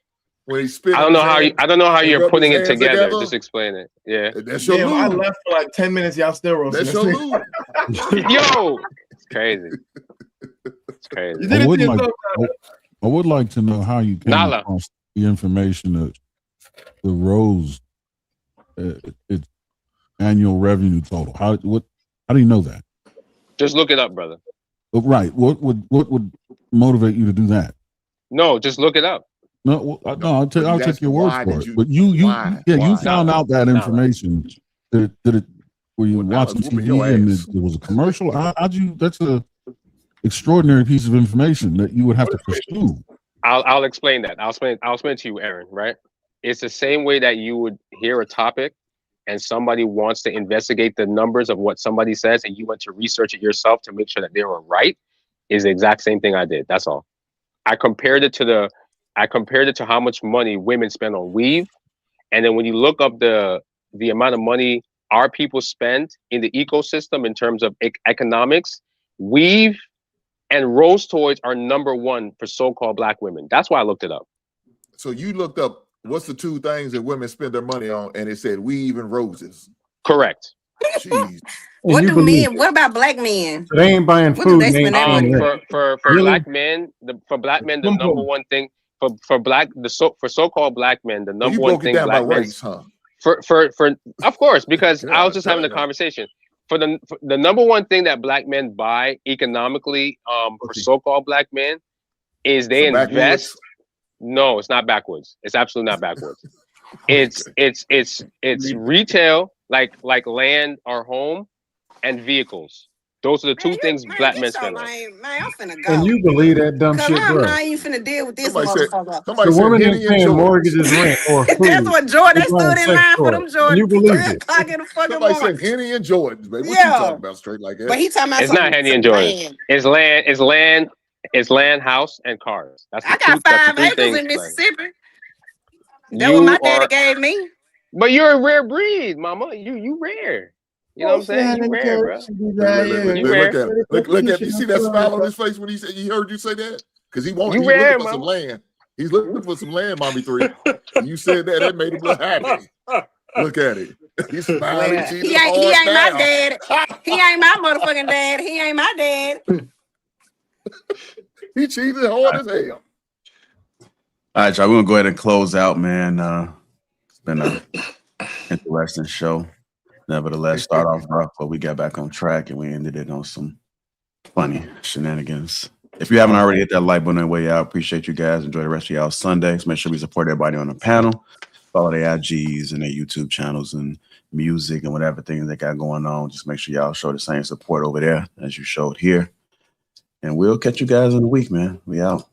When he spit.
I don't know how
and
you're
rubbed
putting
his
it
hands
together.
together?
Just explain it. Yeah.
That's your
Damn, I
lube.
left for like 10 minutes. Y'all still roasting.
That's your lube.
Yo, it's crazy. It's crazy.
I would like to know how you came across the information that the Rose its annual revenue total. How do you know that?
Just look it up, brother.
Right. What would motivate you to do that?
No, just look it up.
No, I'll take your word
why
for
did
it.
you-
But you
why?
found out that information. Did it? Were you watching
whooping
TV
your
and
ass.
it was a commercial? How'd you? That's a extraordinary piece of information that you would have to pursue.
I'll explain that. I'll explain to you, Aaron, right? It's the same way that you would hear a topic and somebody wants to investigate the numbers of what somebody says and you went to research it yourself to make sure that they were right, is the exact same thing I did. That's all. I compared it to how much money women spend on weave. And then when you look up the amount of money our people spend in the ecosystem in terms of economics, weave and rose toys are #1 for so-called Black women. That's why I looked it up.
So you looked up what's the 2 things that women spend their money on, and it said weave and roses.
Correct.
Jeez.
What do men? What about Black men?
So they ain't buying
What do
food.
they
They ain't
spend their money
paying
on?
rent.
For
Really?
Black men, the #1 thing for so-called Black men, the
Well,
number
you
one
broke it
thing
down by
Black men
race, huh?
for of course, because I was
God
just having a
damn.
conversation. For the #1 thing that Black men buy economically, for so-called Black men, is they
Some
invest.
backwoods?
No, it's not backwards. It's absolutely not backwards. It's retail, like land or home, and vehicles. Those are the 2 things Black men spend on.
Man, I'm finna go.
And you believe that dumb
Cause
shit,
I'm
bro?
not even finna deal with this
Somebody said
motherfucker.
The woman
Henny
ain't
and
paying
George.
mortgages, rent, or food.
That's what Jordan. They
They buying
stood in
sex
line for
toys.
them
And
Jordan.
you believe
3
it.
o'clock in the fucking
Somebody
morning.
said Henny and Jordans, man. What you
Yeah.
talking about straight like that?
But he talking about
It's not Henny and Jordan. It's land, house, and cars. That's the
I got 5
3
acres
things.
in Mississippi. That
You
what my daddy
are,
gave me.
but you're a rare breed, mama. You rare. You know what I'm saying? You rare, bro. You rare.
Look at him. Look at him. You see that smile on his face when he said he heard you say that? Because he's
You rare,
looking for some
mama.
land. He's looking for some land, Mommy 3. And you said that made him look happy. Look at it. He's smiling.
He ain't my dad. He ain't my motherfucking dad. He ain't my dad.
He cheated hard as hell.
All right, y'all. We're gonna go ahead and close out, man. It's been an interesting show. Nevertheless, start off rough, but we got back on track and we ended it on some funny shenanigans. If you haven't already hit that like button on the way out, appreciate you guys. Enjoy the rest of y'all Sundays. Make sure we support everybody on the panel. Follow their IGs and their YouTube channels and music and whatever things they got going on. Just make sure y'all show the same support over there as you showed here. And we'll catch you guys in a week, man. We out.